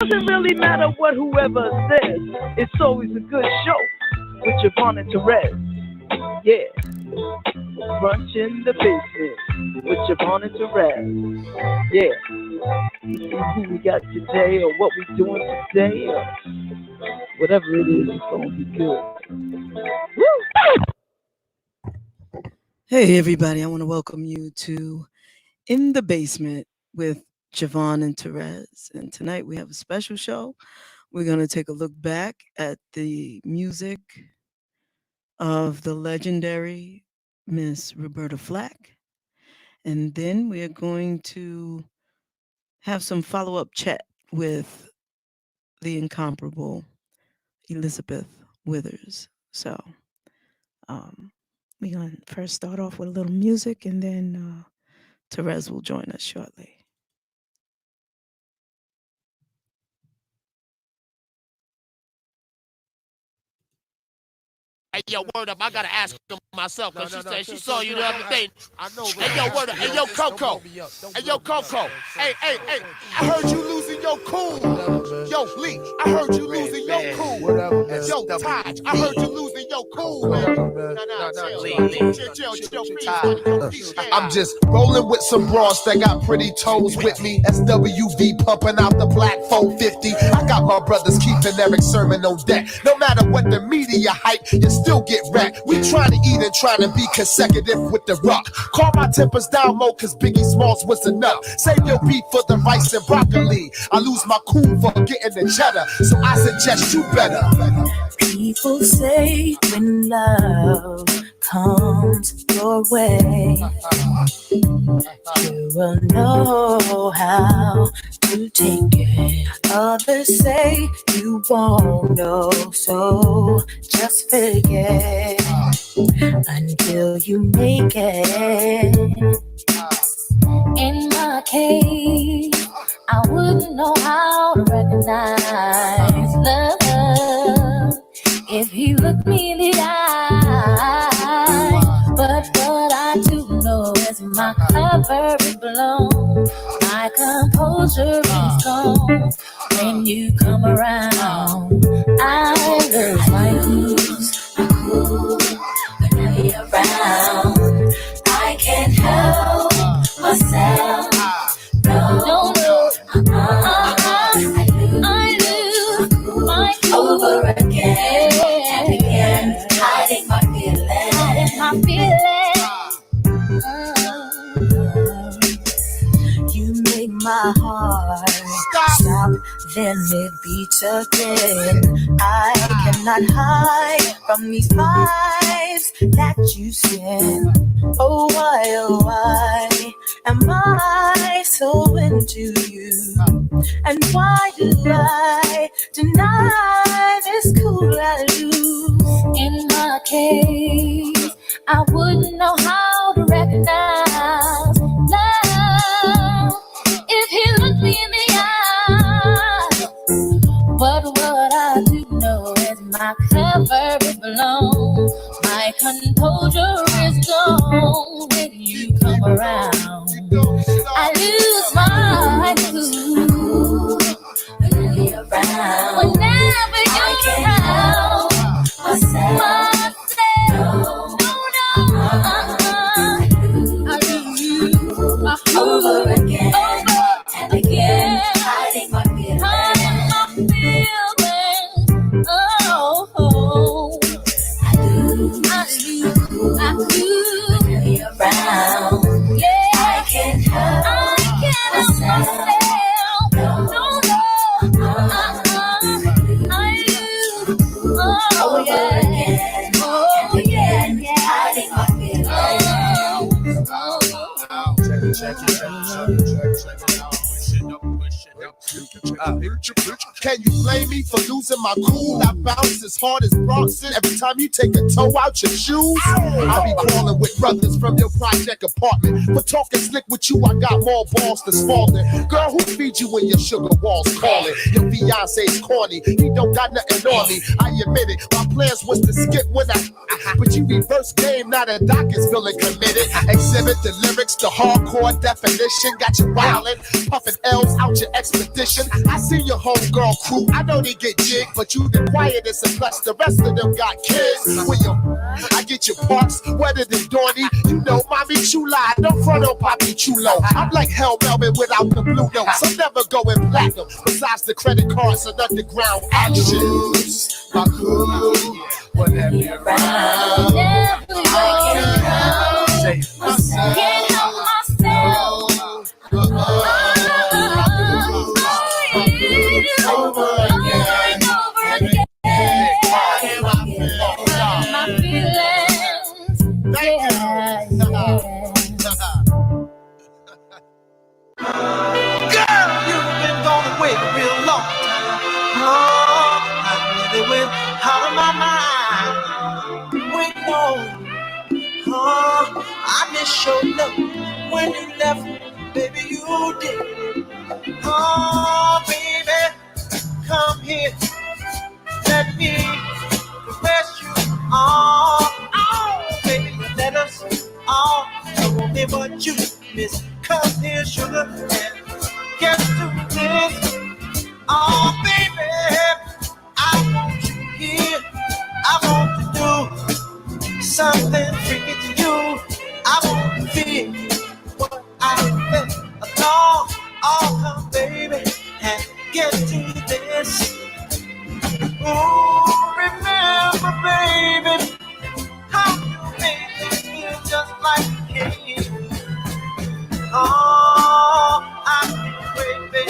doesn't really matter what whoever says. It's always a good show with Javon and Therese. Yeah. Brunch in the basement with Javon and Therese. Yeah. See who we got today or what we doing today or whatever it is, it's gonna be good. Woo! Hey everybody, I want to welcome you to In the Basement with Javon and Therese. And tonight we have a special show. We're going to take a look back at the music of the legendary Miss Roberta Flack. And then we are going to have some follow-up chat with the incomparable Elisabeth Withers. So we're going to first start off with a little music, and then Therese will join us shortly. Hey, yo, word up, I gotta ask her myself, because she said she saw you the other day. I know, hey, yo, word up, hey, yo, Coco. Hey, yo, Coco. Hey, I heard you losing your cool. Yo, Lee, I heard you losing your cool. Yo, Taj, I heard you losing your cool, man. Chill. I'm just rolling with some bras that got pretty toes with me. SWV pumping out the black 450. I got my brothers keeping Eric Sermon on deck. No matter what the media hype, you still get wrecked. We trying to eat and trying to be consecutive with the rock. Call my tempers down low, cause Biggie Smalls was enough. Save your beef for the rice and broccoli. I lose my cool for getting the cheddar, so I suggest you better. People say when love comes your way, you will know how to take it. Others say you won't know, so just forget until you make it. In my case, I wouldn't know how to recognize love if he looked me in the eye. But what I do know is my cover is blown, my composure is gone. When you come around, I lose my cool. Whenever you're around, I can't help myself. No. I lose my cool over again and again, hiding my feelings. You make my heart stop, then it beats again. I cannot hide from these vibes that you send. Oh why am I so into you? And why do I deny this cool I lose? In my case, I wouldn't know how to recognize love if he looked me in the eye. But what I do know is my cover is blown, my composure is gone. When you come around, I lose my cool. Whenever you're around, myself. I lose my cool over again and again, hiding my feelings. I lose whenever you're around. Yeah, I can't help myself. No. I lose. Oh yeah. Hiding my feelings. Check it out. Can you blame me for losing my cool? I bounce as hard as Bronson every time you take a toe out your shoes. I be crawling with brothers from your project apartment. For talking slick with you, I got more balls than Spalding. Girl, who feeds you when your sugar walls calling? Your fiance's corny, he don't got nothing on me. I admit it, my plans was to skip when but you reverse game, now the doc is feeling committed. Exhibit the lyrics, the hardcore definition. Got you wildin', puffin' L's out your expedition. I see your homegirl crew, I know they get jig, but you the quietest and plus the rest of them got kids. When I get your parks wetter than Donny. You know, mommy chula, don't front on Poppy Chulo. I'm like Hell Melvin without the blue notes. I'm never going platinum. Besides the credit cards and underground action. My crew, whatever you're around. Can't help myself. Over again. My feelings. Girl, you've been gone away a real long time. Oh, I really went out of my mind. Wait, no. Oh, I miss your look when you left, baby, you did. Oh, baby, come here, let me caress you. Oh, baby, let us all know only what you miss. Come here, sugar, and get to this. Oh, baby, I want you here. I want to do something freaky to you. I want to feel what I felt along. Oh, come, baby, and get to this. Oh, remember, baby, how you made me feel just like a king. Oh, I'm crazy.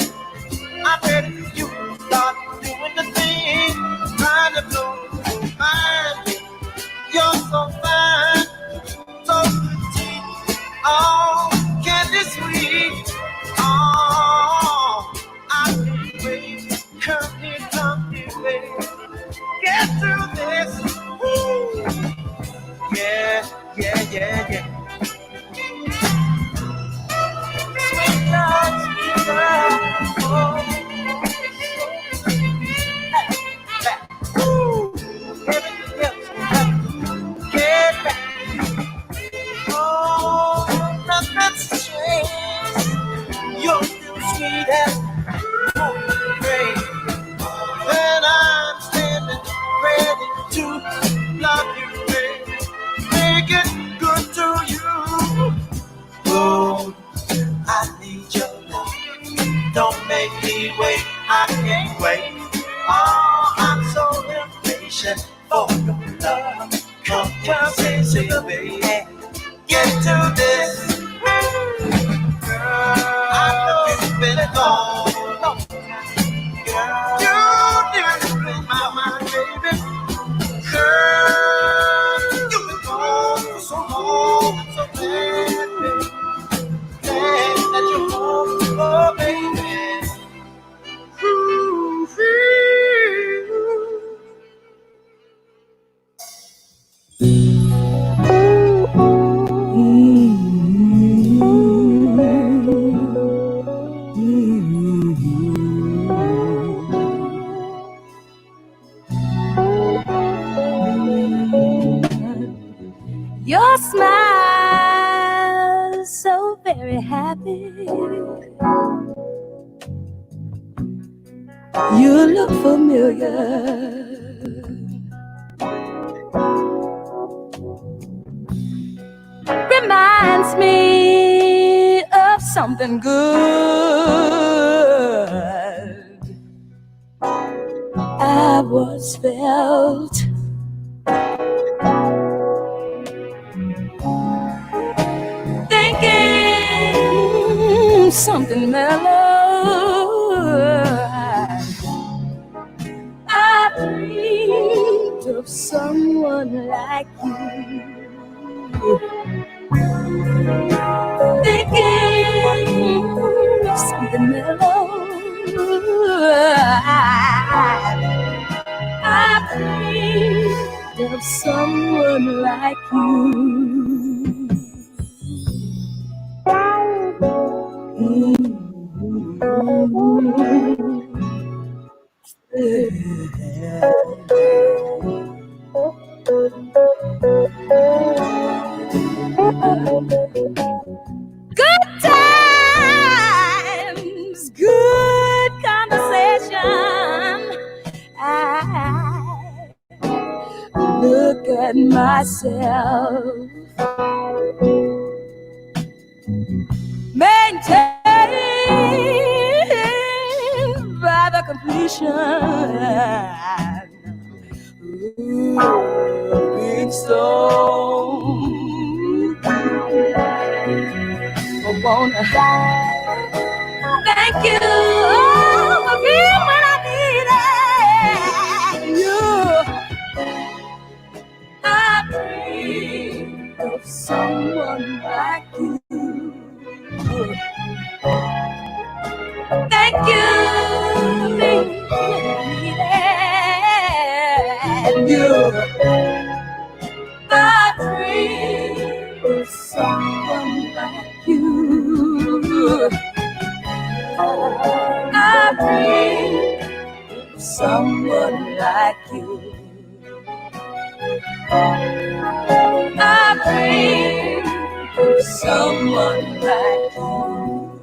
I'm ready for you to start doing the thing. Trying to blow your mind. You're so fine, so pretty. Oh, candy sweet. Oh, I'm crazy. Come here, baby. Get through this. Woo. Yeah, yeah, yeah, yeah. Sweet love, sweet love. Oh, back. Woo. Everything else will have to get back. Oh, nothing's changed. You're still sweet as rain. And I'm standing ready to love you, baby. Make it good to you. Oh, I need your love. Don't make me wait. I can't wait. Oh, I'm so impatient for your love. Come here, say, baby. Get to this. Girl, I know you've been gone. Girl, you didn't my mind, baby. Girl, you've been gone for so long, so bad, baby. Glad that you're home, oh, baby. Your smile is so very happy. You look familiar. Reminds me of something good I once felt. Thinking something mellow. I dreamed of someone like you. Thinking of something mellow. I dreamed of someone like you. let myself maintain by the completion. Big stone. I wanna thank you for being when I needed you. I dream of someone like you. Thank you for being when I needed you. I dream of someone like you. I dream of someone like you. I dream of someone like you.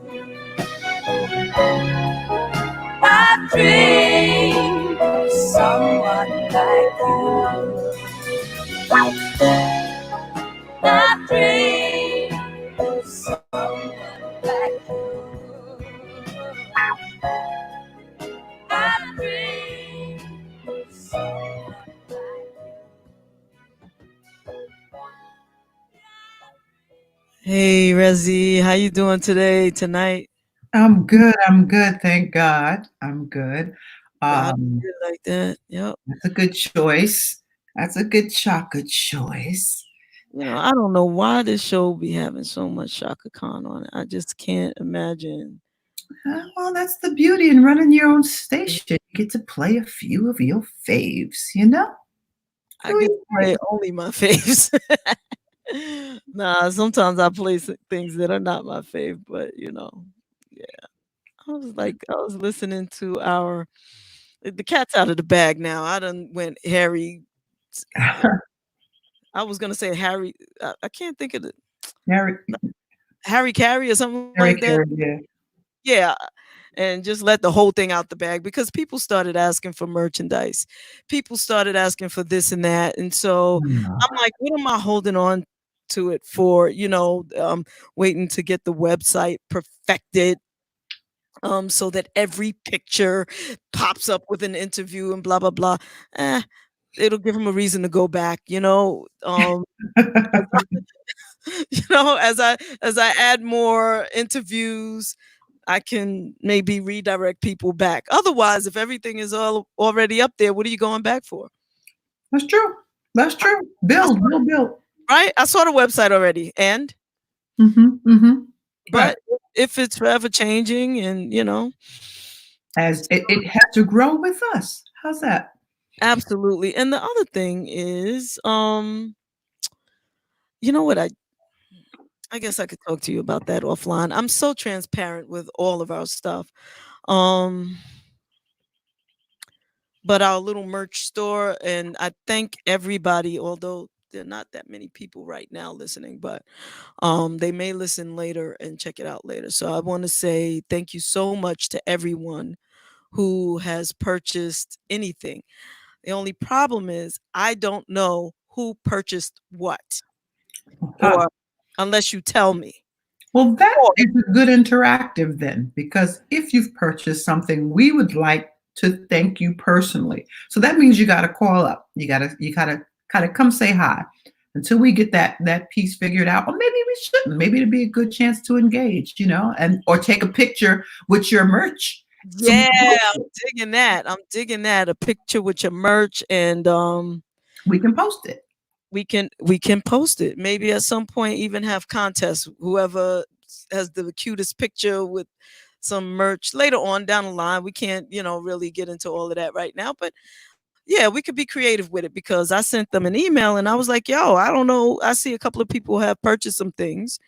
I dream of someone like you. I dream of someone like you. I dream of someone like you. Hey, Rezi, how you doing tonight? I'm good. I'm good. Thank God. I'm good. God, Um, good like that. Yep. that's a good choice. That's a good chocolate choice. I don't know why this show be having so much Shaka Khan on it. I just can't imagine. Well, that's the beauty in running your own station. You get to play a few of your faves, you know? I get to play only my faves. Nah, sometimes I play things that are not my fave, but yeah. I was listening to the cat's out of the bag now. I done went Harry. I was gonna say Harry. I can't think of it. Harry, Harry Carey or something Harry like that. Carey, yeah. Yeah, and just let the whole thing out the bag because people started asking for merchandise. People started asking for this and that, and so I'm like, what am I holding on to it for? Waiting to get the website perfected. So that every picture pops up with an interview and blah blah blah. It'll give them a reason to go back. As I add more interviews, I can maybe redirect people back. Otherwise, if everything is all already up there, what are you going back for? That's true. That's true. Build. Right? I saw the website already, and Right. but if it's forever changing, and As it has to grow with us. How's that? absolutely. And the other thing is, you know what? I guess I could talk to you about that offline. I'm so transparent with all of our stuff. Um, but our little merch store, and I thank everybody, although there are not that many people right now listening, but they may listen later and check it out later. So I want to say thank you so much to everyone who has purchased anything. The only problem is I don't know who purchased what, or unless you tell me. Well, that is a good interactive then, because if you've purchased something, we would like to thank you personally. So that means you got to call up. You gotta kind of come say hi until we get that piece figured out. Or maybe we shouldn't. Maybe it'd be a good chance to engage, and or take a picture with your merch. Yeah, I'm digging that. I'm digging that. A picture with your merch, and we can post it. We can post it. Maybe at some point even have contests. Whoever has the cutest picture with some merch later on down the line. We can't, really get into all of that right now, but yeah, we could be creative with it because I sent them an email and I was like, yo, I don't know. I see a couple of people have purchased some things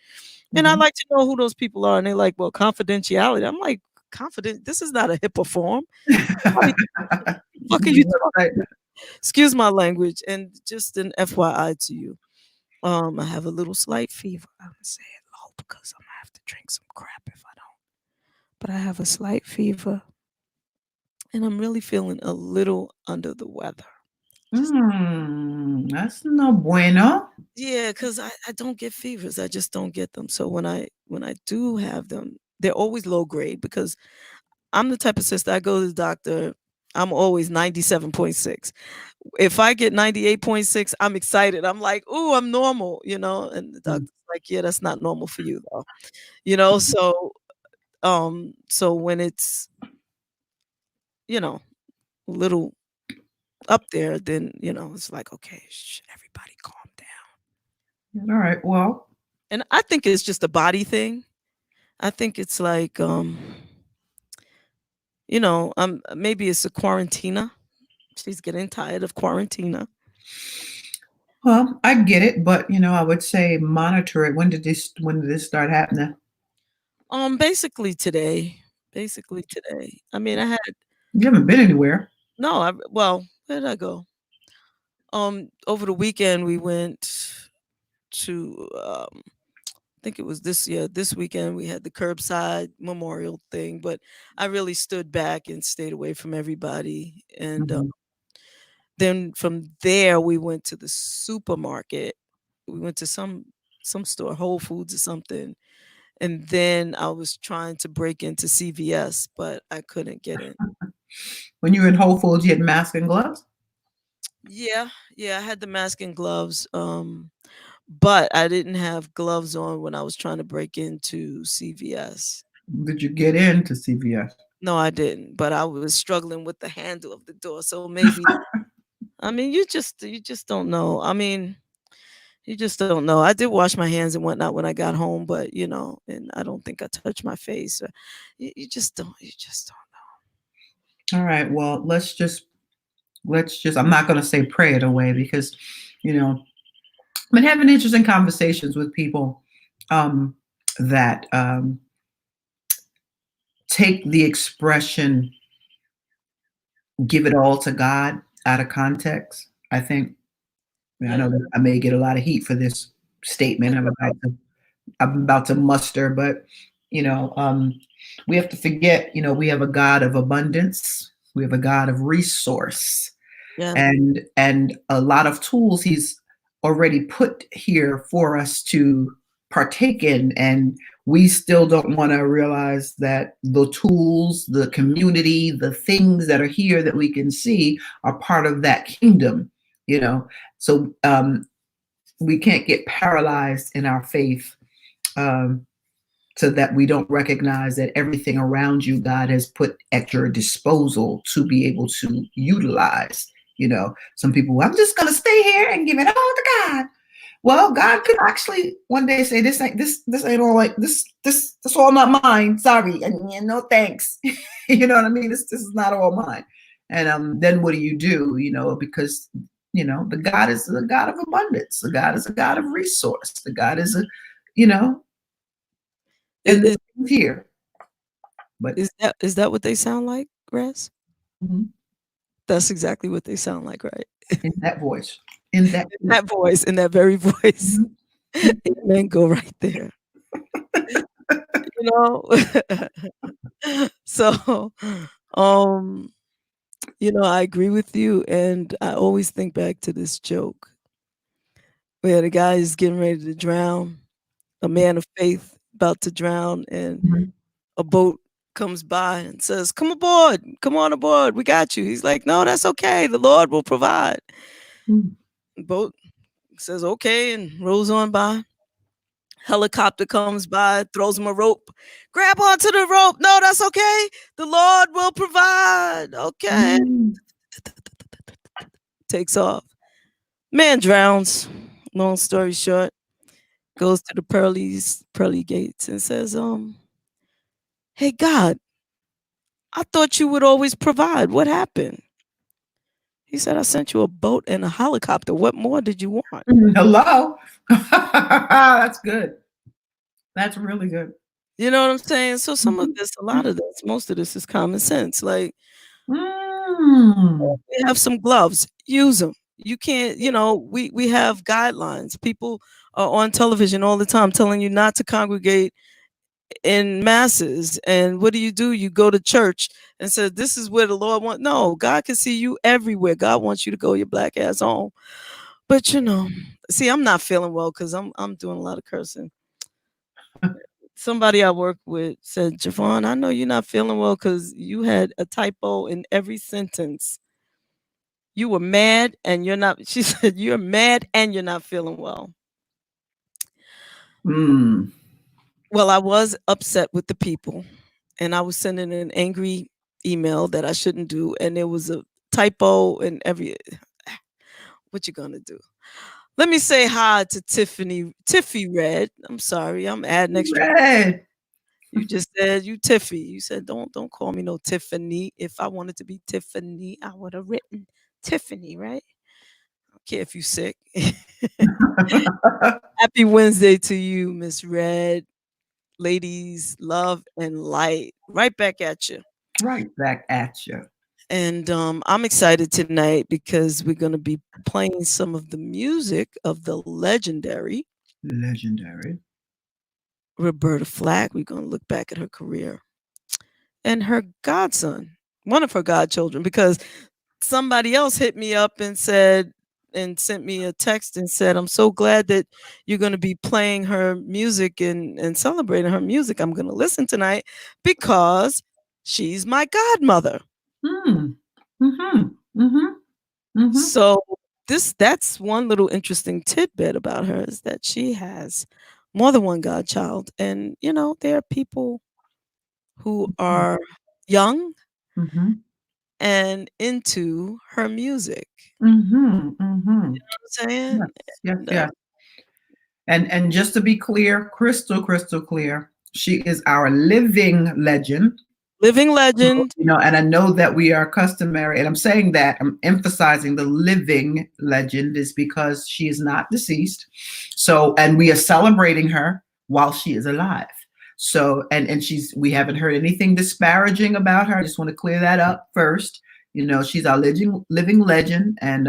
and I'd like to know who those people are. And they're like, well, confidentiality. I'm like, this is not a HIPAA form. What are you talking about? Excuse my language. And just an FYI to you, I have a little slight fever. I'm gonna say it low because I'm gonna have to drink some crap if I don't. But I have a slight fever, and I'm really feeling a little under the weather. That's no bueno. Yeah, because I don't get fevers. I just don't get them. So when I do have them, they're always low grade because I'm the type of sister, I go to the doctor, I'm always 97.6. If I get 98.6, I'm excited. I'm like, "Ooh, I'm normal," and the Mm. doctor's like, "Yeah, that's not normal for you though." So when it's, you know, a little up there, then, it's like, "Okay, everybody calm down." All right. Well, And I think it's just a body thing. I think it's like, maybe it's a quarantina. She's getting tired of quarantina. I get it, but I would say monitor it. When did this start happening? Basically today. Basically today. I mean, I had You haven't been anywhere. no, well, where did I go? Over the weekend we went to I think it was this weekend we had the curbside memorial thing, but I really stood back and stayed away from everybody. And Mhm. then from there we went to the supermarket. We went to some store, Whole Foods or something. And then I was trying to break into CVS, but I couldn't get in. When you were in Whole Foods, you had mask and gloves. Yeah, yeah, I had the mask and gloves, but I didn't have gloves on when I was trying to break into CVS. Did you get into CVS? No, I didn't, but I was struggling with the handle of the door. So maybe, I mean, you just don't know. I mean, you just don't know. I did wash my hands and whatnot when I got home, but and I don't think I touched my face. You just don't. You just All right. Well, let's just. I'm not going to say pray it away because, I've been having interesting conversations with people um, that take the expression "give it all to God" out of context. I think. I know. know that I may get a lot of heat for this statement I'm about to muster, but you know, um, we have to forget, we have a God of abundance, we have a God of resource, Yeah. and a lot of tools He's already put here for us to partake in, and we still don't want to realize that the tools, the community, the things that are here that we can see are part of that kingdom. So we can't get paralyzed in our faith, um, so that we don't recognize that everything around you God has put at your disposal to be able to utilize. Some people, I'm just going to stay here and give it all to God. Well, God could actually one day say, this ain't all, like this all not mine. Sorry, and no thanks. You know what I mean? This is not all mine. And then what do you do? Because the God is the God of abundance. The God is a God of resource. The God is you know, Is, and is, it's here. But is that what they sound like, Raz? mhm, That's exactly what they sound like, right? in that voice, in that In that voice, in that very voice. mhm. Amen. Go right there. You know. So, um, I agree with you, and I always think back to this joke where the guy is getting ready to drown, a man of faith about to drown, and Mhm. a boat comes by and says, "Come aboard, come on aboard, we got you." He's like, "No, that's okay. The Lord will provide." Mhm. The boat says, "Okay," and rolls on by. Helicopter comes by, throws him a rope. Grab onto the rope. No, that's okay. The Lord will provide. Okay. Mhm. Takes off. Man drowns. Long story short, goes to the pearly gates and says, "Hey God, I thought you would always provide. What happened?" He said, "I sent you a boat and a helicopter. What more did you want?" Hello. That's good. That's really good. You know what I'm saying? So some of Mhm. this, a lot of this, most of this is common sense. Like, Mm. we have some gloves, use them. You can't, we have guidelines. People are on television all the time telling you not to congregate in masses. And what do? You go to church and say, this is where the Lord wants. No, God can see you everywhere. God wants you to go your black ass home. But see, I'm not feeling well because I'm doing a lot of cursing. Somebody I work with said, Javon, I know you're not feeling well because you had a typo in every sentence. You were mad and you're not. She said, you're mad and you're not feeling well. Well, I was upset with the people and I was sending an angry email that I shouldn't do. And there was a typo in every. What you gonna do? Let me say hi to Tiffy Red. I'm sorry, I'm adding extra. Red. You just said you Tiffy. You said don't call me no Tiffany. If I wanted to be Tiffany, I would have written Tiffany, right? I don't care if you sick. Happy Wednesday to you, Miss Red. Ladies, love and light. Right back at you. Right back at you. And I'm excited tonight because we're going to be playing some of the music of the legendary Roberta Flack. We're going to look back at her career and her godson, one of her godchildren, because somebody else hit me up and said, and sent me a text and said, I'm so glad that you're going to be playing her music and celebrating her music. I'm going to listen tonight because she's my godmother. So that's one little interesting tidbit about her is that she has more than one godchild. And, there are people who are young and into her music. You know what I'm saying? Yes. And just to be clear, crystal clear, she is our living legend. And I know that we are customary, and I'm saying that, I'm emphasizing the living legend is because she is not deceased. So, and we are celebrating her while she is alive. So, and we haven't heard anything disparaging about her. I just want to clear that up first. She's our living legend, and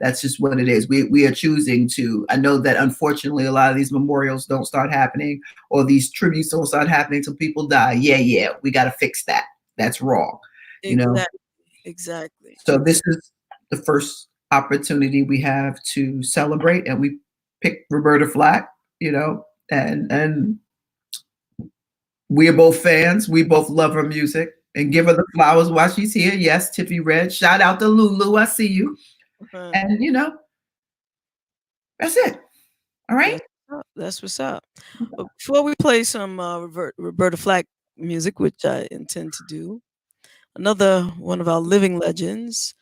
that's just what it is. We are choosing to. I know that unfortunately a lot of these memorials don't start happening, or these tributes don't start happening until people die. Yeah, we got to fix that. That's wrong. Exactly. So this is the first opportunity we have to celebrate, and we picked Roberta Flack. And we are both fans. We both love her music, and give her the flowers while she's here. Yes, Tiffy Red. Shout out to Lulu. I see you. And that's it. All right. That's what's up. But before we play some Roberta Flack music, which I intend to do, another one of our living legends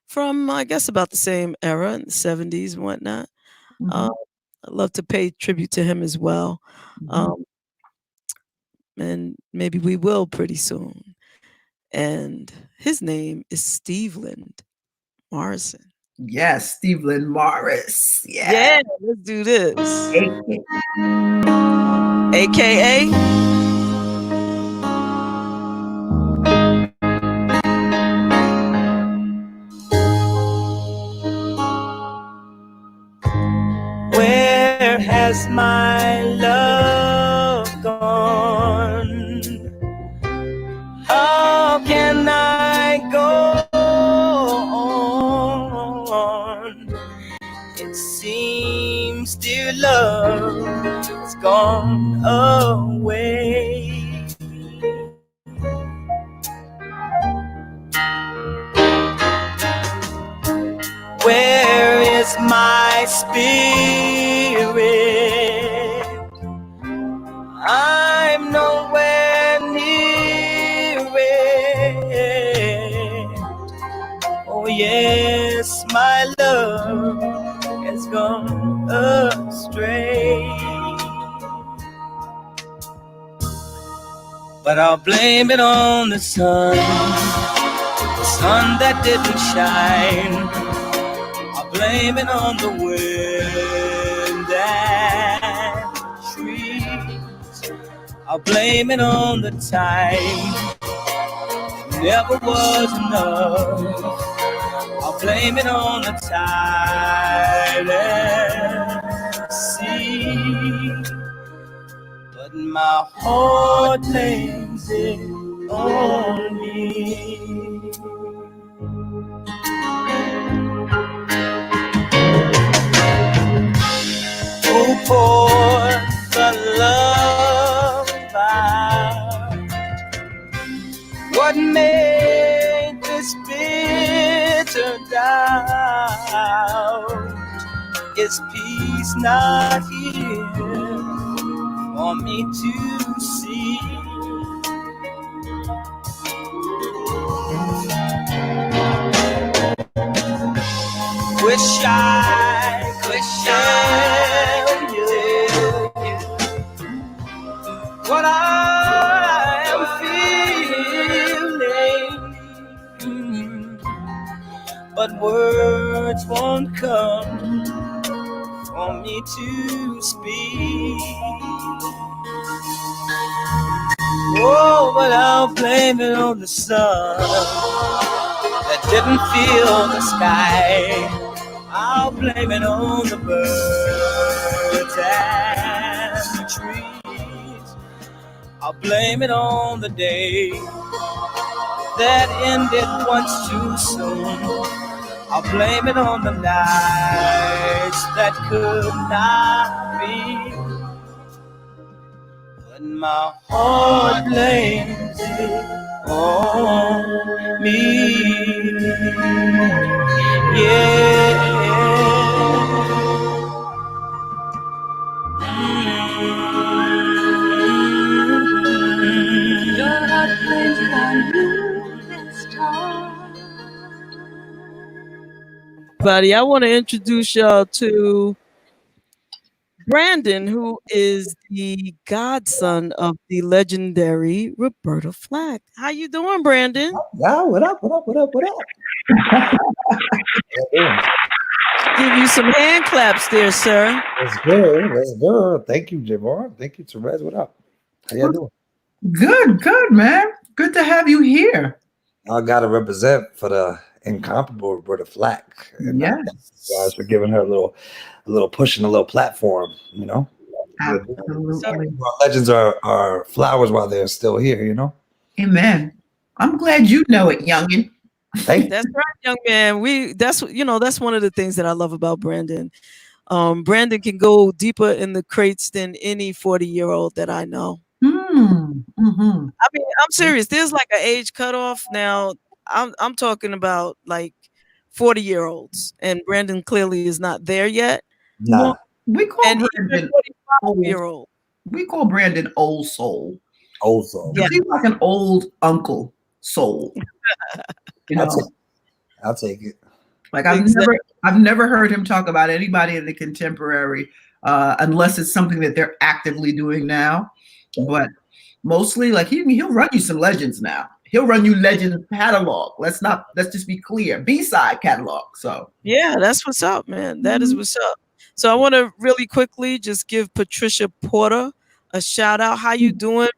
from, I guess, about the same era in the 70s and whatnot. I'd love to pay tribute to him as well. And maybe we will pretty soon. And his name is Steveland Morrison. Yes, Steveland Morris. Yeah, let's do this. AKA Where has my love gone? How can I go on? It seems, dear love, it's gone away. Where is my spirit? I'm nowhere near it. Oh yes, my love has gone astray. But I'll blame it on the sun that didn't shine. I'll blame it on the wind and trees. I'll blame it on the time. Never was enough. I'll blame it on the tide and sea. But my heart blames it on me. Oh, pour the love out. What made this bitter doubt? Is peace not here for me to see? Wish I could tell you what I am feeling, but words won't come for me to speak. Oh, but I'll blame it on the sun that didn't feel the sky. I'll blame it on the birds and the trees. I'll blame it on the day that ended once too soon. I'll blame it on the nights that could not be. But my heart blames it on me. Yeah. Your heart blames it on you this time. Buddy, I want to introduce y'all to Brandon, who is the godson of the legendary Roberta Flack. How you doing, Brandon? Yeah, what up? Give you some hand claps there, sir. That's good. Thank you, Javon. Thank you, Therese. What up? How y'all doing? Good, man. Good to have you here. I gotta represent for the incomparable Roberta Flack. And Yes. thank you guys for giving her a little push and a little platform, you know. Absolutely. Our legends are flowers while they're still here, you know. Amen. I'm glad you know it, youngin. Thank you. That's right, young man. That's one of the things that I love about Brandon. Brandon can go deeper in the crates than any 40-year-old that I know. Mm-hmm. I mean, I'm serious. There's like an age cutoff now. I'm talking about like 40-year-olds, and Brandon clearly is not there yet. Nah. Well, we call And Brandon 45-year-old. we call Brandon old soul. Old soul. Yeah. He's like an old uncle soul. You know, I'll take it. like Exactly. I've never heard him talk about anybody in the contemporary, unless it's something that they're actively doing now. But mostly, like he'll run you some legends now. He'll run you legend catalog. Let's just be clear. B-side catalog. So Yeah, that's what's up, man. That is what's up. So I want to really quickly just give Patricia Porter a shout out. How you doing?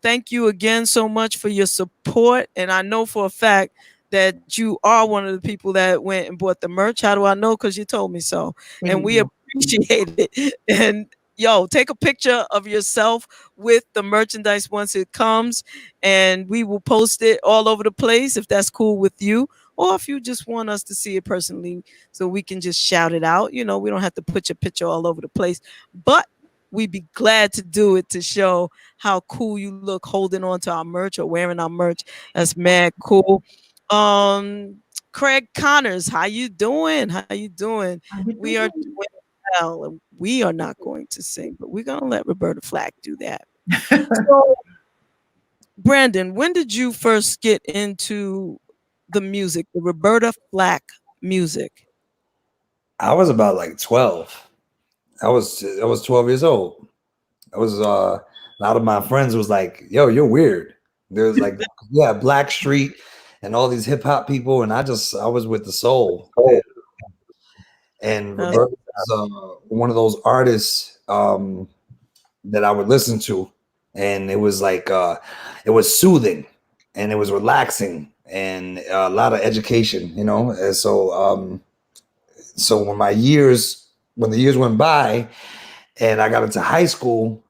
Thank you again so much for your support. And I know for a fact that you are one of the people that went and bought the merch. How do I know? Because you told me so. And we appreciate it. And yo, take a picture of yourself with the merchandise once it comes, and we will post it all over the place if that's cool with you, or if you just want us to see it personally so we can just shout it out. You know, we don't have to put your picture all over the place, but we'd be glad to do it to show how cool you look holding on to our merch or wearing our merch. That's mad cool. Craig Connors, how you doing? We are doing well, and we are not going to sing, but we're going to let Roberta Flack do that. So, Brandon, when did you first get into the music, the Roberta Flack music? I was about like 12. I was 12 years old. I was a lot of my friends was like, yo, you're weird. There was like, yeah, Black Street and all these hip hop people, and I was with the soul. And Roberta was one of those artists that I would listen to, and it was like it was soothing and it was relaxing and a lot of education, you know. And so when the years went by and I got into high school,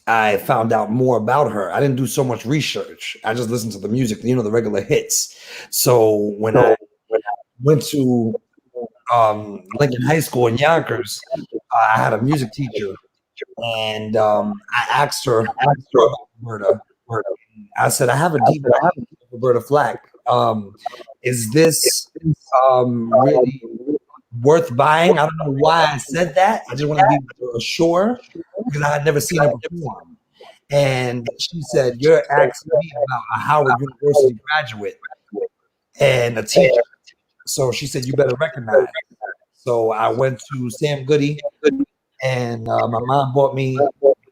I found out more about her. I didn't do so much research. I just listened to the music, the regular hits. So when I went to Lincoln High School in Yonkers, I had a music teacher, and I asked her about Roberta. I said, I have a DVD of Roberta Flack. Is this really worth buying? I don't know why I said that. I just want to be sure because I had never seen her perform. And she said, you're asking me about a Howard University graduate and a teacher. So she said, you better recognize. So I went to Sam Goody, and my mom bought me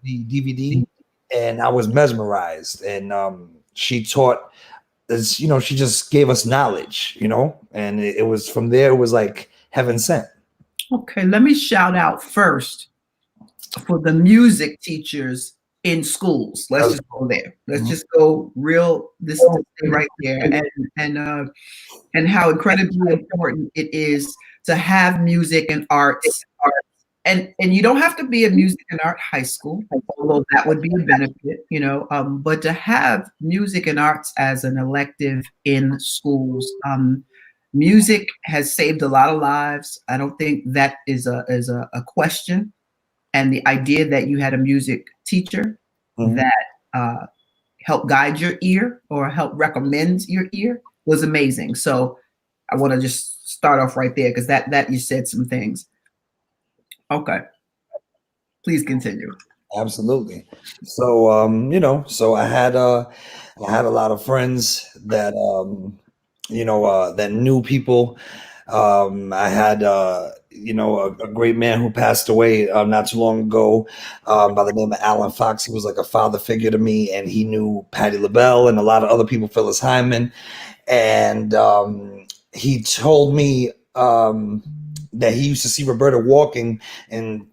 the DVD, and I was mesmerized. And she taught us, she just gave us knowledge, and it was from there, it was like heaven sent. Okay, let me shout out first for the music teachers in schools. Let's just go there. Let's just go real. This is right there, and how incredibly important it is to have music and arts. And you don't have to be a music and art high school, although that would be a benefit, but to have music and arts as an elective in schools. Music has saved a lot of lives. I don't think that is a question. And the idea that you had a music teacher that helped guide your ear or helped recommend your ear was amazing. So I want to just start off right there because that you said some things. Okay, please continue. Absolutely. So so I had a lot of friends that that knew people. I had a great man who passed away not too long ago by the name of Alan Fox. He was like a father figure to me, and he knew Patti LaBelle and a lot of other people, Phyllis Hyman, and he told me that he used to see Roberta walking and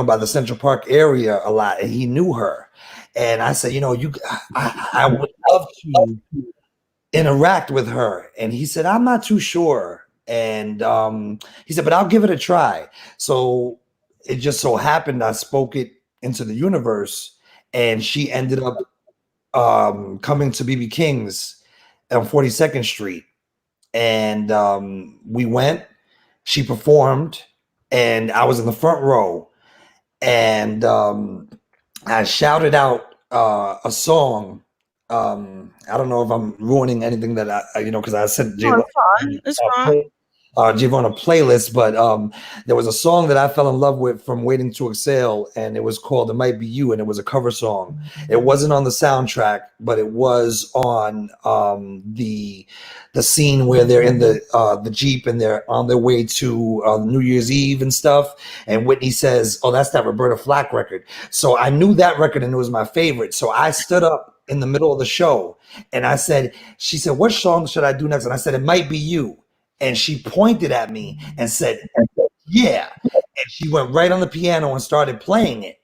by the Central Park area a lot, and he knew her. And I said, I would love to interact with her. And he said, I'm not too sure. And he said, but I'll give it a try. So it just so happened I spoke it into the universe, and she ended up coming to BB King's on 42nd Street. And we went, she performed, and I was in the front row. And I shouted out a song. I don't know if I'm ruining anything that because I said It's fine. Javon a playlist, but there was a song that I fell in love with from Waiting to Exhale, and it was called "It Might Be You," and it was a cover song. It wasn't on the soundtrack, but it was on the scene where they're in the Jeep and they're on their way to New Year's Eve and stuff. And Whitney says, "Oh, that's that Roberta Flack record." So I knew that record, and it was my favorite. So I stood up in the middle of the show, and she said, "What song should I do next?" And I said, "It Might Be You." And she pointed at me and said, "Yeah." And she went right on the piano and started playing it.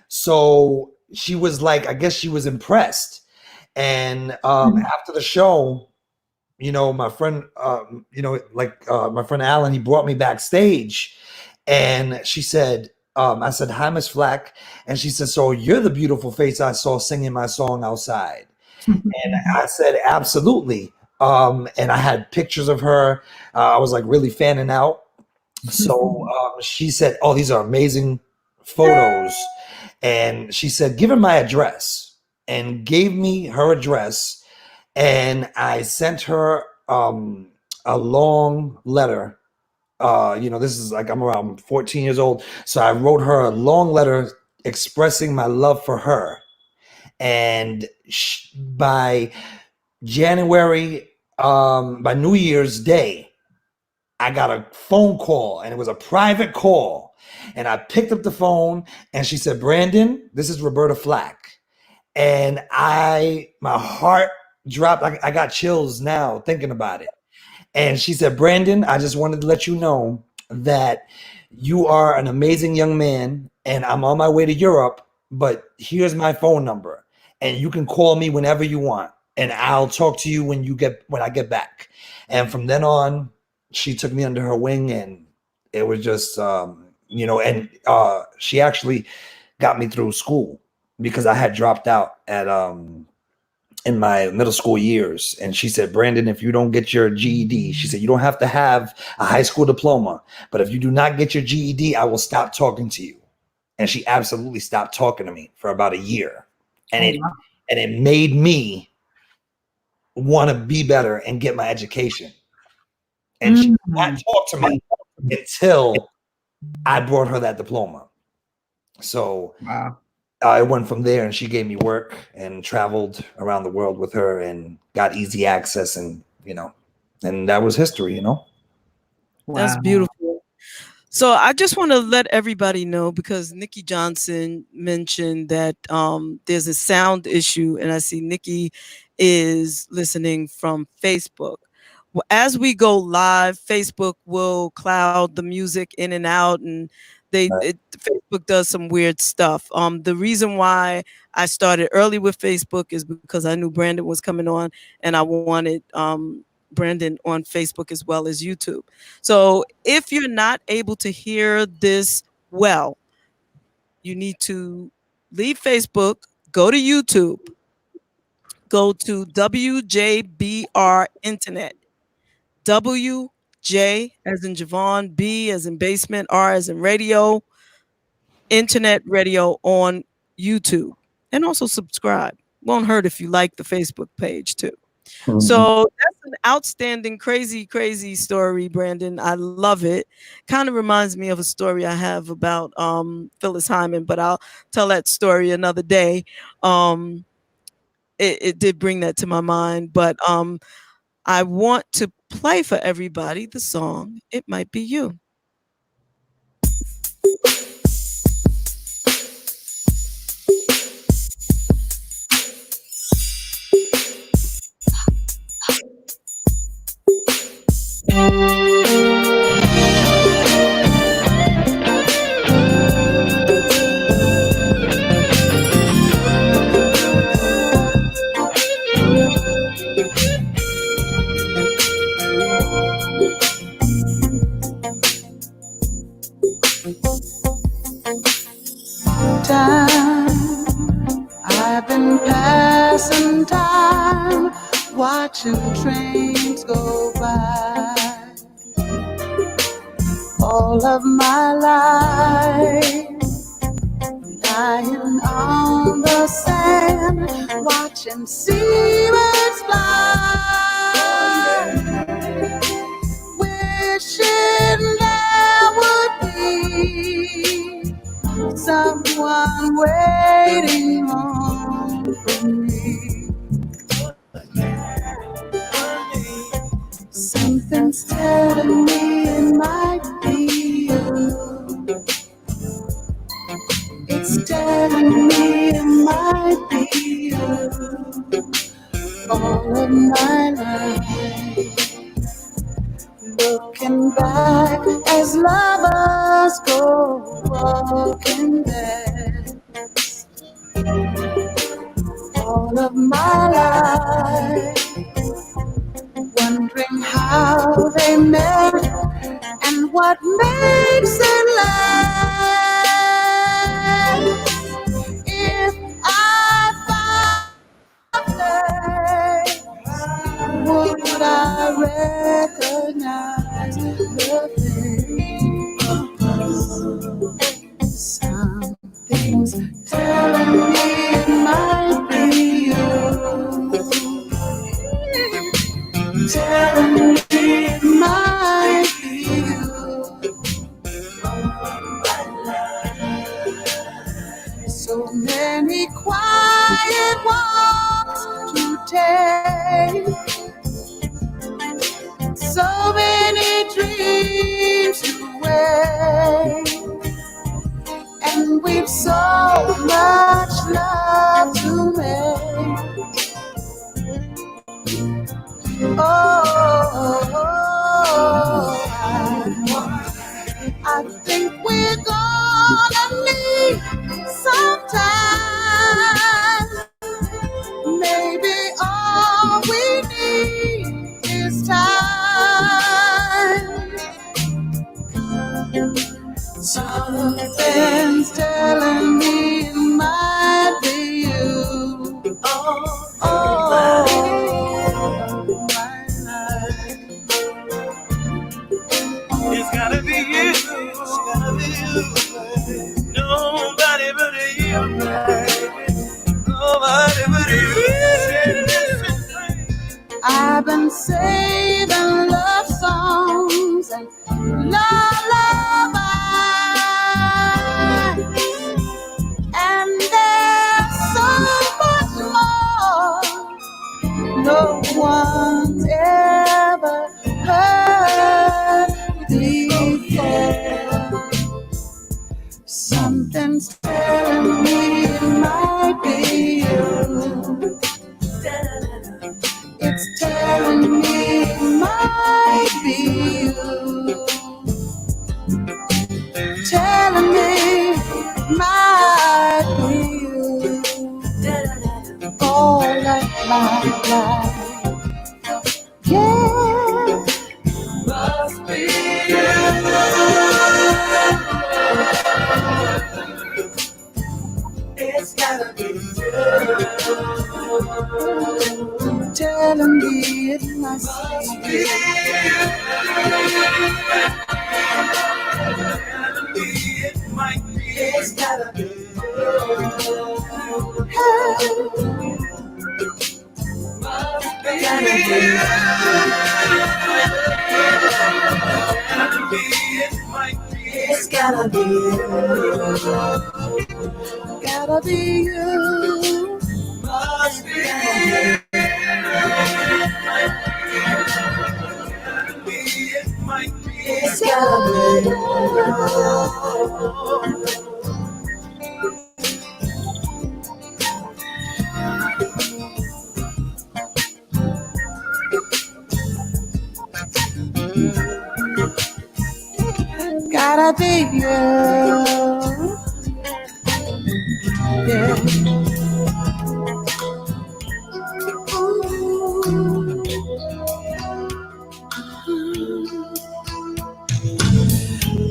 So she was like, I guess she was impressed. And after the show, my friend, my friend Alan, he brought me backstage, and she said, I said, "Hi, Miss Flack." And she said, "So you're the beautiful face I saw singing my song outside." And I said, "Absolutely." And I had pictures of her. I was like really fanning out. So she said, "Oh, these are amazing photos." And she said, "Give her my address," and gave me her address. And I sent her a long letter. This is like, I'm around 14 years old. So I wrote her a long letter expressing my love for her. And by January, by New Year's Day, I got a phone call, and it was a private call. And I picked up the phone, and she said, "Brandon, this is Roberta Flack." And my heart dropped. I got chills now thinking about it. And she said, "Brandon, I just wanted to let you know that you are an amazing young man, and I'm on my way to Europe, but here's my phone number, and you can call me whenever you want, and I'll talk to you when I get back." And from then on, she took me under her wing, and it was just, and she actually got me through school. because I had dropped out at in my middle school years. And she said, Brandon, if you don't get your GED, she said, you don't have to have a high school diploma, but if you do not get your GED, I will stop talking to you. And she absolutely stopped talking to me for about a year. And it made me want to be better and get my education. And she did not talk to me until I brought her that diploma. So I went from there, and she gave me work and traveled around the world with her and got easy access, and and that was history. That's beautiful. So I just want to let everybody know, because Nikki Johnson mentioned that there's a sound issue, and I see Nikki is listening from Facebook. As we go live, Facebook will cloud the music in and out, and Facebook does some weird stuff. The reason why I started early with Facebook is because I knew Brandon was coming on, and I wanted Brandon on Facebook as well as YouTube. So if you're not able to hear this well, you need to leave Facebook, go to YouTube, go to WJBR Internet. WJ as in Javon, B as in basement, R as in radio, internet radio on YouTube. And also subscribe. Won't hurt if you like the Facebook page too. Mm-hmm. So that's an outstanding, crazy, crazy story, Brandon. I love it. Kind of reminds me of a story I have about Phyllis Hyman, but I'll tell that story another day. It did bring that to my mind, but I want to play for everybody the song It Might Be You. I've been passing time, watching trains go by. All of my life, lying on the sand, watching seabirds fly, wishing there would be someone waiting home for me. Something's telling me it might be you. It's telling me it might be you. All of my life, looking back as lovers go walking back. All of my life, wondering how they met and what makes it last. If I found her, would I recognize the face? Something's telling me it might be you. Telling me it might be you. So many quiet walks to take, so many dreams to wake, and we've so much love to make. I think we're gonna need some time. Maybe all we need is time. Something's telling me it might be It's gotta be you. It's gotta be you. Nobody but you, baby. Nobody but you. I've been saving love songs and lullabies, and there's so much more no one's ever heard before. Something's telling me it might be you. It's telling me it might be you. Telling me it might be you. All of my life. Yeah. Must be you. It's gotta be you. Telling me it must be you. It might be. It's gotta be you. It's gotta be you. Gotta be you. Must be you. It's gotta be you. Gotta be you. Yeah.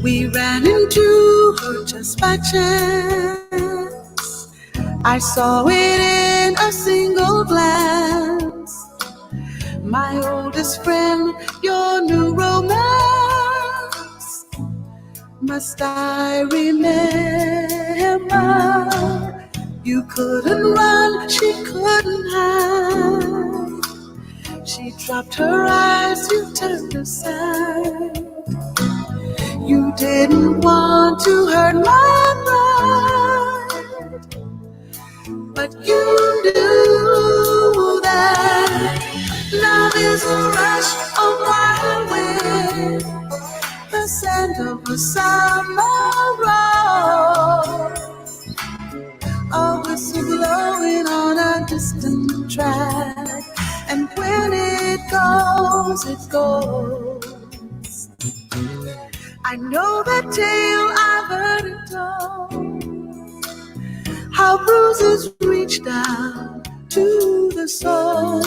We ran into her just by chance. I saw it in a single glance. My oldest friend, your new romance. Must I remember? You couldn't run, she couldn't hide. She dropped her eyes, you turned aside. You didn't want to hurt my pride, but you knew that love is a rush of wild wind, the scent of a summer rose, a whistle blowing on a distant track, and when it goes, it goes. I know that tale, I've heard it told, how bruises reach down to the soul.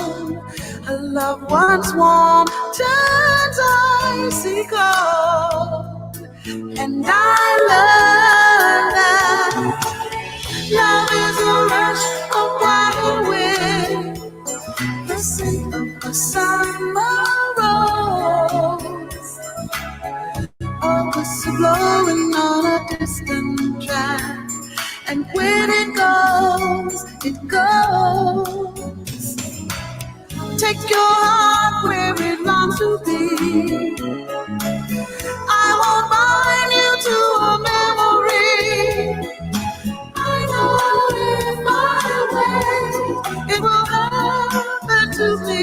A loved one's warm turns icy cold, and I learned that love is a rush of wild wind, the scent of a summer rose, a whistle blowing on a distant track, and when it goes, it goes. Take your heart where it longs to be. I won't bind you to a memory. I know if I wait, it will happen to me.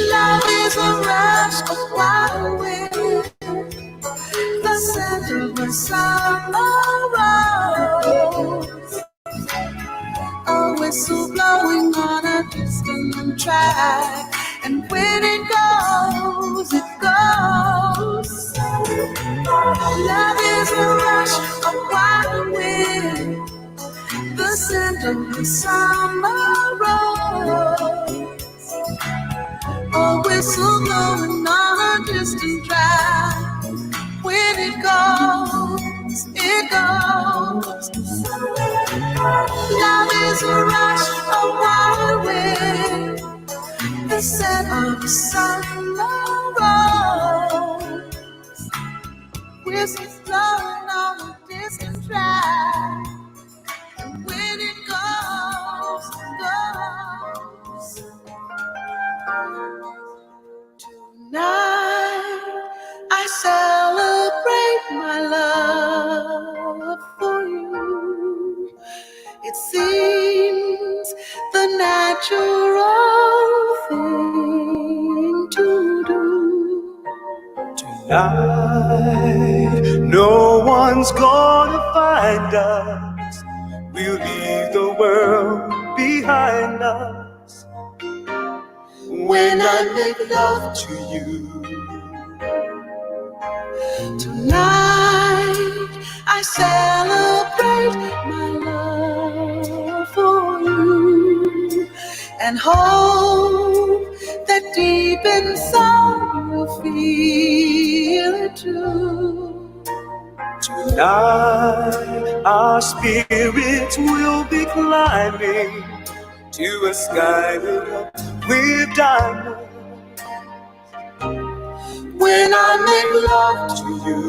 Love is a rush of wild wind, the scent of a summer rose, a whistle blowing on a distant track, and when it goes, it goes. Love is a rush of wild wind, the scent of the summer rose, a whistle blowing on a distant drive. When it goes, it goes. Love is a rush of wild wind, the scent of the summer rose, whistles blowing on a distant drive. And when it goes, goes. Tonight I celebrate my love for you. It seems the natural thing to do. Tonight, no one's gonna find us. We'll leave the world behind us. When I make love to you. Tonight I celebrate my love for you and hope that deep inside you'll feel it too. Tonight our spirits will be climbing to a sky lit up with diamonds. When I make love to you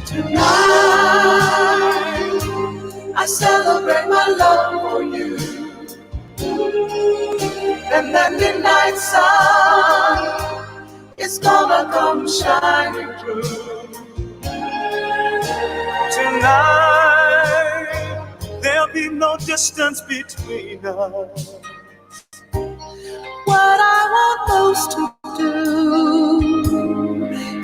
Tonight I celebrate my love for you, and that midnight sun is gonna come shining through. Tonight there'll be no distance between us. What I want most to do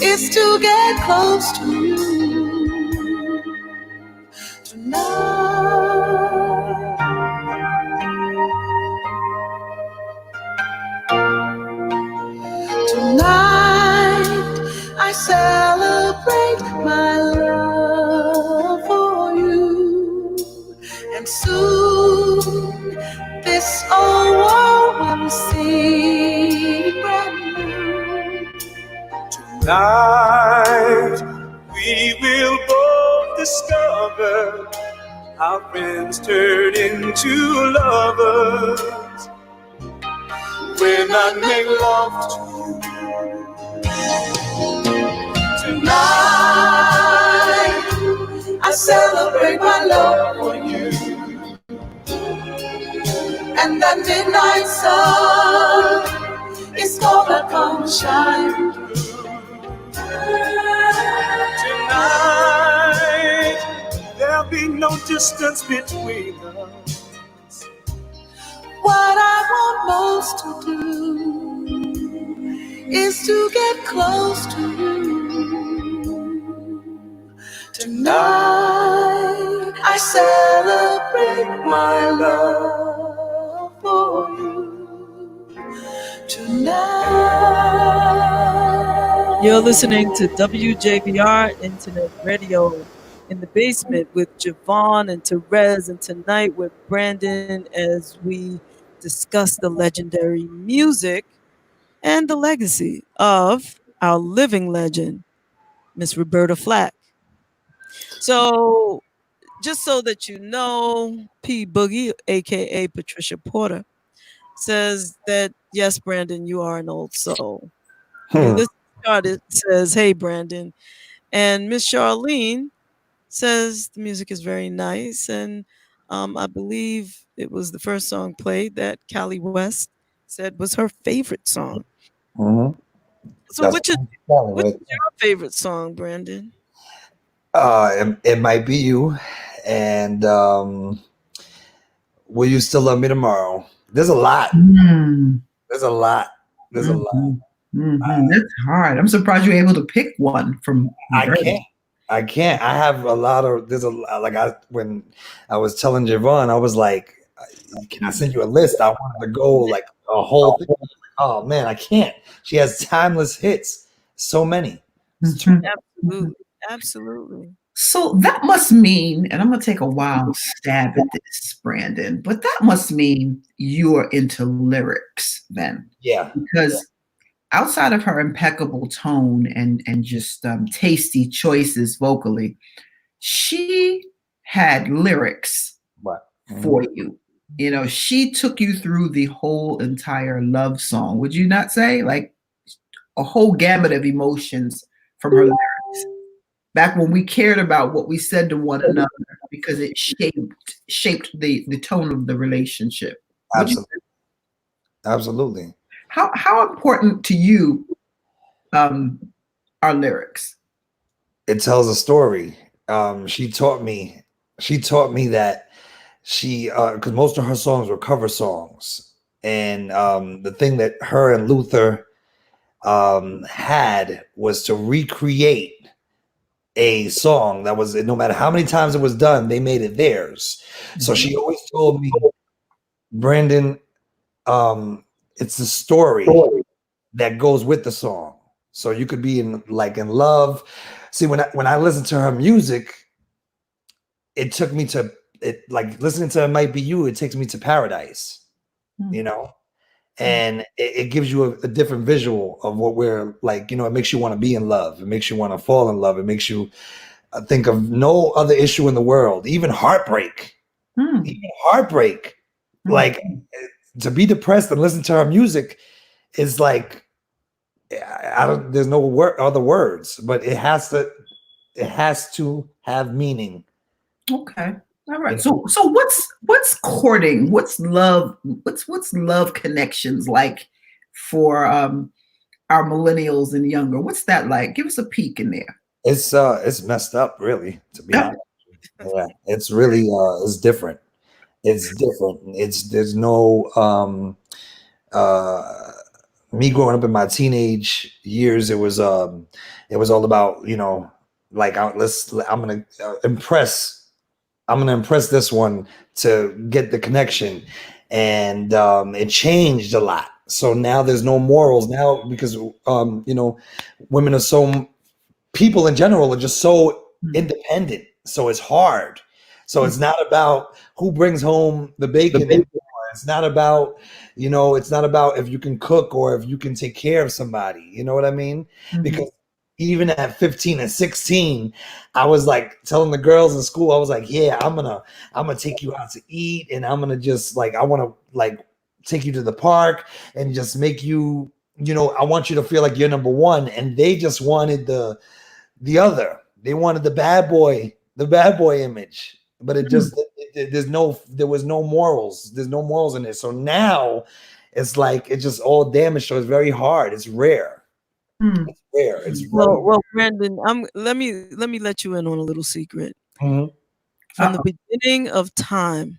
is to get close to you tonight. Tonight I celebrate my love for you, and soon this old world will see brand new. Tonight we will both discover our friends turn into lovers. When I make love to you tonight, I celebrate my love for you, and that midnight sun is gonna come shine through. Tonight there'll be no distance between us. What I want most to do is to get close to you tonight. I celebrate my love for you tonight. You're listening to WJBR Internet Radio in the Basement with Javon and Therese, and tonight with Brandon as we discuss the legendary music and the legacy of our living legend, Miss Roberta Flack. So, just so that you know, P Boogie, aka Patricia Porter, says that yes, Brandon, you are an old soul. This chart, it says, "Hey, Brandon," and Miss Charlene says the music is very nice, and I believe it was the first song played that Callie West said was her favorite song. Mm-hmm. So, which is your favorite song, Brandon? It might be you, and Will You Still Love Me Tomorrow? There's a lot. There's a lot. That's hard. I'm surprised you're able to pick one from. I can't. I can't. I have a lot of there's a like I when I was telling Javon, I was like, "Can I send you a list?" I wanted to go like a whole thing. Oh man, I can't. She has timeless hits, so many. It's too Mhm. Absolutely. Absolutely. So that must mean, and I'm going to take a wild stab at this, Brandon, but that must mean you're into lyrics then. yeah, Because outside of her impeccable tone and just tasty choices vocally, she had lyrics but for you. You know, she took you through the whole entire love song. Would you not say? Like a whole gamut of emotions from her lyrics. Back when we cared about what we said to one another because it shaped the tone of the relationship. Would you, absolutely, absolutely. how important to you um, are lyrics? It tells a story. She taught me. She taught me that she because most of her songs were cover songs, and the thing that her and Luther had was to recreate a song that was no matter how many times it was done, they made it theirs. So she always told me, Brandon, it's the story that goes with the song. So you could be in love. See, when I listen to her music, it took me to it like listening to It Might Be You, it takes me to paradise, you know? And it gives you a different visual of what we're like, it makes you want to be in love. It makes you want to fall in love. It makes you think of no other issue in the world, even heartbreak. Even heartbreak. Like to be depressed and listen to her music is like I don't. There's no other words, but it has to. It has to have meaning. Okay. All right. So what's courting? What's love? What's love connections like for our millennials and younger? What's that like? Give us a peek in there. It's messed up, really. To be honest, yeah, it's really it's different. It's different. There's no uh me growing up in my teenage years. It was all about like I'm gonna impress. I'm gonna impress this one to get the connection, and it changed a lot. So now there's no morals now because women are so people in general are just so independent. So it's hard. So it's not about who brings home the bacon anymore. It's not about, it's not about if you can cook or if you can take care of somebody. You know what I mean? Because even at 15 and 16, I was like telling the girls in school, I was like, yeah, I'm gonna take you out to eat, and I'm gonna just like I wanna like take you to the park and just make you, I want you to feel like you're number one. And they just wanted the other. They wanted the bad boy image. But it just there was no morals. There's no morals in it. So now it's like it's just all damaged. So it's very hard. It's rare. It's rare. It's well, Brandon, let me let you in on a little secret. From the beginning of time,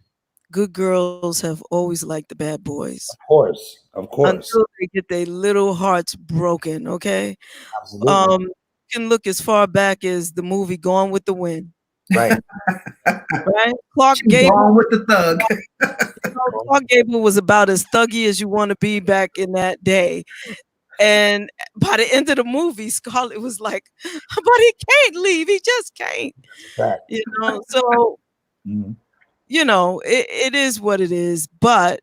good girls have always liked the bad boys. Of course. Until they get their little hearts broken, okay? Absolutely. You can look as far back as the movie Gone with the Wind. Right. Right? Clark Gable. Gone with the thug. Clark Gable was about as thuggy as you want to be back in that day. And by the end of the movie, Scarlett was like, but he can't leave. He just can't. Right. So, it is what it is. But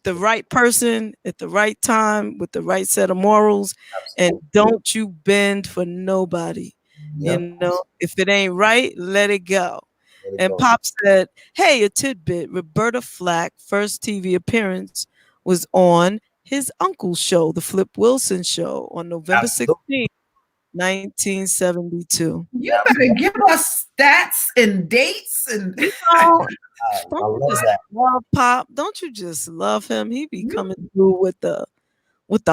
the right person at the right time with the right set of morals. Absolutely. And don't you bend for nobody. Yep. If it ain't right, let it go. Pop said, hey, a tidbit. Roberta Flack first TV appearance was on his uncle's show, The Flip Wilson Show, on November 16th, 1972. You better give us stats and dates and love Pop. Don't you just love him? He be coming through with the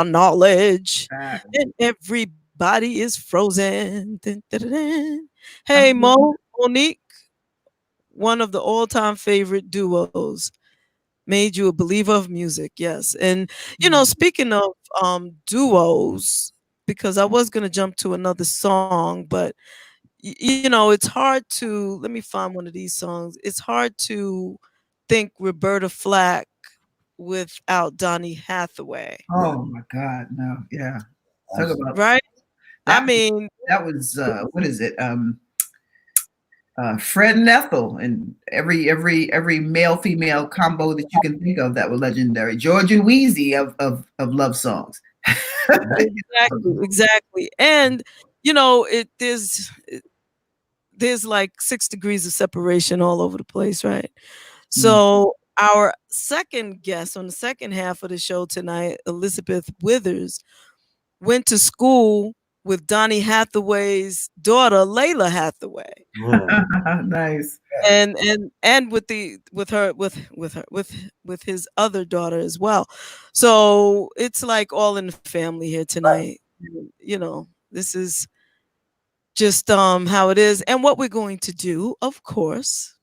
knowledge. And everybody is frozen. Dun, dun, dun, dun. Hey, Monique, one of the all-time favorite duos. Made you a believer of music, yes. And speaking of duos, because I was gonna jump to another song, but it's hard to, let me find one of these songs. It's hard to think Roberta Flack without Donny Hathaway, Oh my God, no, yeah. Talk about right? I that. mean, That was what is it? Fred and Ethel, and every male female combo that you can think of that were legendary. George and Wheezy of love songs. exactly. And there's like 6 degrees of separation all over the place, right? So our second guest on the second half of the show tonight, Elisabeth Withers, went to school with Donny Hathaway's daughter, Layla Hathaway. Nice. And with his other daughter as well. So it's like all in the family here tonight. This is just how it is. And what we're going to do, of course,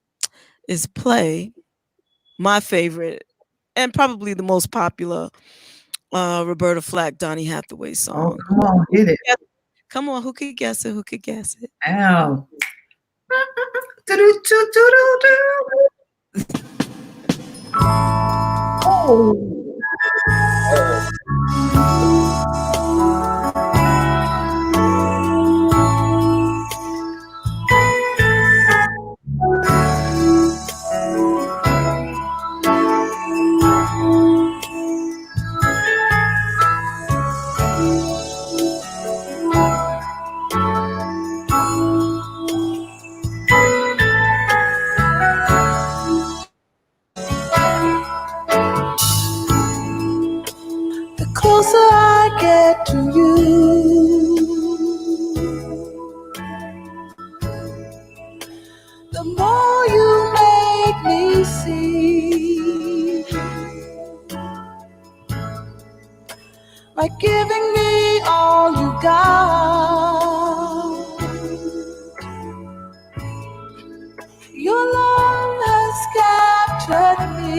is play my favorite and probably the most popular Roberta Flack, Donny Hathaway song. Oh, come on, hit it. Come on, who could guess it? Who could guess it? Ow. The closer I get to you, the more you make me see. By giving me all you got, your love has captured me.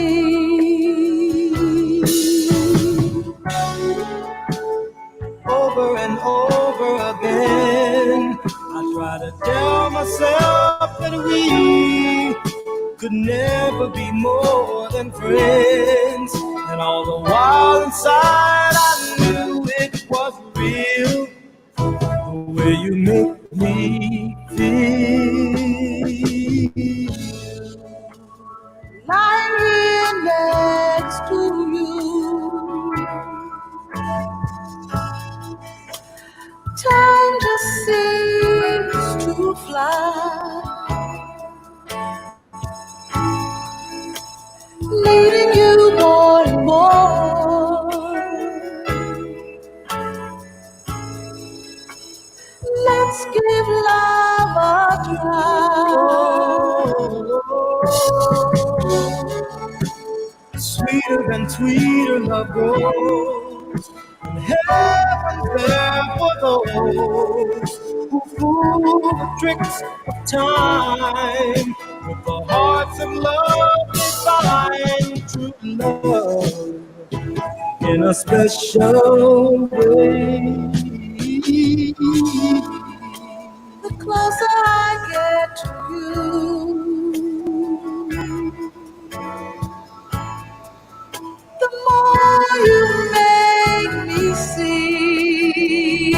Over and over again, I try to tell myself that we could never be more than friends. And all the while inside I knew it was real, the way you make me feel. Lying here next to you, time just seems to fly, needing you more and more. Let's give love a try. Sweeter and sweeter love grows, and heaven's there for those who fool the tricks of time. With the hearts of love, they find true love in a special way. The closer I get to you, the more you make me see.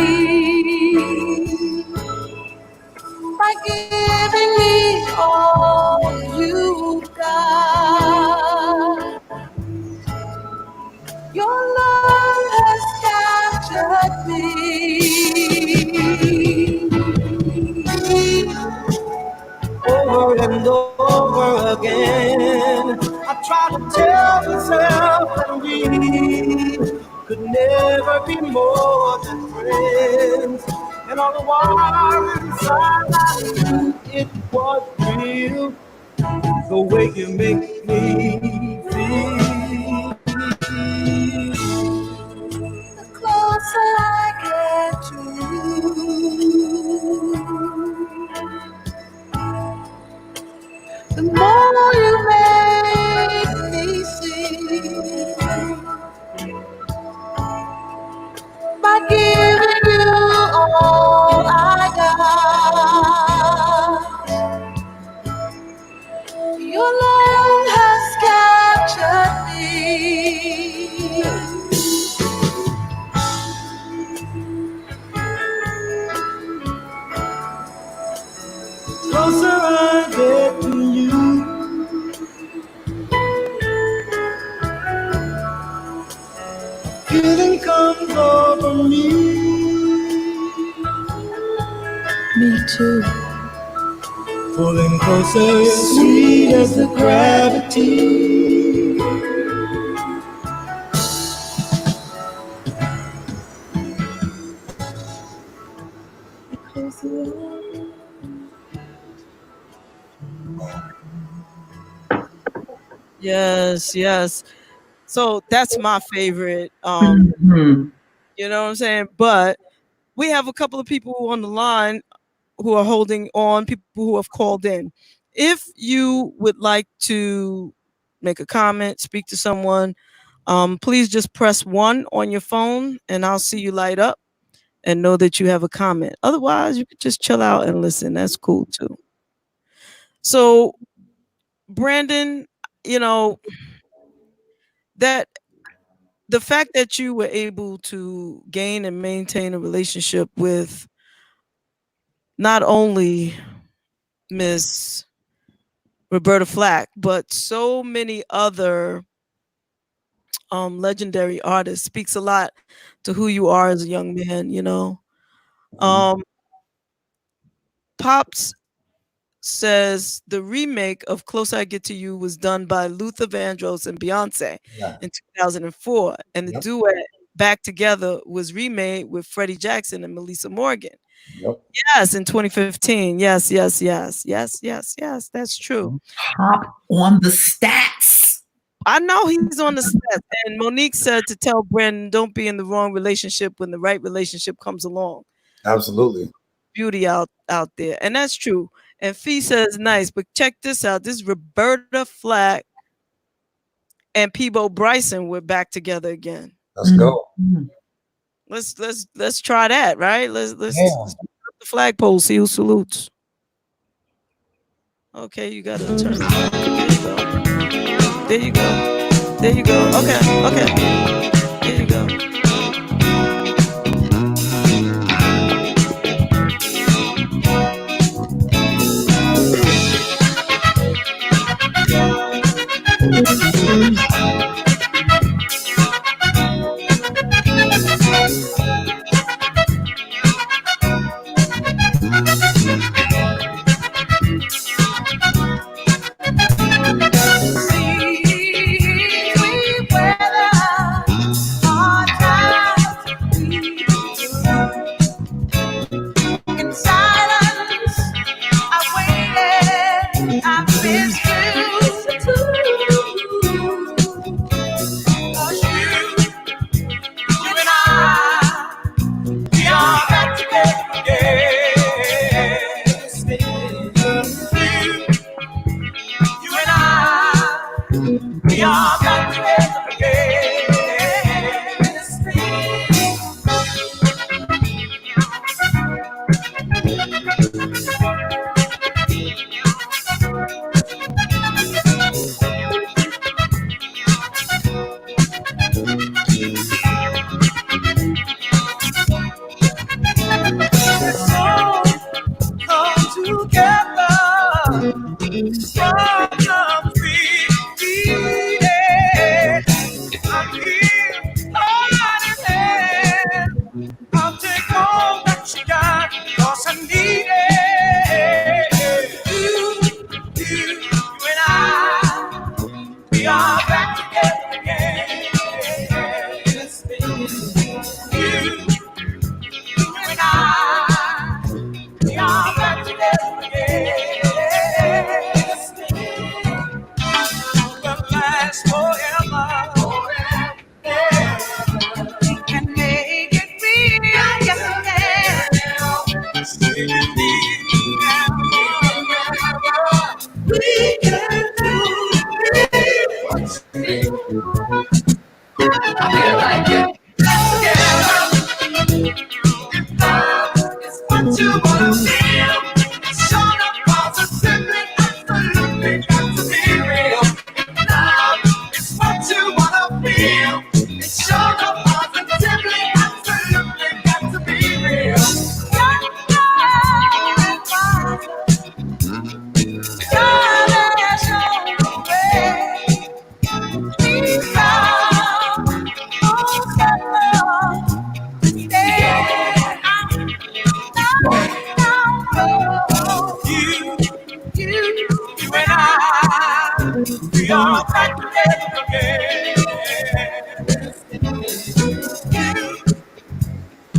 By giving me all you've got, your love has captured me. Over and over again, I try to tell myself that we could never be more than friends. And all the while inside I knew it was real, the way you make me feel. The closer I get to you, the more you make me see. By giving you all I got, feeling comes over me. Me too. Pulling closer, sweet as the gravity. Yes, yes. So that's my favorite. Mhm. You know what I'm saying? But we have a couple of people on the line who are holding on, people who have called in. If you would like to make a comment, speak to someone, please just press 1 on your phone and I'll see you light up and know that you have a comment. Otherwise, you could just chill out and listen. That's cool too. So, Brandon, you know, that the fact that you were able to gain and maintain a relationship with not only Miss Roberta Flack, but so many other legendary artists speaks a lot to who you are as a young man, you know. Um, Pops says the remake of Close I Get to You was done by Luther Vandross and Beyonce Yeah. in 2004, and the Yep. duet Back Together was remade with Freddie Jackson and Melissa Morgan. Yep. Yes, in 2015. Yes, yes, yes, yes, yes, yes. That's true. Hop on the stats. I know he's on the set. And Monique said to tell Brandon, don't be in the wrong relationship when the right relationship comes along. Absolutely. Beauty out there. And that's true. And Fee says nice, but check this out. This is Roberta Flack and Peebo Bryson were back together again. Let's go. Mhm. Let's try that, right? Let's Yeah. put up the flagpole, see who salutes. Okay, you gotta turn it on. There you go. There you go. Okay. There you go.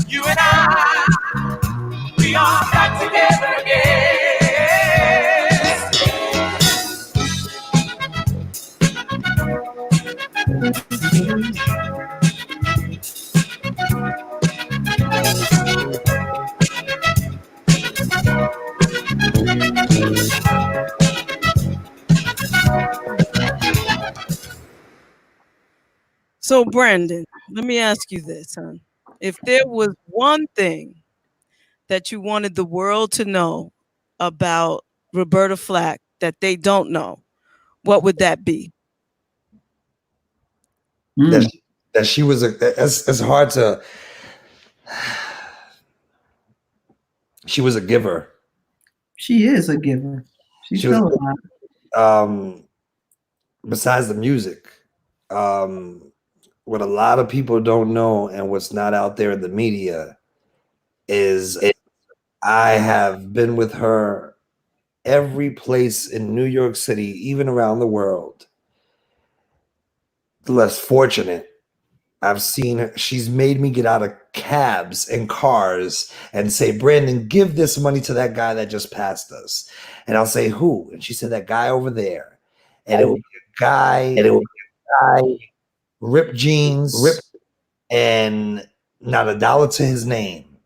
You and I, we are back together again. So, Brandon, let me ask you this, son. If there was one thing that you wanted the world to know about Roberta Flack that they don't know, what would that be? That she was a. It's hard to. She was a giver. She is a giver. She was a lot. Besides the music, what a lot of people don't know and what's not out there in the media is I have been with her every place in New York City, even around the world. The less fortunate, I've seen her. She's made me get out of cabs and cars and say, Brandon, give this money to that guy that just passed us. And I'll say, who? And she said, that guy over there. And it would be a guy, ripped jeans, and not a dollar to his name.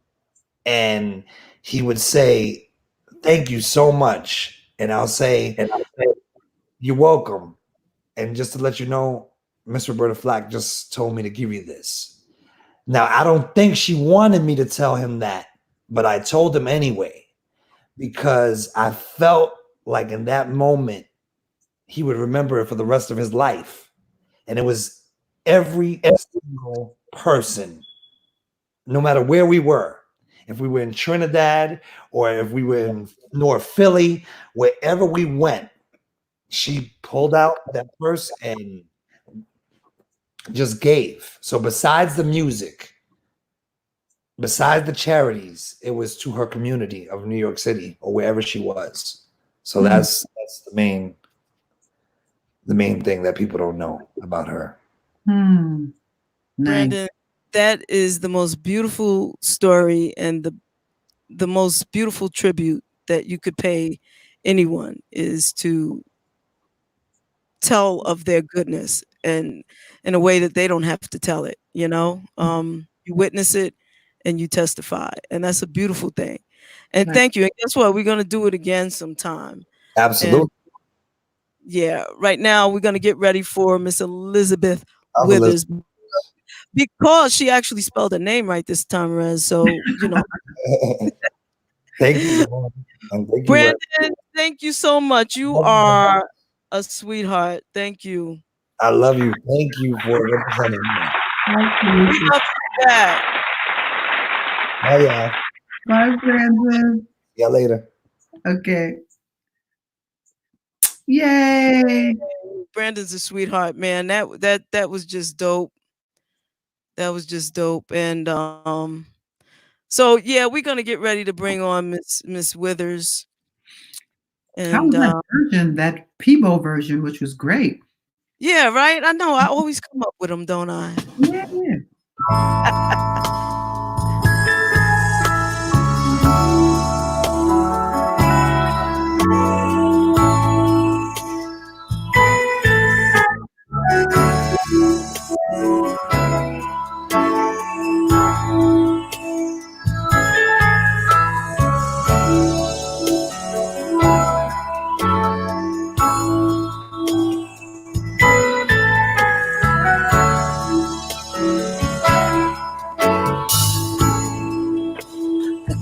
And he would say, thank you so much. And I'll say, you're welcome. And just to let you know, Miss Roberta Flack just told me to give you this. Now, I don't think she wanted me to tell him that, but I told him anyway, because I felt like in that moment, he would remember it for the rest of his life. And it was every single person, no matter where we were, if we were in Trinidad or if we were in North Philly, wherever we went, she pulled out that purse and just gave. So besides the music, besides the charities, it was to her community of New York City or wherever she was. So that's the main thing that people don't know about her. Nice. Brandon, that is the most beautiful story and the most beautiful tribute that you could pay anyone is to tell of their goodness and in a way that they don't have to tell it, you know? You witness it and you testify, and that's a beautiful thing. And thank you. And guess what? We're going to do it again sometime. Absolutely. And yeah, right now we're going to get ready for Miss Elisabeth Withers because she actually spelled her name right this time, Rez. So, you know. Thank you. And thank you, Brandon, thank you so much. You are a sweetheart. Thank you. I love you. Thank you for representing me. Thank you. Love you back. Oh yeah. Bye, Brandon. See ya later. Okay. Yay. Brandon's a sweetheart, man. That was just dope. That was just dope. And so yeah, we're gonna get ready to bring on Miss Withers. And how was that version, that Peebo version, which was great. Yeah, right. I know. I always come up with them, don't I? Yeah.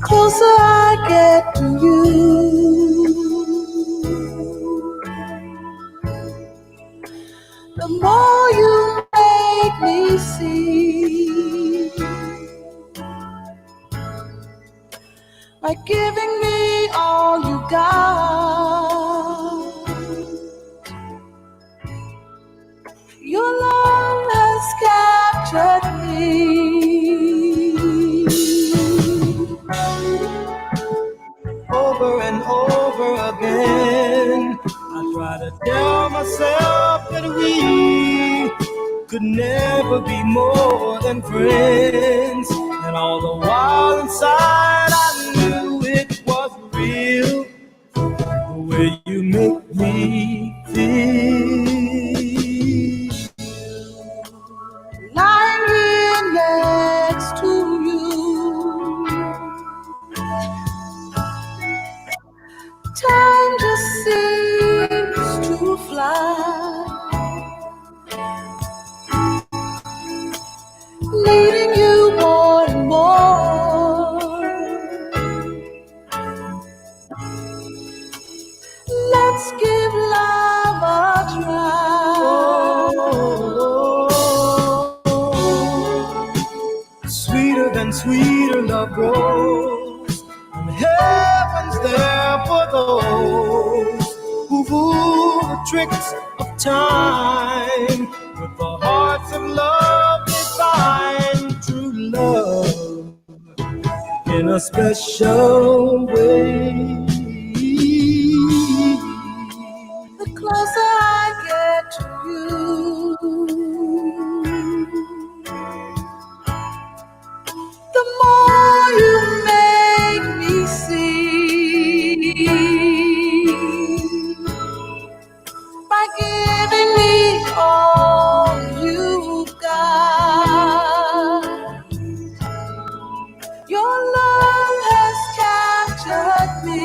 Closer I get to you, the more you make me see, by giving me all you got. Your love has captured me. Over and over again, I try to tell myself that we could never be more than friends. And all the while inside I knew it was real, the way you make me feel. Lying here next to you, time just seems to fly, needing you more and more. Let's give love a try. Sweeter than sweeter love grows, and heaven's there for those who fool the tricks of time. With the hearts of love they find true love in a special way. The closer I get to you, the more you make me see. By giving me all you've got, your love has captured me.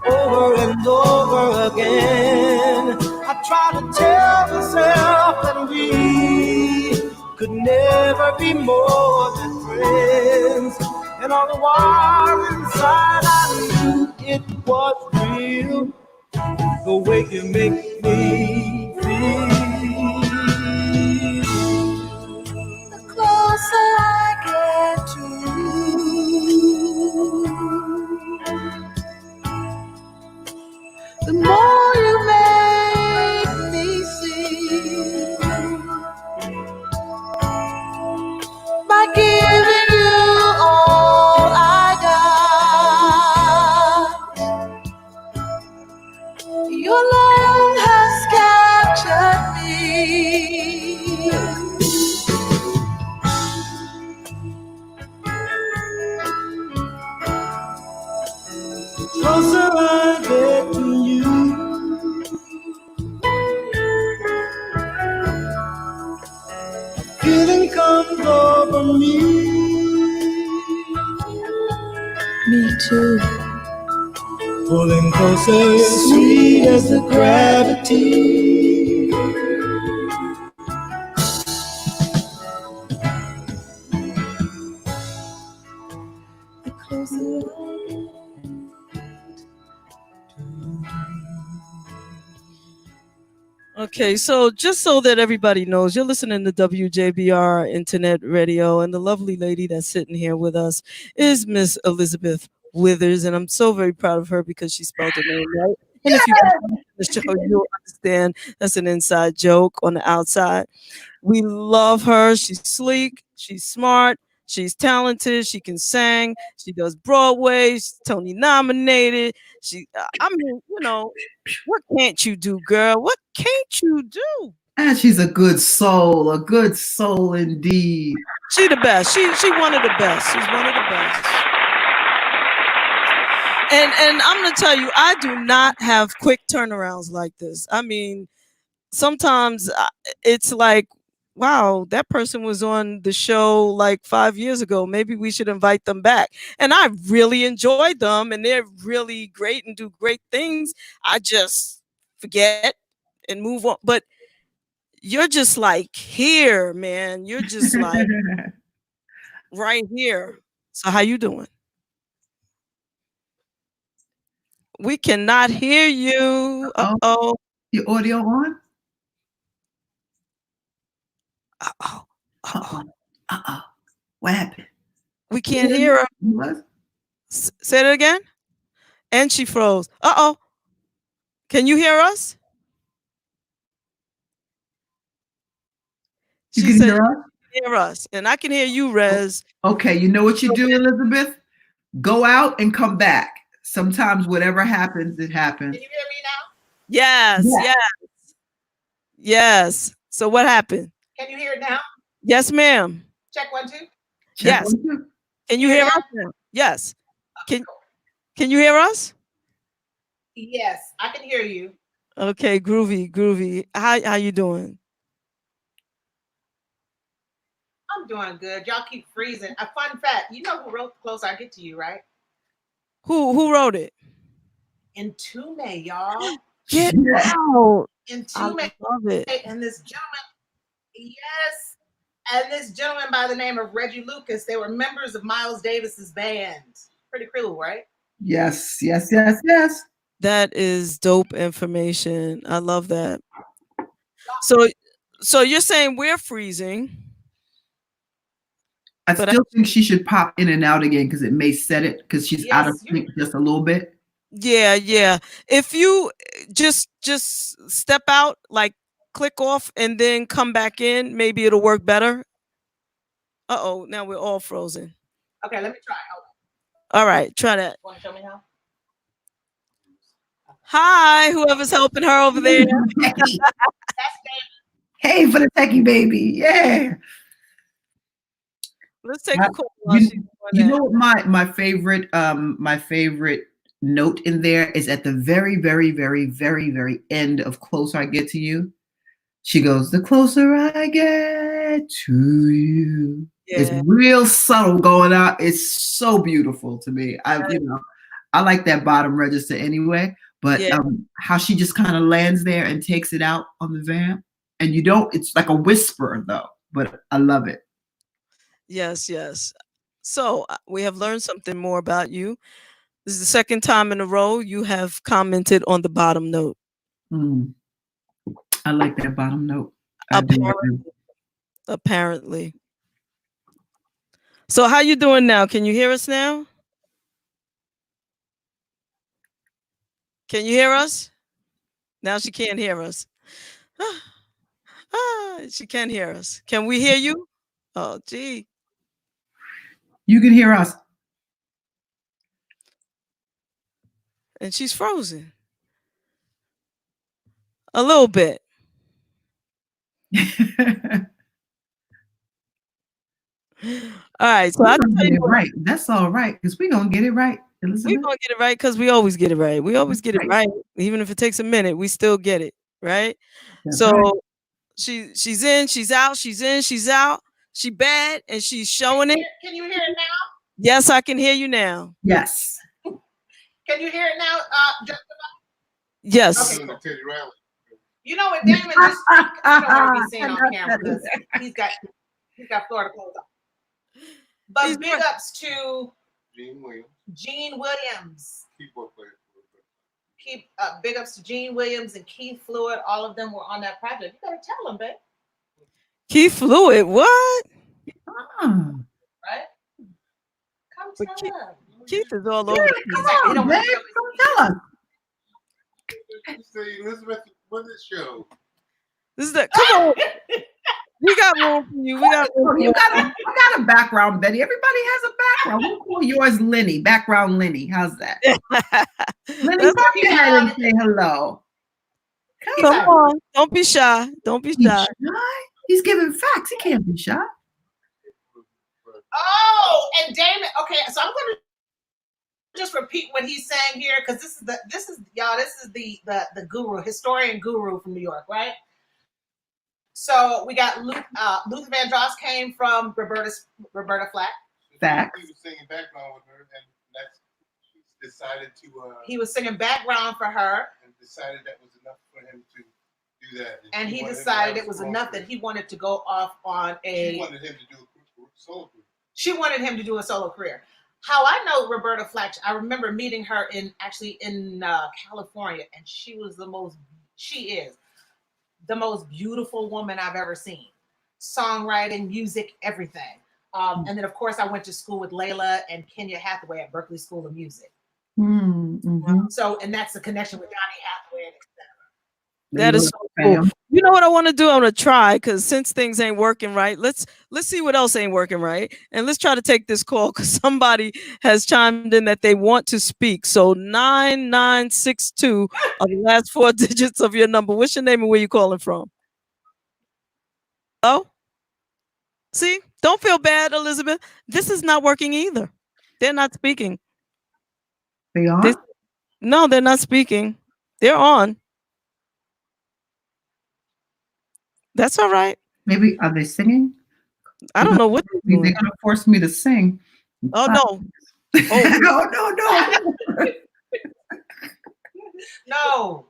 Over and over again, I try to tell myself that we could never be more than friends. And all the while inside I knew it was real, the way you make me feel. The closer I get to you, the more you make me see. By giving you all I got, your love has captured me. Closer I get to you, feeling comes over me. Me too. Pulling closer, sweet as the gravity. The closer I get. Okay, so just so that everybody knows, you're listening to WJBR Internet Radio, and the lovely lady that's sitting here with us is Miss Elisabeth Withers, and I'm so very proud of her because she spelled her name right. And if you watch the show, you'll understand that's an inside joke on the outside. We love her. She's sleek. She's smart. She's talented. She can sing. She does Broadway. She's Tony nominated. I mean, what can't you do, girl? What can't you do? And she's a good soul indeed. She the best. She one of the best. She's one of the best. And I'm gonna tell you, I do not have quick turnarounds like this. I mean, sometimes it's like, wow, that person was on the show like 5 years ago. Maybe we should invite them back. And I really enjoyed them, and they're really great and do great things. I just forget and move on. But you're just like here, man. You're just like right here. So how you doing? We cannot hear you. Uh-oh. Your audio on? Uh-oh. Uh-oh. What happened? We can't hear her. What? Say it again. And she froze. Uh-oh. Can you hear us? You can hear us? Hear us. And I can hear you, Rez. Okay, you know what you do, Elisabeth? Go out and come back. Sometimes whatever happens, it happens. Can you hear me now? Yes, Yeah. yes. So what happened? Can you hear it now? Yes, ma'am. Check 1, 2. Check Yes. 1, 2. Can you Hear hear it now? us now? Yes. Can you hear us? Yes, I can hear you. Okay, groovy. How you doing? I'm doing good. Y'all keep freezing. A fun fact: you know who wrote "The Closer I Get to You," right? Who wrote it? Entombed, y'all. Get Yeah. out. I Entombed, love it. and this gentleman. Yes, and this gentleman by the name of Reggie Lucas. They were members of Miles Davis's band. Pretty cool, right? Yes. That is dope information. I love that. So you're saying we're freezing. I But still think she should pop in and out again because it may set it because she's out of Yes, sync just a little bit. Yeah. If you just step out, like click off and then come back in, maybe it'll work better. Uh-oh, now we're all frozen. Okay, let me try. Hold on. All right, try that. Want to show me how? Hi, whoever's helping her over there. Hey, That's David. hey for the techie baby. Yeah. Let's take a call. You know what my favorite note in there is at the very end of Closer I Get to You. She goes, the closer I get to you. Yeah. It's real subtle going out. It's so beautiful to me. I like that bottom register anyway, but how she just kind of lands there and takes it out on the vamp. And it's like a whisper though, but I love it. Yes. So we have learned something more about you. This is the second time in a row you have commented on the bottom note. I like that bottom note. Apparently. So how you doing now? Can you hear us now? Can you hear us? Now she can't hear us. She can't hear us. Can we hear you? Oh, gee. You can hear us. And she's frozen. A little bit. All right. So I get it right. That's all right, because we're gonna get it right, Elisabeth. We're gonna get it right because we always get it right. We always get it right. Even if it takes a minute, we still get it, right? That's so right. she's in, she's out, she's in, she's out, she bad, and she's showing it. Can you hear it now? Yes, I can hear you now. Yes. Can you hear it now? Yes. Okay, cool. You know what, Damon just don't want to be seen on camera because he's got Florida clothes on. But big ups to Gene Williams. Big ups to Gene Williams and Keith Fluid. All of them were on that project. You better tell them, babe. Keith Fluid, what? Right? Come tell them. Keith is all over. Come on, man. Come tell us. Elisabeth Withers show. This is come on. We got room for you. I got a background, Betty. Everybody has a background. We'll call yours Lenny. Background Lenny. How's that? Lenny, come ahead and say hello. Come on. Don't be shy. Don't be shy. He's giving facts. He can't be shy. Oh, and Damon. Okay, so I'm going to just repeat what he's saying here because this is the guru, historian guru from New York, right? So we got Luther Vandross came from Roberta Flack. Facts. He was singing background with her, and she decided to. He was singing background for her, and decided that was enough for him to do that. And he decided it was enough that he wanted to go off on a. She wanted him to do a solo career. She wanted him to do a solo career. How I know Roberta Flack, I remember meeting her in California, and she is the most beautiful woman I've ever seen. Songwriting, music, everything. And then, of course, I went to school with Layla and Kenya Hathaway at Berklee School of Music. Mm-hmm. So, and that's the connection with Donny Hathaway, etc. That is so cool. You know what I want to do? I want to try, because since things ain't working right, let's see what else ain't working right, and let's try to take this call, because somebody has chimed in that they want to speak. So 9962 are the last 4 digits of your number. What's your name and where you calling from? Oh, see, don't feel bad, Elizabeth. This is not working either. They're not speaking. They are? No, they're not speaking. They're on. That's all right. Maybe are they singing? I don't know what they're going to force me to sing. Oh no! Oh no! No.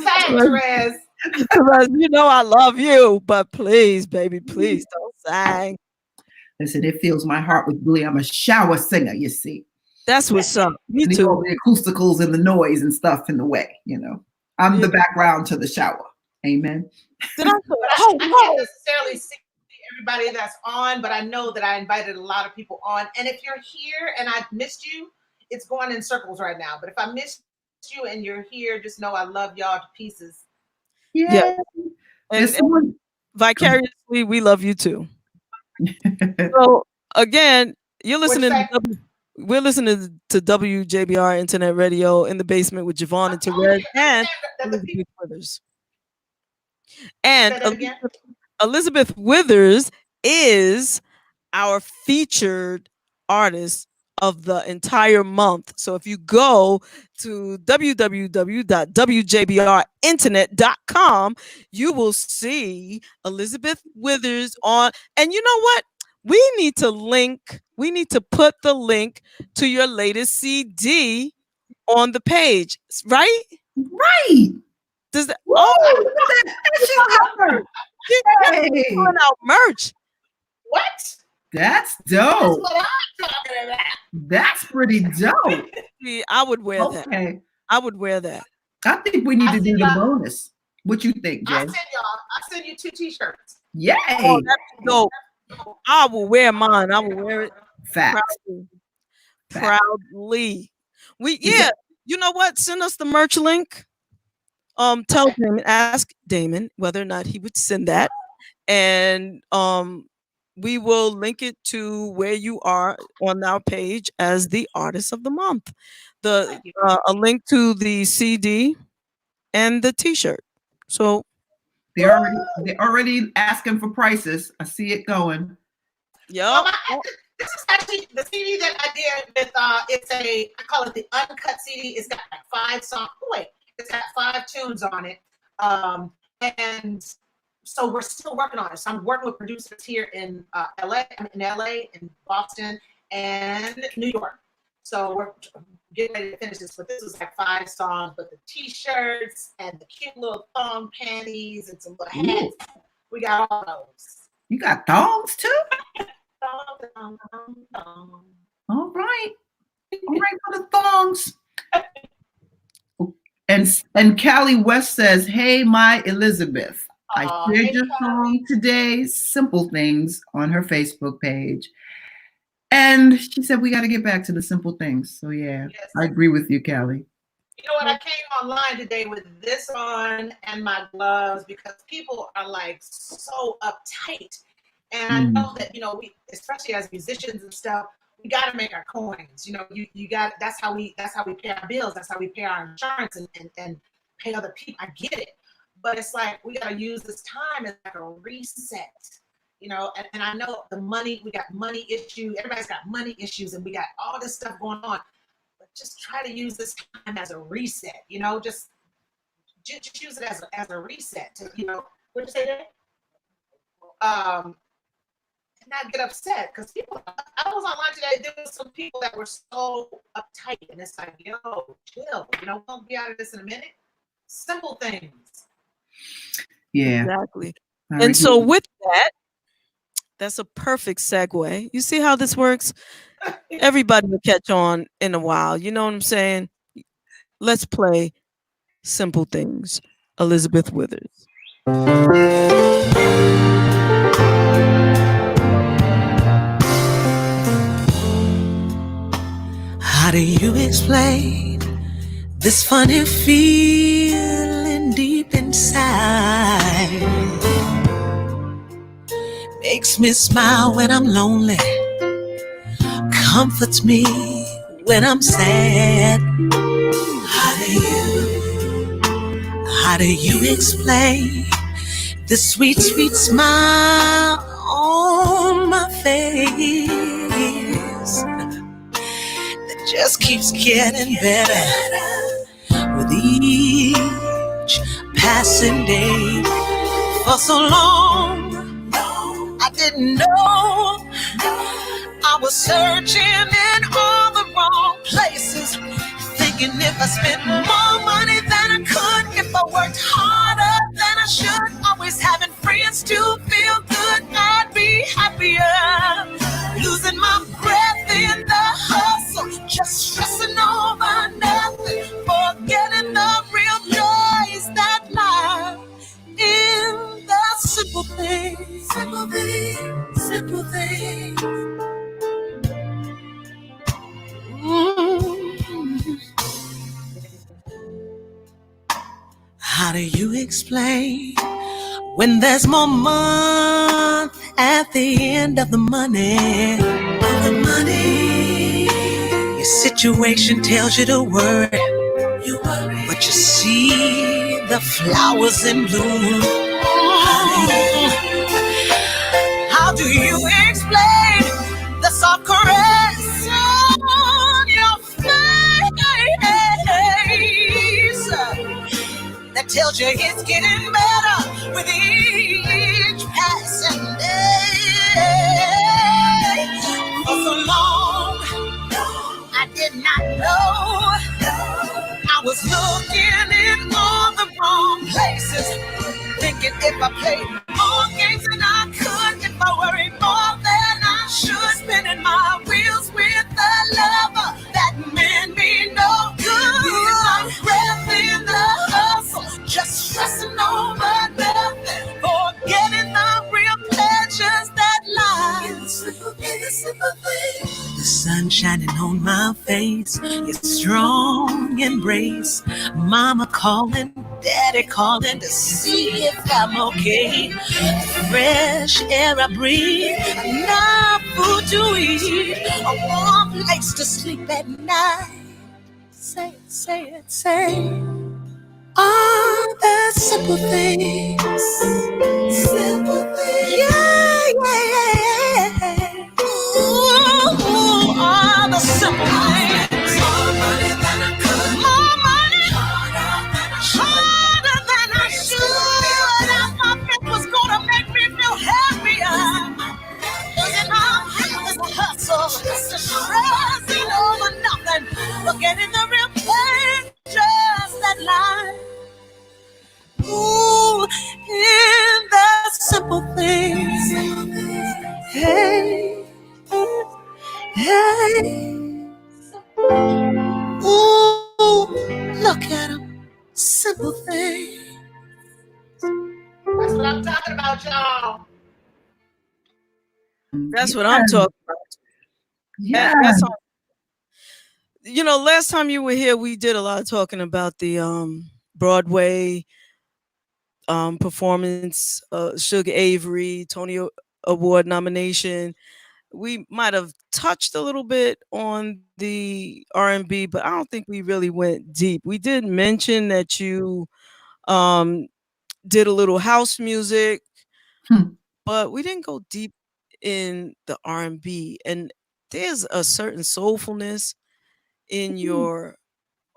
Sang, Therese. Therese, you know I love you, but please, baby, please don't sing. Listen, it fills my heart with glee. I'm a shower singer, you see. That's what's up. Me too. All the acousticals and the noise and stuff in the way, I'm the background to the shower. Amen. Did I can't necessarily see everybody that's on, but I know that I invited a lot of people on. And if you're here and I missed you, it's going in circles right now. But if I missed you and you're here, just know I love y'all to pieces. Yeah. And vicariously, we love you too. So again, you're listening we're listening to WJBR Internet Radio in the basement with Javon and Therese and Elisabeth Withers. And Elisabeth Withers is our featured artist of the entire month. So if you go to www.wjbrinternet.com, you will see Elisabeth Withers on. And you know what? We need to put the link to your latest CD on the page, right? Right. Does that? She's putting out merch. What? That's dope. That's what I'm talking about. That's pretty dope. See, I would wear that. I would wear that. I think we need to do the bonus. What you think, Jay? I'll send you 2 T-shirts. Yay! Oh, that's dope. I will wear mine. I will wear it. Proudly. You know what? Send us the merch link. Tell Damon, ask Damon whether or not he would send that, and we will link it to where you are on our page as the artist of the month. A link to the CD and the T-shirt. So they're already asking for prices. I see it going. Yeah. This is actually the CD that I did with. I call it the uncut CD. It's got like 5 songs. Wait. It's got 5 tunes on it. And so we're still working on it. So I'm working with producers here in LA, in Boston, and New York. So we're getting ready to finish this. But this was like 5 songs, but the T-shirts and the cute little thong panties and some little hats. We got all those. You got thongs too? Thong. All right. All right for the thongs. And Callie West says, "Hey, my Elisabeth, I shared your song today, Simple Things, on her Facebook page." And she said, we got to get back to the simple things. So yeah, yes. I agree with you, Callie. You know what? I came online today with this on and my gloves because people are like so uptight. And I know that, we, especially as musicians and stuff, we got to make our coins. You got, that's how we pay our bills. That's how we pay our insurance and pay other people. I get it. But it's like, we got to use this time as like a reset, and I know we got money issues. Everybody's got money issues and we got all this stuff going on, but just try to use this time as a reset, just use it as a reset to, what'd you say there? Not get upset because people. I was online today. There was some people that were so uptight, and it's like, yo, chill. We'll be out of this in a minute. Simple things. Yeah, exactly. And so with that, that's a perfect segue. You see how this works? Everybody will catch on in a while. You know what I'm saying? Let's play Simple Things. Elisabeth Withers. How do you explain this funny feeling deep inside? makes me smile when I'm lonely, comforts me when I'm sad. How do you explain the sweet, sweet smile on my face that just keeps getting better with each passing day? For so long, I didn't know I was searching in all the wrong places, thinking if I spent more money than I could, if I worked harder than I should, always having friends to feel good, I'd be happier. Losing my breath in the hustle, just stressing over nothing, forgetting the real joys that lie in the simple things, simple things, simple things. How do you explain when there's more month at the end of the money? Your situation tells you to worry, but you see the flowers in bloom. How do you explain the soft caress on your face that tells you it's getting better with each passing day? For so long, I did not know I was looking in all the wrong places, thinking if I played more games than I could, if I worried more than I should, spinning my wheels with a lover that meant me no good. My breath in the hustle, just stressing over nothing, forgetting the real pleasures that lie in the simple things. The sun shining on my face, your strong embrace, mama calling, daddy calling to see if I'm okay. Fresh air I breathe, enough food to eat, a warm place to sleep at night. Say it, say it, say it. All the simple things, simple things. Yeah, yeah, yeah. Ooh, all the simple things. More money than I could. More money. Harder than I should. I thought it was gonna make me feel happier. And I'm having a hustle, stressing over nothing, forgetting the real pleasures that lie. Ooh, in the simple things. Hey, hey. Ooh, look at them. Simple things. That's what I'm talking about, y'all. That's what I'm talking about. Yeah. That's all. You know, last time you were here, we did a lot of talking about the Broadway performance, Shug Avery, Tony Award nomination. We might have touched a little bit on the R&B, but I don't think we really went deep. We did mention that you um, did a little house music, but we didn't go deep in the R&B. And there's a certain soulfulness in your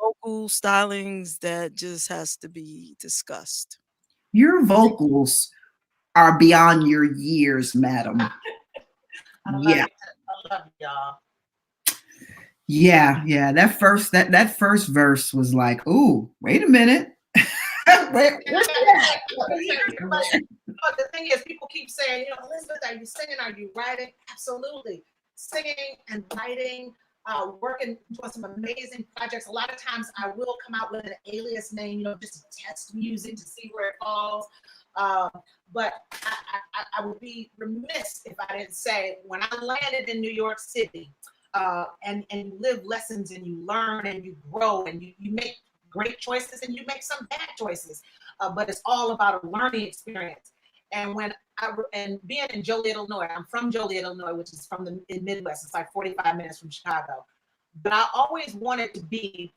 vocal stylings that just has to be discussed. Your vocals are beyond your years, madam. Yeah. I love y'all. Yeah. That first verse was like, ooh, wait a minute. But the thing is, people keep saying, Elisabeth, are you singing? Are you writing? Absolutely. Singing and writing, working on some amazing projects. A lot of times I will come out with an alias name, just to test music to see where it falls. But I would be remiss if I didn't say, when I landed in New York City, and you live lessons and you learn and you grow and you make great choices and you make some bad choices, but it's all about a learning experience. And and being in Joliet, Illinois, I'm from Joliet, Illinois, which is from the Midwest. It's like 45 minutes from Chicago. But I always wanted to be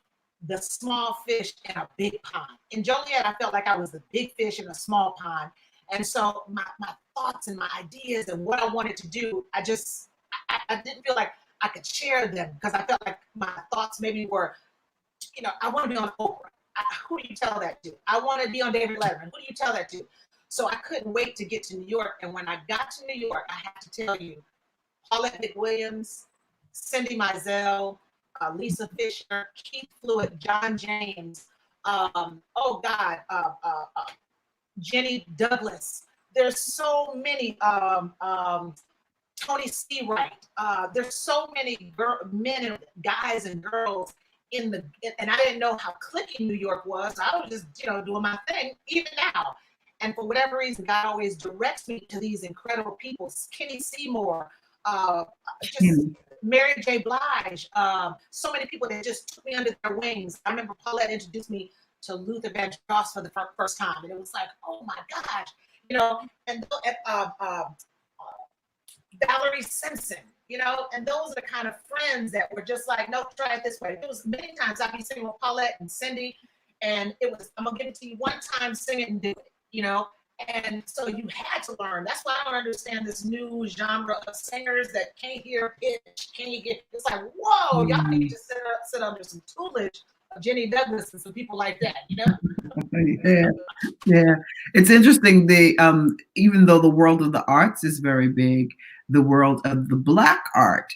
the small fish in a big pond. In Joliet, I felt like I was the big fish in a small pond. And so my thoughts and my ideas and what I wanted to do, I didn't feel like I could share them because I felt like my thoughts maybe were, I want to be on Oprah. Who do you tell that to? I want to be on David Letterman. Who do you tell that to? So I couldn't wait to get to New York. And when I got to New York, I have to tell you, Paulette McWilliams, Cindy Mizell, Lisa Fisher, Keith Fluitt, John James, Jenny Douglas. There's so many, Tony C. Wright. There's so many men and guys and girls and I didn't know how clicky New York was. I was just, doing my thing, even now. And for whatever reason, God always directs me to these incredible people. Kenny Seymour, Mary J. Blige, so many people that just took me under their wings. I remember Paulette introduced me to Luther Vandross for the first time, and it was like, oh my gosh, and Valerie Simpson, and those are the kind of friends that were just like, no, try it this way. It was many times I'd be singing with Paulette and Cindy, and it was, I'm gonna give it to you one time, sing it and do it, and so you had to learn. That's why I don't understand this new genre of singers that can't hear pitch, can't get, it's like, whoa, y'all need to sit under some tutelage of Jenny Douglas and some people like that, Yeah. It's interesting. Even though the world of the arts is very big, the world of the Black art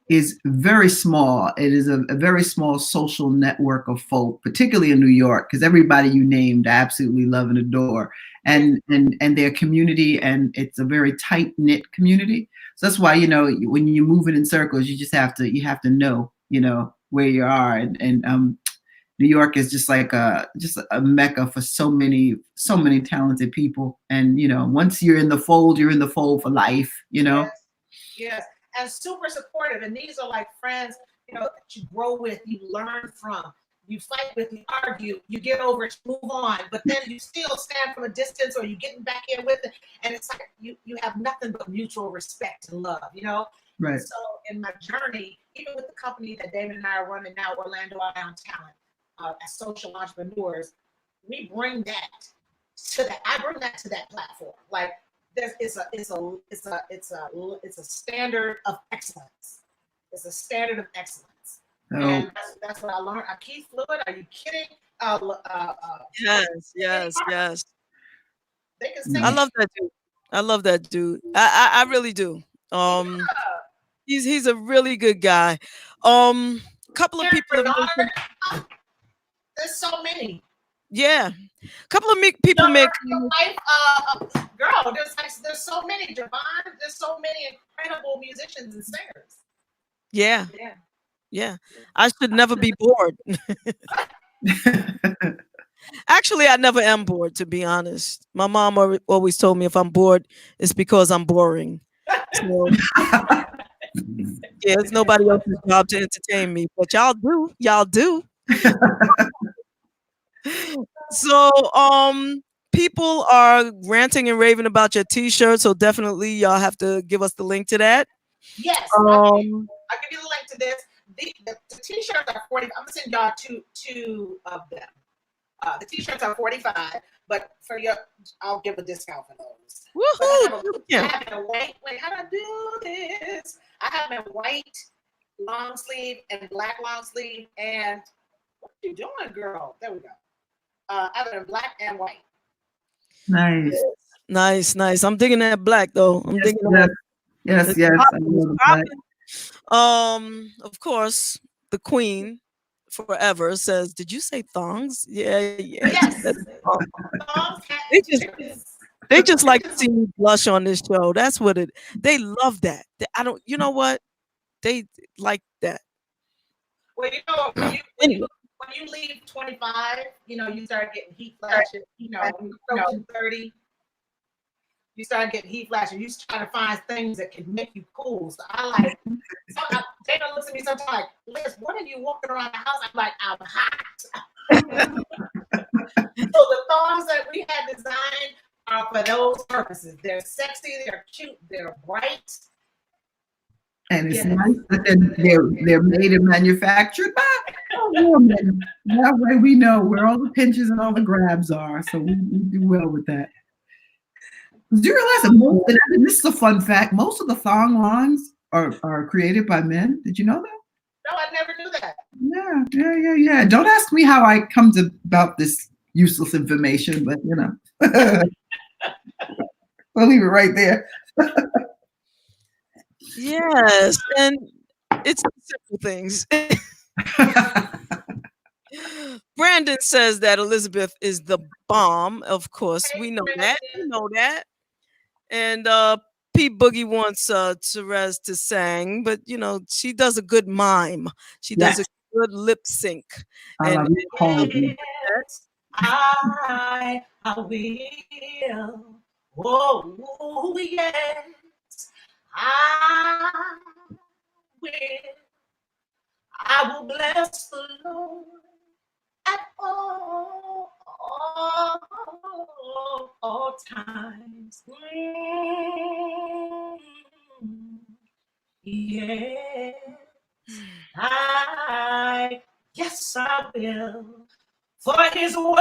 is very small. It is a very small social network of folk, particularly in New York, because everybody you named I absolutely love and adore, and their community, and it's a very tight knit community. So that's why when you're moving in circles, you have to know where you are, and New York is just like a mecca for so many talented people, and once you're in the fold, you're in the fold for life. Yes. And super supportive. And these are like friends, that you grow with, you learn from, you fight with, you argue, you get over it, you move on, but then you still stand from a distance, or you're getting back in with it. And it's like you have nothing but mutual respect and love, Right. So in my journey, even with the company that David and I are running now, Orlando Outbound Talent, as social entrepreneurs, we bring that I bring that to that platform. Like, it's a standard of excellence. It's a standard of excellence. Oh. And that's what I learned. Keith Fluitt, are you kidding? Yes. They can sing. I love that dude. I really do. He's a really good guy. Couple of people have there's so many. Yeah, a couple of people make. Girl, there's so many. Javon, there's so many incredible musicians and singers. Yeah. I should never be bored. Actually, I never am bored, to be honest. My mom always told me if I'm bored, it's because I'm boring. So, it's nobody else's job to entertain me, but y'all do. So, people are ranting and raving about your t-shirt, so definitely y'all have to give us the link to that. Yes, I'll give you the link to this. The t-shirts are 40. I'm gonna send y'all two of them. The t-shirts are 45, but I'll give a discount for those. Woohoo! I have them in white. Wait, how do I do this? I have them in white long sleeve and black long sleeve. And what are you doing, girl? There we go. I have it in black and white. Nice. I'm digging that black though. I'm digging that. Yes. Of course, the queen forever says, "Did you say thongs?" Yeah. Yes. They just like to see me blush on this show. That's what it. They love that. You know what? They like that. Well, when you leave 25, you start getting heat flashes. When you approach 30, you start getting heat flashes. You try to find things that can make you cool. So Dana looks at me sometimes like, Liz, what are you walking around the house? I'm like, I'm hot. So the thongs that we had designed are for those purposes. They're sexy, they're cute, they're bright. And it's nice that they're made and manufactured by a woman. That way we know where all the pinches and all the grabs are. So we do well with that. Do you realize that this is a fun fact, most of the thong lines are created by men? Did you know that? No, I never knew that. Yeah. Don't ask me how I come to about this useless information, but you know. We'll leave it right there. Yes, and it's simple things. Brandon says that Elisabeth is the bomb. Of course, we know that. We know that. And Pete Boogie wants Therese to sing, but you know she does a good mime. She does a good lip sync. I will. Oh yes, I will. I will bless the Lord at all times. Yes, yes I will. For His word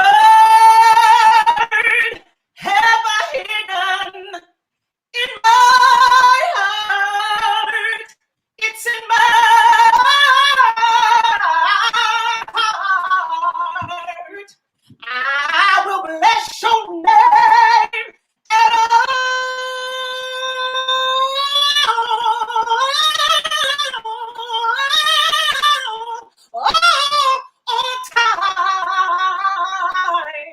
have I hidden in my heart. It's in my heart. I will bless your name at all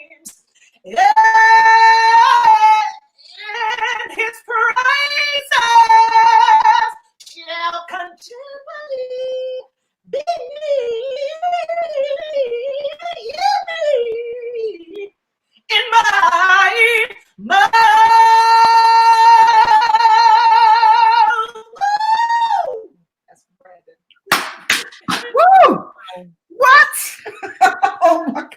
times. Yeah. And His praises shall continually be in my mouth. That's Brandon. Woo! What? Oh my God.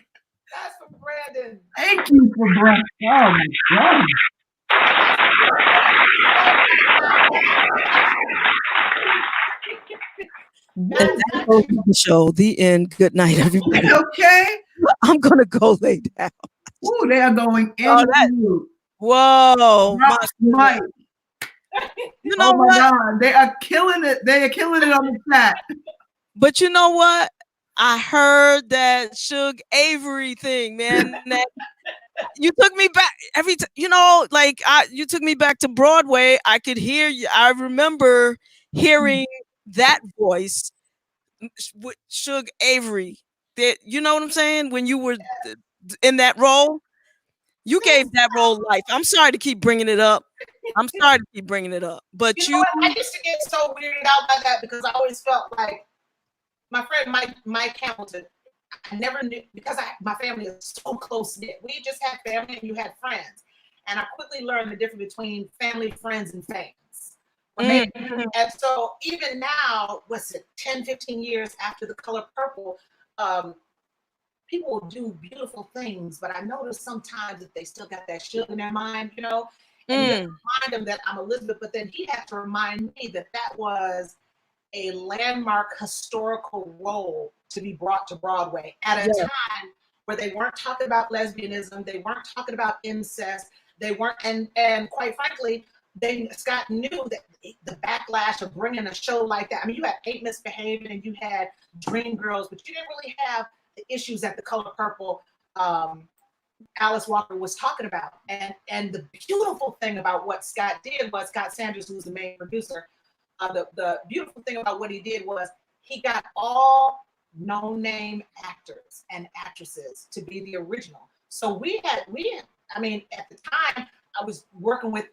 That's for Brandon. Thank you for Brandon. Oh my God. And that goes to the show. The end. Good night, everybody. Okay. I'm gonna go lay down. Ooh, they are going in. Whoa, Mike. You know my what? God, they are killing it. They are killing it on the chat. But you know what? I heard that Shug Avery thing, man. That you took me back every time. You know, like you took me back to Broadway. I could hear you. I remember hearing that voice with Shug Avery. That you know what I'm saying? When you were in that role, you gave that role life. I'm sorry to keep bringing it up. But you know what? I used to get so weirded out by that because I always felt like my friend Mike Hamilton. I never knew because my family is so close knit. We just had family and you had friends, and I quickly learned the difference between family, friends, and fans. And so even now, what's it, 10, 15 years after The Color Purple, people will do beautiful things, but I notice sometimes that they still got that Shug in their mind, you know, and you have to remind them that I'm Elisabeth, but then he had to remind me that that was a landmark historical role to be brought to Broadway at a time where they weren't talking about lesbianism, they weren't talking about incest, they weren't, and quite frankly, Scott knew that the backlash of bringing a show like that. I mean, you had Ain't Misbehaving and you had Dreamgirls, but you didn't really have the issues that The Color Purple, Alice Walker was talking about. And the beautiful thing about what Scott did was, Scott Sanders, who was the main producer, the beautiful thing about what he did was he got all no-name actors and actresses to be the original. So we had, I mean, at the time, I was working with,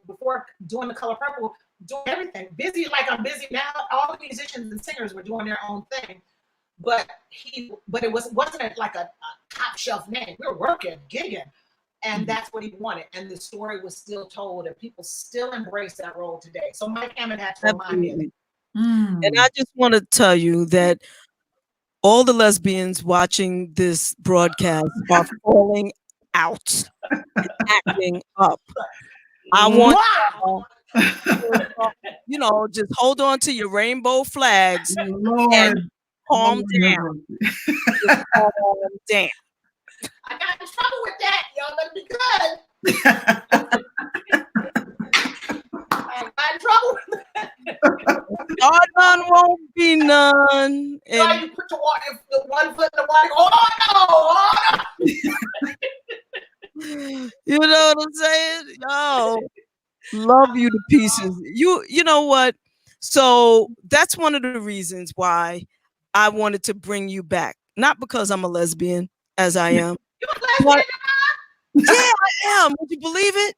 before doing The Color Purple, doing everything. Busy like I'm busy now. All the musicians and singers were doing their own thing. But it wasn't like a top shelf name. We were working, gigging. And that's what he wanted. And the story was still told, and people still embrace that role today. So Mike Hammond had to remind me of it. And I just want to tell you that all the lesbians watching this broadcast are falling out, acting up. I want you know, just hold on to your rainbow flags Lord, and calm down. Lord. Just calm down. I got in trouble with that. Y'all let me good. I got in trouble with that. Our none won't be none. Try And you put the one foot in the water. Oh no! you know what I'm saying? Yo, love you to pieces. You know what? So that's one of the reasons why I wanted to bring you back. Not because I'm a lesbian, as I am. You a lesbian? Yeah, I am. Would you believe it?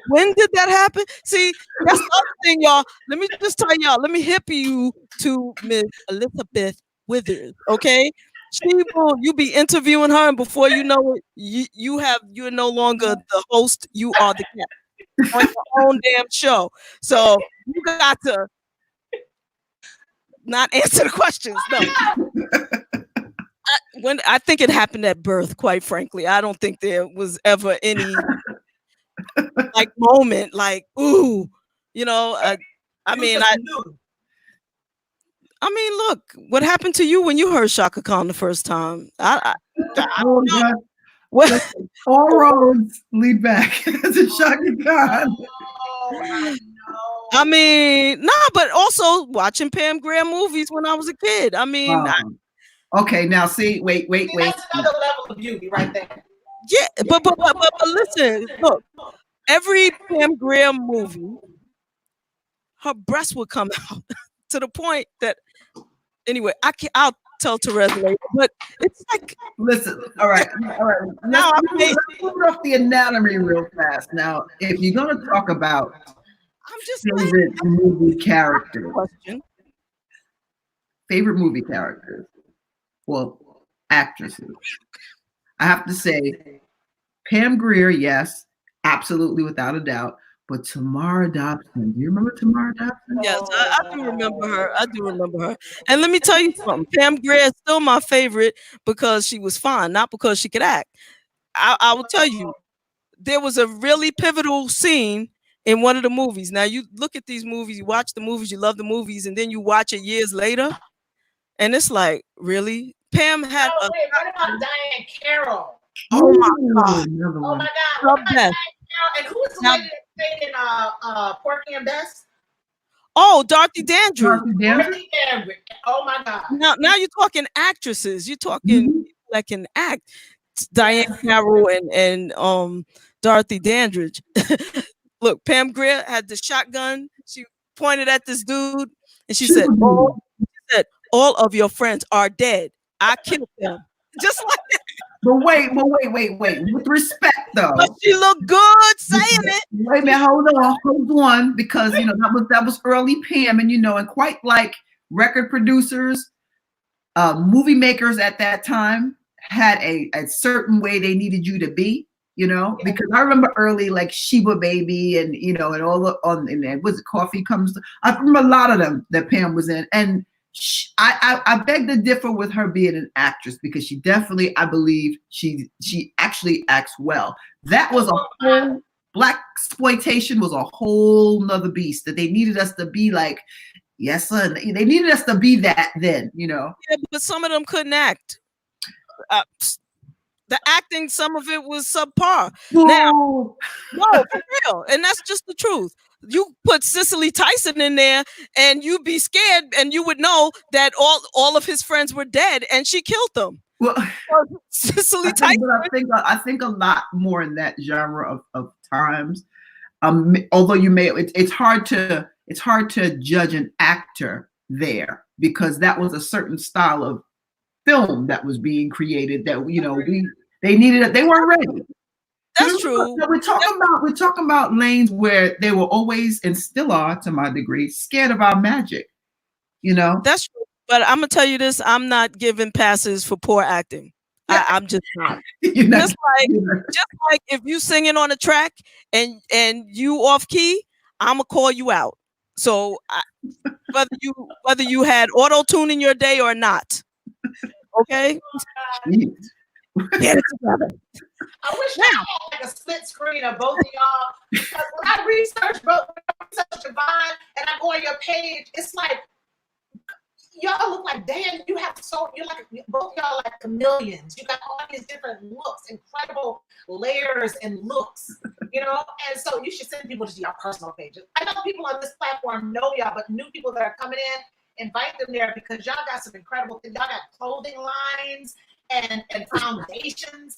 When did that happen? See, that's the other thing, y'all. Let me just tell y'all. Let me hip you to Miss Elisabeth Withers. Okay, you be interviewing her, and before you know it, you're no longer the host. You are the guest on your own damn show. So you got to not answer the questions. No. When I think it happened at birth, quite frankly, I don't think there was ever any like moment like, ooh, you know. I mean, look, what happened to you when you heard Shaka Khan the first time? I don't know. What? All roads lead back to Shaka Khan. I mean, no, but also watching Pam Grier movies when I was a kid. I mean, okay, now see, wait. That's another level of beauty right there. Yeah, but listen, look, every Pam Grier movie, her breasts would come out to the point that, anyway, I'll tell Therese later, but it's like, listen, all right. Now Let's put off the anatomy real fast. Now, if you're gonna talk about favorite movie characters, well, actresses, I have to say Pam Grier, yes, absolutely, without a doubt. But Tamara Dobson, do you remember Tamara Dobson? Yes, I do remember her. And let me tell you something. Pam Grier is still my favorite because she was fine, not because she could act. I will tell you, there was a really pivotal scene in one of the movies. Now, you look at these movies, you watch the movies, you love the movies, and then you watch it years later, and it's like, really? Pam had what about Diane Carroll? Oh my God. Oh my God. What about Diane Carroll? And who was the lady that stayed in Porky and Bess? Oh, Dorothy Dandridge. Oh my God. Now you're talking actresses. You're talking that can act. Diane Carroll and Dorothy Dandridge. Look, Pam Grier had the shotgun. She pointed at this dude and she said, all of your friends are dead. I killed them. Just like that. But wait. With respect, though, but she looked good saying it. Wait a minute, hold on, because that was early Pam, and and quite like record producers, movie makers at that time had a certain way they needed you to be, because I remember early like Sheba Baby and and all and was it Coffee Comes? I remember a lot of them that Pam was in, and I beg to differ with her being an actress because she definitely, I believe, she actually acts well. That was a whole black exploitation was a whole nother beast that they needed us to be like. Yes, sir. They needed us to be that then, Yeah, but some of them couldn't act. The acting, some of it was subpar. Now, no, for real, and that's just the truth. You put Cicely Tyson in there, and you'd be scared, and you would know that all of his friends were dead, and she killed them. Well, Cicely Tyson. I think a lot more in that genre of times. Although it's hard to judge an actor there because that was a certain style of film that was being created that they needed it. They weren't ready. That's true. We're talking about lanes where they were always and still are to my degree scared of our magic. That's true. But I'm gonna tell you this: I'm not giving passes for poor acting. I'm just not. Just like if you singing on a track and you off key, I'm gonna call you out. So whether you had auto tune in your day or not, Okay, Jeez. get it together. I wish I had like a split screen of both of y'all. Because when I research Divine and I go on your page, it's like y'all look like you're like both y'all like chameleons. You got all these different looks, incredible layers and looks, and so you should send people to your personal pages. I know people on this platform know y'all, but new people that are coming in, invite them there because y'all got some incredible things. Y'all got clothing lines and foundations.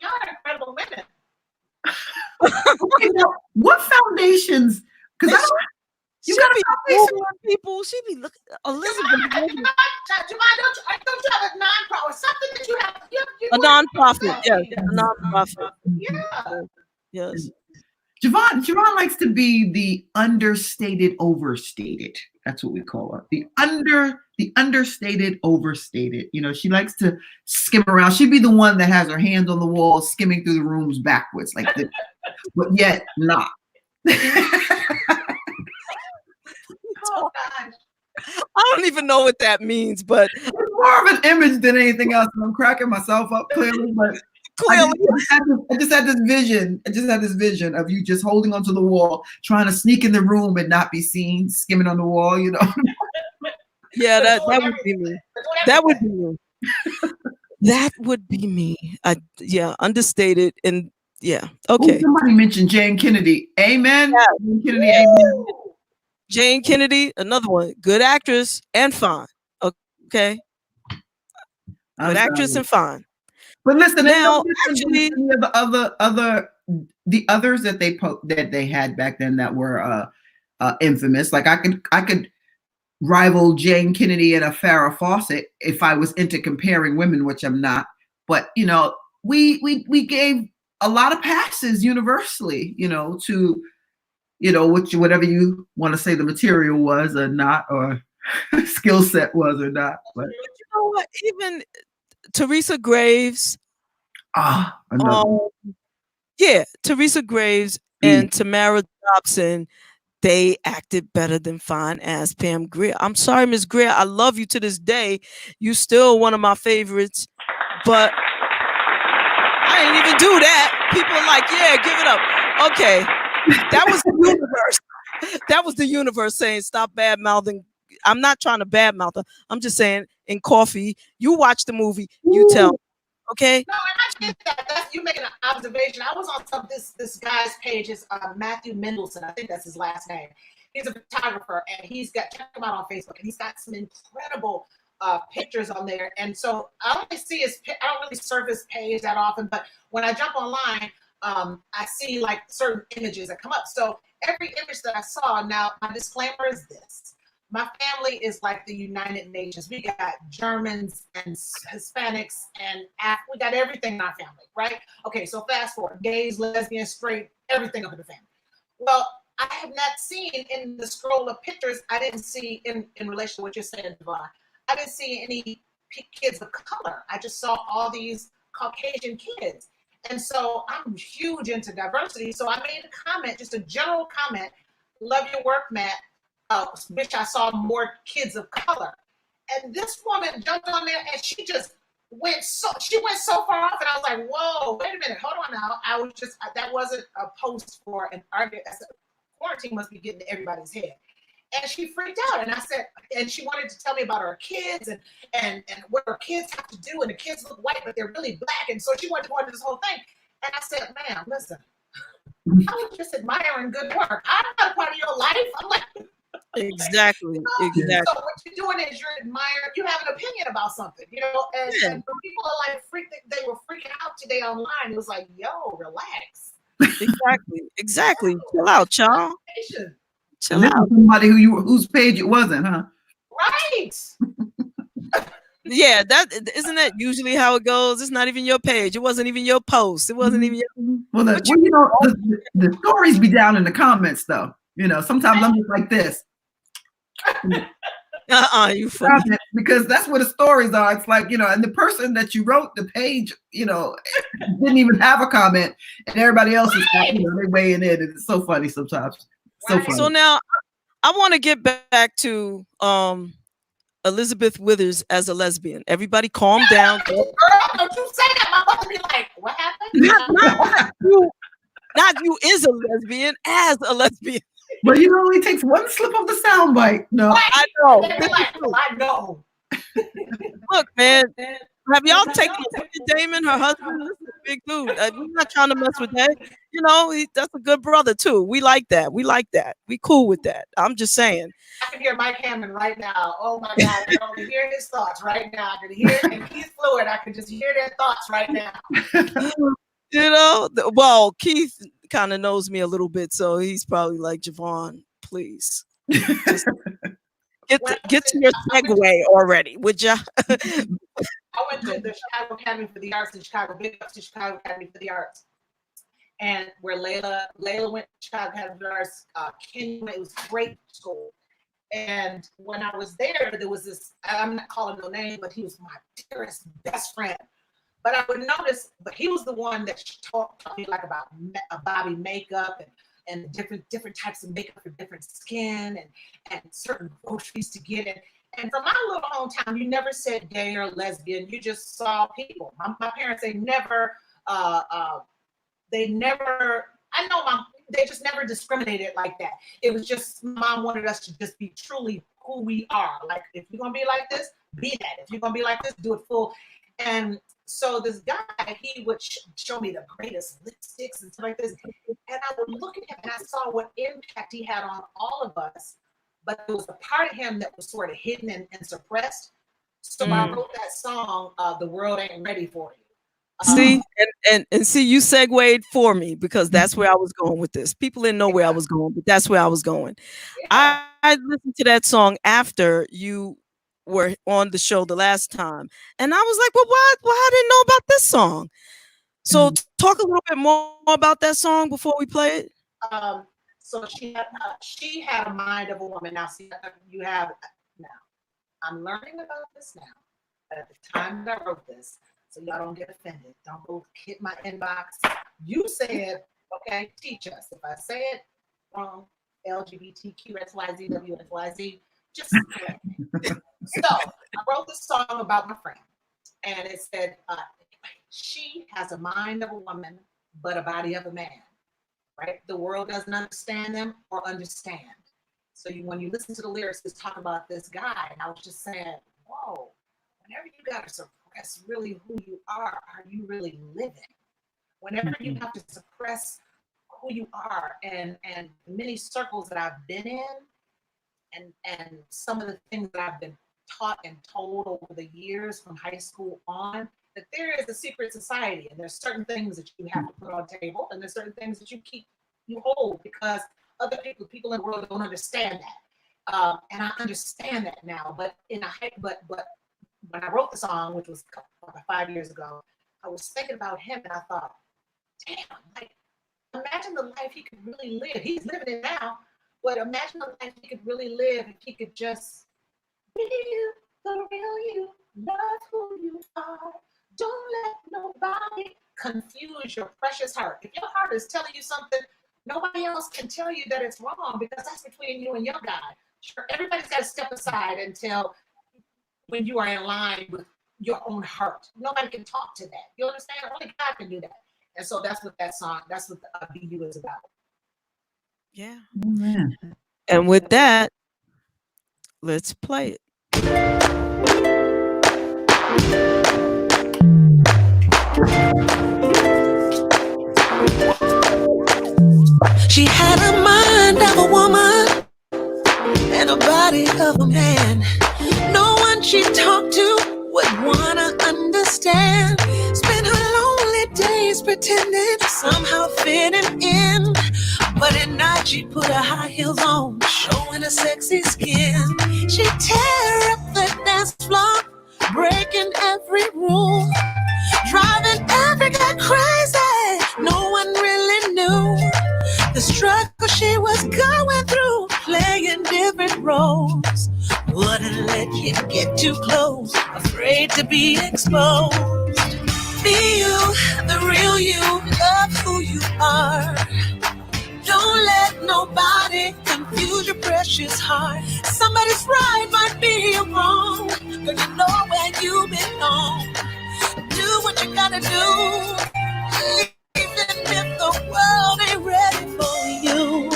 Y'all are incredible women. What foundations? Because you gotta be people. She be looking. Elizabeth, Javon, don't you have a nonprofit? Something that you have? A nonprofit, yes, a nonprofit. Yeah. Yes. Javon likes to be the understated, overstated. That's what we call her. The understated, overstated. She likes to skim around. She'd be the one that has her hands on the wall, skimming through the rooms backwards, like this, but yet not. Oh gosh. I don't even know what that means, but it's more of an image than anything else. And I'm cracking myself up clearly, but clearly. I just had this vision. I just had this vision of you just holding onto the wall, trying to sneak in the room and not be seen, skimming on the wall, Yeah, that would be me. That would be me. That would be me. Understated and yeah. Okay. Ooh, somebody mentioned Jane Kennedy. Amen. Yeah. Jane Kennedy, amen. Jane Kennedy, another one. Good actress and fine. Okay. Good actress and fine. But listen, now actually the others that they had back then that were infamous. Like I could rival Jane Kennedy and a Farrah Fawcett if I was into comparing women, which I'm not. But we gave a lot of passes universally, to whatever you want to say the material was or not, or skill set was or not. But you know what? Even Teresa Graves. Teresa Graves and Tamara Dobson, they acted better than fine ass Pam Grier. I'm sorry, Miss Grier. I love you to this day. You still one of my favorites, but I ain't even do that. People are like, yeah, give it up. Okay. That was the universe. That was the universe saying stop bad mouthing. I'm not trying to bad mouth her. I'm just saying in Coffee, you watch the movie, you tell. Okay. No, I get that. That's you making an observation. I was on this guy's page. Is Matthew Mendelson. I think that's his last name. He's a photographer, and check him out on Facebook, and he's got some incredible pictures on there. And so I only see I don't really surf his page that often, but when I jump online, I see like certain images that come up. So every image that I saw, now my disclaimer is this. My family is like the United Nations. We got Germans and Hispanics and we got everything in our family, right? Okay, so fast forward, gays, lesbians, straight, everything up in the family. Well, I have not seen in the scroll of pictures, I didn't see in relation to what you're saying, Devon, I didn't see any kids of color. I just saw all these Caucasian kids. And so I'm huge into diversity. So I made a comment, just a general comment, love your work, Matt. Wish I saw more kids of color. And this woman jumped on there and she just went so far off, and I was like, whoa, wait a minute, hold on now. I was just, that wasn't a post for an argument. I said, quarantine must be getting to everybody's head. And she freaked out, and I said, and she wanted to tell me about her kids and what her kids have to do, and the kids look white, but they're really black. And so she wanted to go into this whole thing. And I said, ma'am, listen, I was just admiring good work. I'm not a part of your life. I'm like, Exactly. So what you're doing is you're admiring, you have an opinion about something, and people are like they were freaking out today online. It was like, yo, relax. Exactly. Chill out, y'all. Chill out. Somebody whose page it wasn't, huh? Right. Yeah, isn't that usually how it goes? It's not even your page. It wasn't even your post. It wasn't even your the stories be down in the comments though. Sometimes I'm just like this. You funny. Because that's where the stories are. It's like, and the person that you wrote the page, didn't even have a comment, and everybody else is they weighing in. It's so funny sometimes. So funny. So now I want to get back to Elizabeth Withers as a lesbian. Everybody calm down. Girl, don't you say that. My mother be like, what happened? Not you is a lesbian, as a lesbian. But it only takes one slip of the soundbite. No. I know. They be like, oh, I know. Look, man, have y'all taken Damon, her husband? This is a big dude. We're not trying to mess with that. You know, that's a good brother too. We like that. We like that. We cool with that. I'm just saying. I can hear Mike Hammond right now. Oh my God, I can only hear his thoughts right now. I can hear it, and Keith Fluid. I can just hear their thoughts right now. You know, well, Keith kind of knows me a little bit, so he's probably like, Javon, please. Just get to your segue already, would ya? I went to the Chicago Academy for the Arts in Chicago, big up to Chicago Academy for the Arts. And where Layla went to Chicago Academy for the Arts, Kenya, it was great school. And when I was there was this, I'm not calling no name, but he was my dearest best friend. But I would notice, but he was the one that taught me like about Bobby makeup and different types of makeup for different skin and certain groceries to get in. And from my little hometown, you never said gay or lesbian. You just saw people. My parents, they just never discriminated like that. It was just, mom wanted us to just be truly who we are. Like, if you're going to be like this, be that. If you're going to be like this, do it full. And so this guy, he would show me the greatest lipsticks and stuff like this. And I would look at him and I saw what impact he had on all of us. But there was a part of him that was sort of hidden and suppressed. So I wrote that song, The World Ain't Ready For You. See, and see, you segued for me because that's where I was going with this. People didn't know where I was going, but that's where I was going. Yeah. I listened to that song after you were on the show the last time, and I was like, well, why I didn't know about this song? So talk a little bit more about that song before we play it. So she had a mind of a woman. Now, see, you have now. I'm learning about this now. But at the time that I wrote this, so y'all don't get offended. Don't go hit my inbox. You said, okay, teach us. If I say it wrong, LGBTQ, XYZ, WXYZ, just correct me. So I wrote this song about my friend. And it said, she has a mind of a woman, but a body of a man. Right? The world doesn't understand them or understand. So when you listen to the lyrics, it's talking about this guy. And I was just saying, whoa, whenever you got to suppress really who you are you really living? Whenever you have to suppress who you are and many circles that I've been in and some of the things that I've been taught and told over the years from high school on, that there is a secret society and there's certain things that you have to put on the table and there's certain things that you hold because other people in the world don't understand that. And I understand that now, but when I wrote the song, which was about 5 years ago, I was thinking about him and I thought, damn, like, imagine the life he could really live. He's living it now, but imagine the life he could really live if he could just be the real you, love who you are. Don't let nobody confuse your precious heart. If your heart is telling you something, nobody else can tell you that it's wrong because that's between you and your God. Sure, everybody's got to step aside until when you are in line with your own heart. Nobody can talk to that. You understand? Only God can do that. And so that's what that song, that's what the BU is about. Yeah. Amen. And with that, let's play it. She had a mind of a woman and a body of a man. No one she talked to would wanna understand. Spent her lonely days pretending to somehow fitting in. But at night she put her high heels on, showing her sexy skin. She tear up the dance floor, breaking every rule, driving every guy crazy. No one really knew the struggle she was going through, playing different roles. Wouldn't let you get too close, afraid to be exposed. Be you, the real you, love who you are. Don't let nobody confuse confuse your precious heart. Somebody's right might be wrong. Girl, you know where you belong. Do what you gotta do. Even if the world ain't ready for you.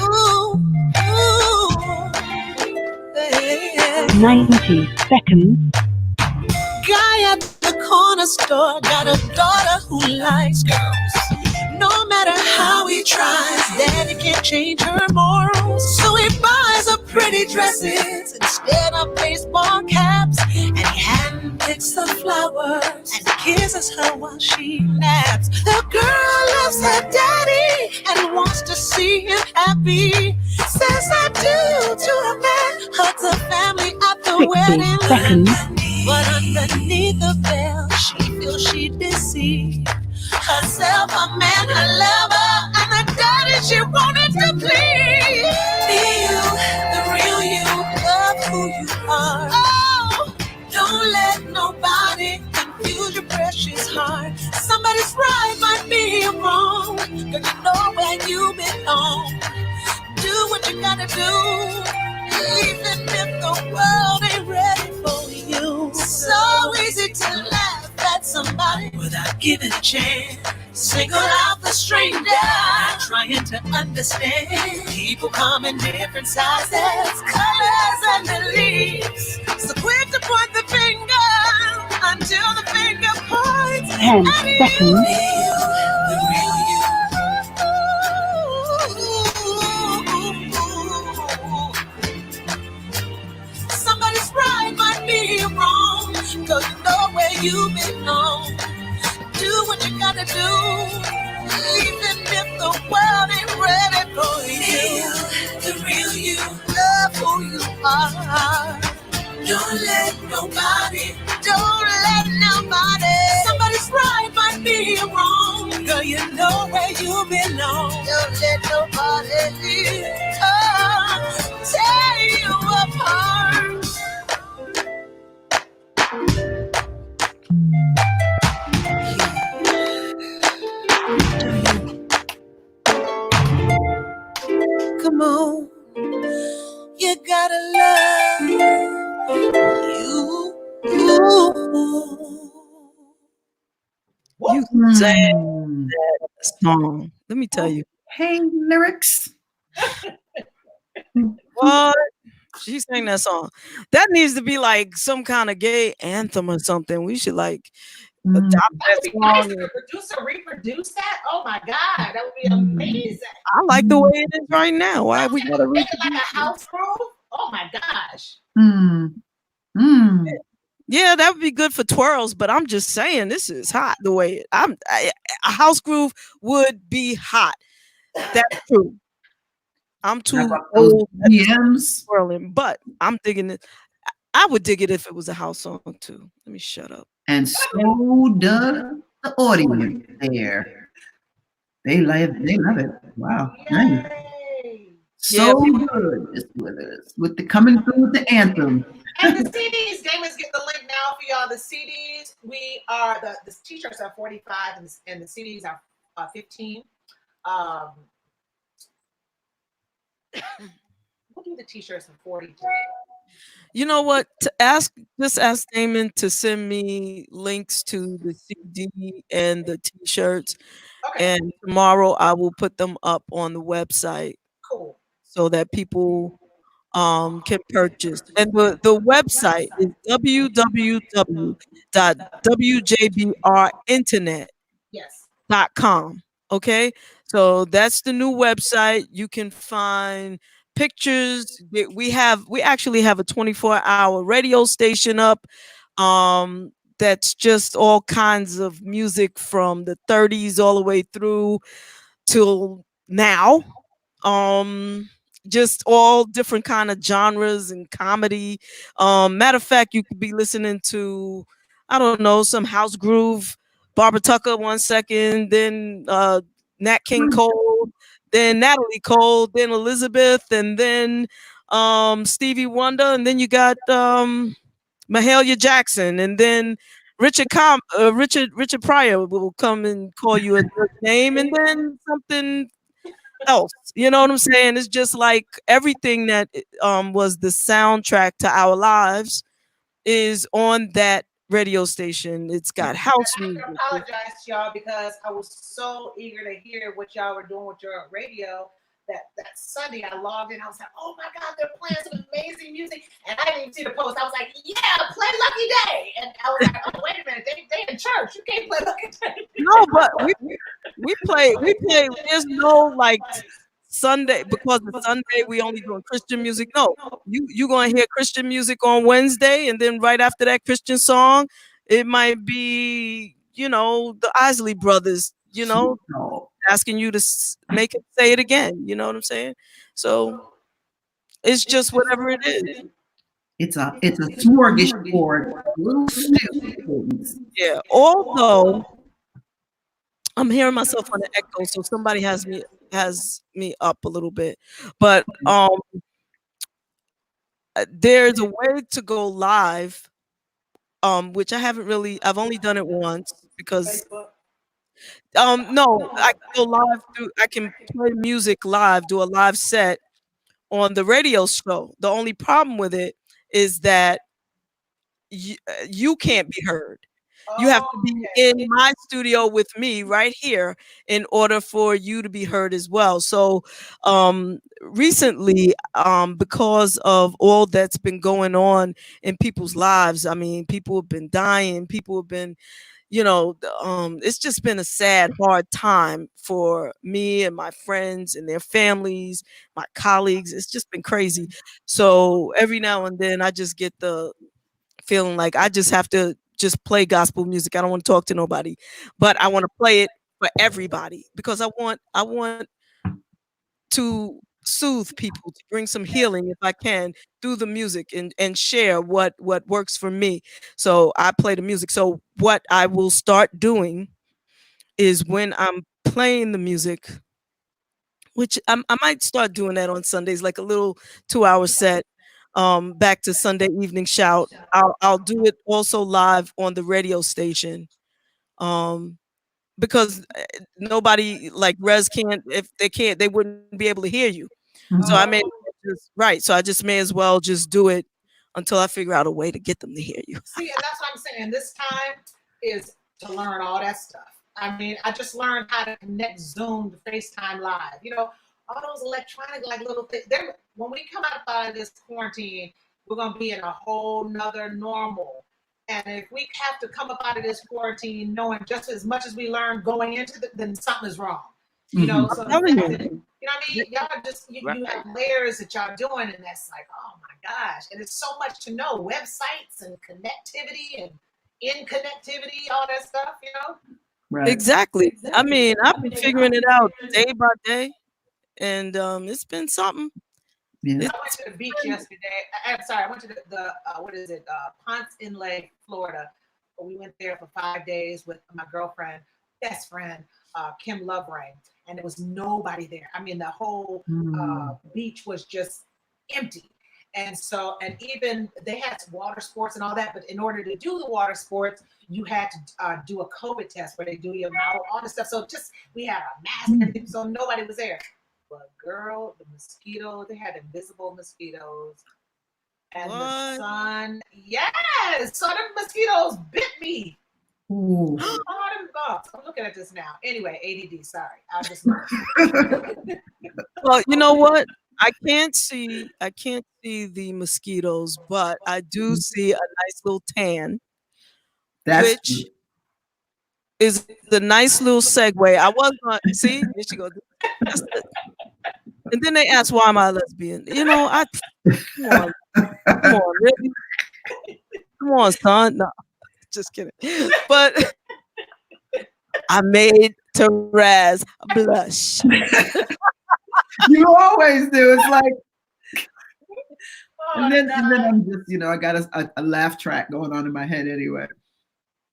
Ooh, ooh, yeah. 90 seconds. Guy at the corner store got a daughter who likes girls. No matter how he tries, daddy can't change her morals. So he buys her pretty dresses instead of baseball caps. And he handpicks the flowers and kisses her while she naps. The girl loves her daddy and wants to see him happy. Says I do to a man, hugs her family at the 60 wedding. seconds. But underneath the veil, she feels she deceived herself, a man, her lover, and the daddy she wanted to please. Be you, the real you, love who you are. Oh, don't let nobody confuse your precious heart. Somebody's right might be wrong. Girl, you know where you belong. Do what you gotta do, even if the world ain't ready for you. So easy to laugh at somebody without giving a chance. Single out the stranger, trying to understand. People come in different sizes, colors, and beliefs. So quick to point the finger until the finger points 10 at you. seconds. The real you. Somebody's right might be wrong. Cause you know where you belong. Do what you gotta do. Even if the world ain't ready for you. The real you. Love who you are. Don't let nobody. Somebody's right might be wrong. Girl, you know where you belong. Don't let nobody tear you apart. Come on, you gotta love you. You sang that song. Let me tell you. Hey, lyrics. What? She sang that song. That needs to be like some kind of gay anthem or something. We should like adopt That that would be nice song. if the producer reproduce that. Oh my God, that would be amazing. I like the way it is right now. Why we gotta Make it like reproduce a it? house groove. Oh my gosh. Yeah, that would be good for twirls, but I'm just saying this is hot the way a house groove would be hot. That's true. I'm too old at this DMs. twirling, but I'm digging it. I would dig it if it was a house song too. Let me shut up. And so does the audience there. They love it. Wow. Nice. So good, Miss Withers, with the coming through with the anthem. And the CDs, Damon's getting the link now for y'all. The CDs, we are the t-shirts are 45 and the CDs are 15. We'll do the t-shirts for 40 today. You know what? Just ask Damon to send me links to the CD and the T-shirts, Okay. and tomorrow I will put them up on the website. Cool. So that people can purchase. And the website is www.wjbrinternet.com. Yes. Okay, so that's the new website. You can find pictures. We actually have a 24-hour radio station up. That's just all kinds of music from the 30s all the way through till now. Just all different kind of genres and comedy. Matter of fact, you could be listening to, I don't know, some house groove, Barbara Tucker 1 second, then Nat King Cole, then Natalie Cole, then Elisabeth, and then Stevie Wonder, and then you got Mahalia Jackson, and then Richard Pryor will come and call you a name, and then something else. You know what I'm saying? It's just like everything that was the soundtrack to our lives is on that radio station. It's got house I music. can apologize to y'all because I was so eager to hear what y'all were doing with your radio. That Sunday I logged in. I was like, oh my God, they're playing some amazing music. And I didn't even see the post. I was like, yeah, play Lucky Day. And I was like, oh, wait a minute. They in church. You can't play Lucky Day. No, but we play. There's no like Sunday, because the Sunday we only doing Christian music. No, you gonna hear Christian music on Wednesday, and then right after that Christian song, it might be, the Isley Brothers, asking you to make it say it again. You know what I'm saying? So it's just whatever it is. It's a smorgasbord. Little stew. Yeah. Although I'm hearing myself on the echo, so somebody has me up a little bit. But there's a way to go live, which I've only done it once because no, I can go live I can play music live, do a live set on the radio show. The only problem with it is that you can't be heard. You have to be in my studio with me right here in order for you to be heard as well. So recently, because of all that's been going on in people's lives, I mean, people have been dying, people have been, it's just been a sad, hard time for me and my friends and their families, my colleagues. It's just been crazy. So every now and then I just get the feeling like I just have to just play gospel music. I don't want to talk to nobody, but I want to play it for everybody because I want to soothe people, to bring some healing if I can through the music and share what works for me. So I play the music. So what I will start doing is when I'm playing the music, which I might start doing that on Sundays, like a little 2-hour set. Back to Sunday evening shout. I'll do it also live on the radio station. Because nobody like Rez can't, if they can't, they wouldn't be able to hear you. So I may right. So I just may as well just do it until I figure out a way to get them to hear you. See, and that's what I'm saying. This time is to learn all that stuff. I mean, I just learned how to connect Zoom to FaceTime Live. All those electronic like little things. When we come out of this quarantine, we're gonna be in a whole nother normal. And if we have to come up out of this quarantine knowing just as much as we learned going into it, then something is wrong. So you know what I mean? Y'all just you have layers that y'all doing, and that's like, oh my gosh. And it's so much to know. Websites and connectivity and in connectivity, all that stuff, Right. Exactly. I mean, I've been figuring it out day by day, and it's been something. Yeah. I went to the beach yesterday. I'm sorry, I went to the what is it? Ponce Inlet, Florida. We went there for 5 days with my girlfriend, best friend, Kim Lovering, and there was nobody there. I mean, the whole beach was just empty. And even they had water sports and all that, but in order to do the water sports, you had to do a COVID test where they do your mouth, all this stuff. So we had a mask and everything, so nobody was there. But girl, the mosquitoes, they had invisible mosquitoes. And the sun, yes! So the mosquitoes bit me. Ooh. Oh, them bugs. I'm looking at this now. Anyway, ADD, sorry. I just learned. Well, you know what? I can't see the mosquitoes, but I do see a nice little tan, which is the nice little segue. I was going to see, here she goes. And then they ask, why am I a lesbian? Come on, really? Come on, son. No, just kidding. But I made Therese blush. You always do. It's like, and then I'm just, I got a laugh track going on in my head anyway.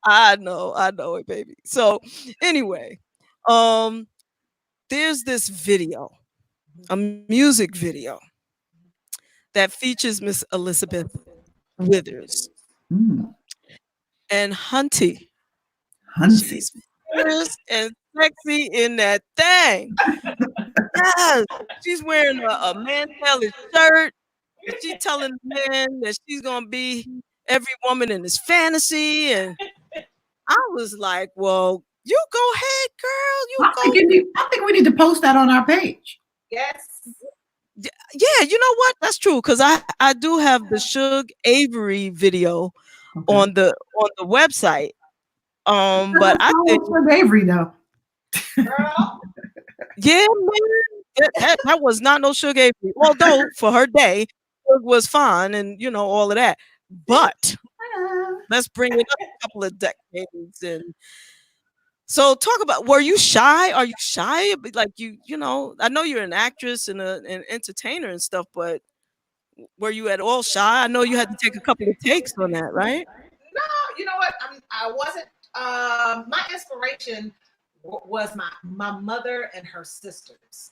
I know it, baby. So anyway, there's this video, a music video that features Miss Elisabeth Withers and Hunty. She's fierce and sexy in that thing. Yes, she's wearing a man-tailored shirt, and she's telling the man that she's gonna be every woman in his fantasy. And I was like, "Well, you go ahead, girl. You I go." think we need to post that on our page. Yes. Yeah, you know what? That's true because I do have the Shug Avery video on the website. But I think Shug Avery though. Girl. Yeah, man, that was not no Shug Avery. Although for her day, Shug was fine, and you know all of that. But let's bring it up a couple of decades. And so, talk about. Were you shy? Are you shy? Like you know, I know you're an actress and an entertainer and stuff, but were you at all shy? I know you had to take a couple of takes on that, right? No, you know what? I wasn't. My inspiration was my mother and her sisters.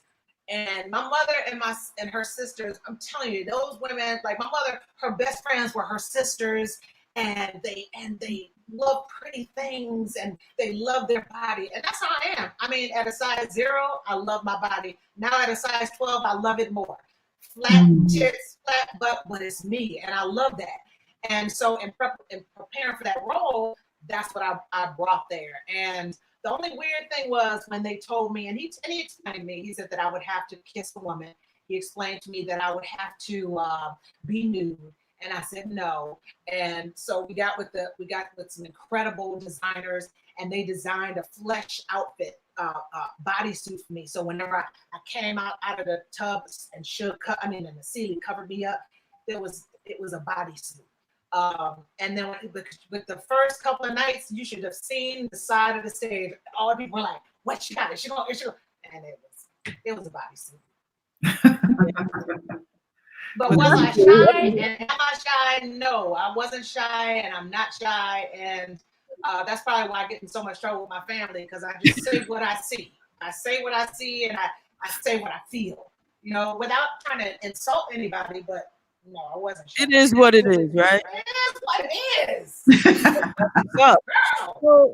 And my mother and her sisters, I'm telling you, those women, like my mother, her best friends were her sisters, and they love pretty things and they love their body. And that's how I am. I mean, at a size 0, I love my body. Now at a size 12, I love it more. Flat tits, flat butt, but it's me, and I love that. And so in preparing for that role, that's what I brought there. And the only weird thing was when they told me, and he explained to me, he said that I would have to kiss a woman. He explained to me that I would have to be nude, and I said no. And so we got with some incredible designers, and they designed a flesh outfit, bodysuit for me. So whenever I came out of the tub and and the ceiling covered me up, it was a bodysuit. And then with the first couple of nights, you should have seen the side of the stage. All the people were like, "What she got? Is she going?" And it was a bodysuit. But was I shy? And am I shy? No, I wasn't shy, and I'm not shy. And that's probably why I get in so much trouble with my family, because I just say what I see. I say what I see, and I say what I feel. You know, without trying to insult anybody, but. No, I wasn't sure. It is what it is, right? It is what it is.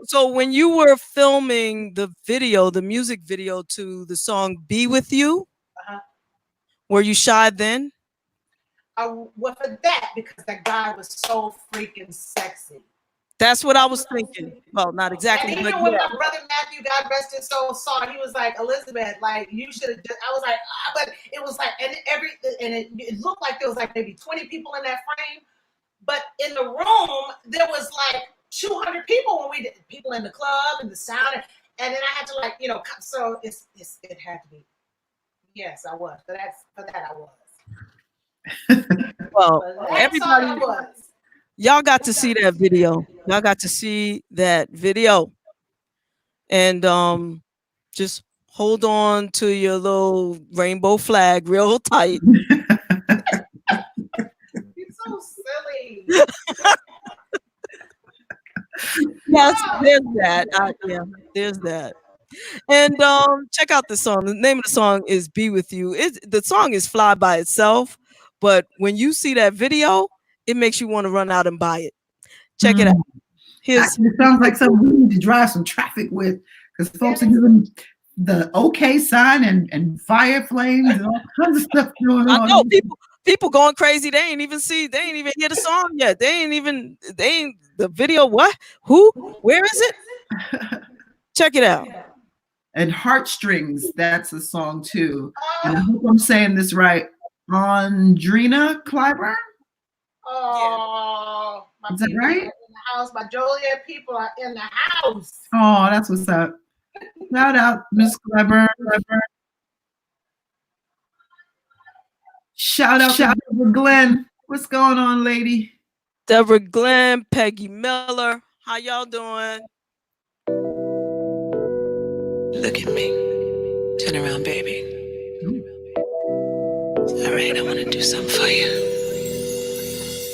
So when you were filming the music video to the song "Be With You," were you shy then? Well, for that, because that guy was so freaking sexy. That's what I was thinking. Well, not exactly. And even when my brother Matthew, God rest his soul, saw it, he was like, "Elisabeth, like you should have." I was like, but it was like, and it looked like there was like maybe 20 people in that frame, but in the room there was like 200 people when we did people in the club and the sound, and then I had to like so it had to be. Yes, I was. For that I was. Well, everybody. Y'all got to see that video. Y'all got to see that video. And just hold on to your little rainbow flag real tight. You're so silly. Yes, there's that. There's that. And check out the song. The name of the song is "Be With You." The song is fly by itself, but when you see that video, it makes you want to run out and buy it. Check it out. It sounds like something we need to drive some traffic with, because folks are giving the okay sign and fire flames and all kinds of stuff going on. I know people going crazy. They ain't even hear the song yet. They ain't the video. What? Who? Where is it? Check it out. And Heartstrings, that's a song too. And I hope I'm saying this right. Andrina Clyburn? Oh, is that right? In the house, my Joliet people are in the house. Oh, that's what's up. Shout out, Miss Clyburn. Shout out to Deborah Glenn. What's going on, lady? Deborah Glenn, Peggy Miller. How y'all doing? Look at me. Turn around, baby. All right, I want to do something for you.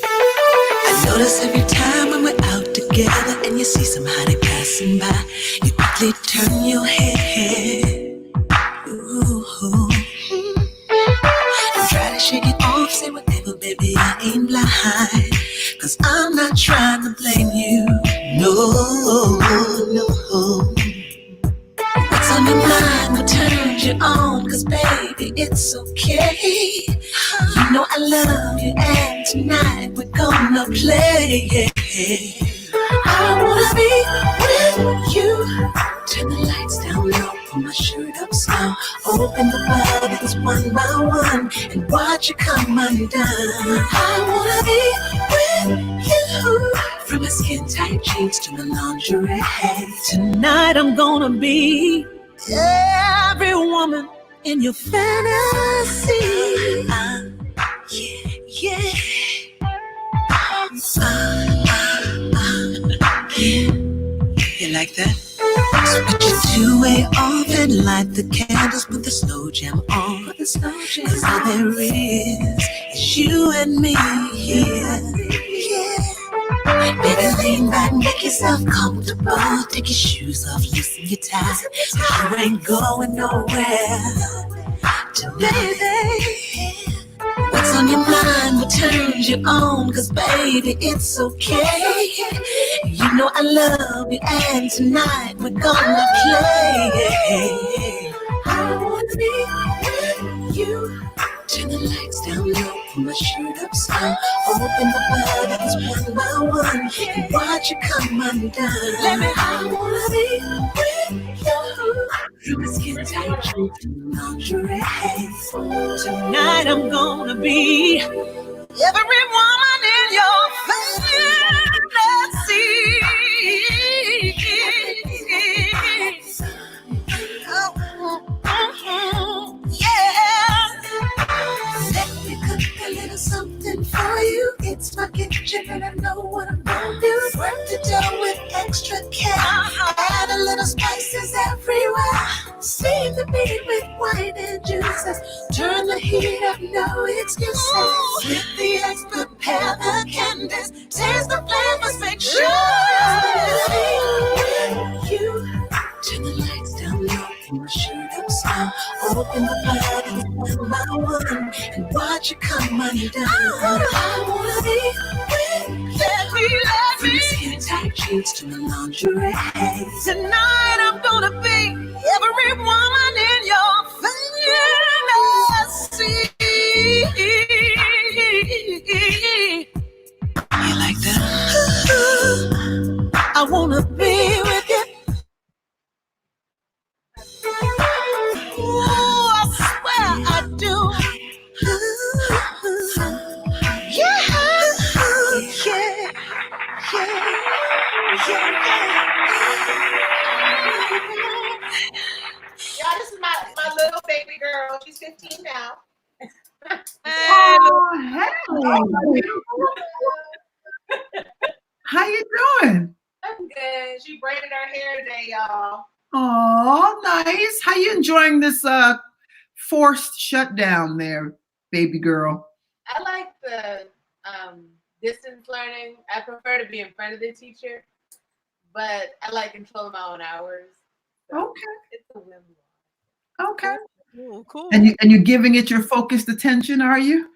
I notice every time when we're out together and you see somebody passing by, you quickly turn your head. Ooh. And try to shake it off, say whatever, baby, I ain't blind. 'Cause I'm not trying to blame you. No. your mind, what turns you on? Cause baby, it's okay. You know I love you, and tonight we're gonna play. I wanna be with you. Turn the lights down low, pull my shirt up slow. Open the buttons one by one and watch you come undone. I wanna be with you. From my skin tight jeans to my lingerie. Tonight I'm gonna be every woman in your fantasy. Yeah, yeah. Yeah. You like that? Switch your two-way off and light the candles, put the slow jam on. Cause all there is you and me here. Yeah. Baby, lean back, make yourself comfortable. Take your shoes off, loosen your tie. You ain't going nowhere today. What's on your mind, what turns you on? Cause baby, it's okay. You know I love you, and tonight we're gonna play. I wanna be with you. Turn the lights down low, pull my shirt up slow. Open the buttons one by one and watch you come undone. I wanna be with you. From my skin tight jeans to lingerie. Tonight I'm gonna be every woman in your fantasy. Yeah. Let me cook a little something for you. It's my kitchen and I know what I'm gonna do. Work the dough with extra care. Add a little spices everywhere. Season the meat with wine and juices. Turn the heat up, no excuses. With the eggs, prepare the candies. Taste the flavors, make sure you. Turn the lights down low, pull my shirt up slow. Open the buttons one by one and watch you come undone. I wanna be with you. From the skin tight jeans to my lingerie. Tonight I'm gonna be every woman in your fantasy. You like that? I wanna be with you. Ooh, I swear I do. Yeah, yeah, Y'all, this is my little baby girl. She's 15 now. Oh, hey. How you doing? I'm good. She braided her hair today, y'all. Oh, nice. How you enjoying this forced shutdown there, baby girl? I like the distance learning. I prefer to be in front of the teacher, but I like controlling my own hours. So okay. It's a win. Okay. Cool, cool. And you're giving it your focused attention, are you?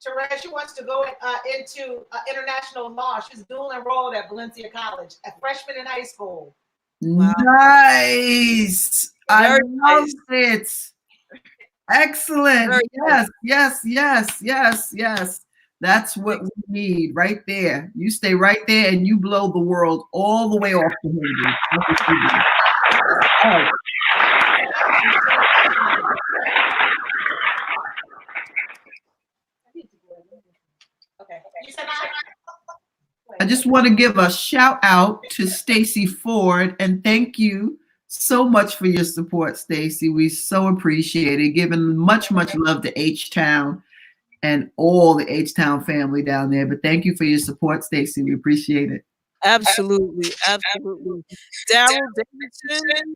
Therese, she wants to go into international law. She's dual enrolled at Valencia College, a freshman in high school. Wow. Nice. I love it. Excellent. Very Yes. That's what we need right there. You stay right there and you blow the world all the way off the hinges. Oh. Okay. I just want to give a shout out to Stacy Ford and thank you so much for your support, Stacy. We so appreciate it. Giving much love to H-Town and all the H-Town family down there. But thank you for your support, Stacy. We appreciate it. Absolutely. Daryl Davidson,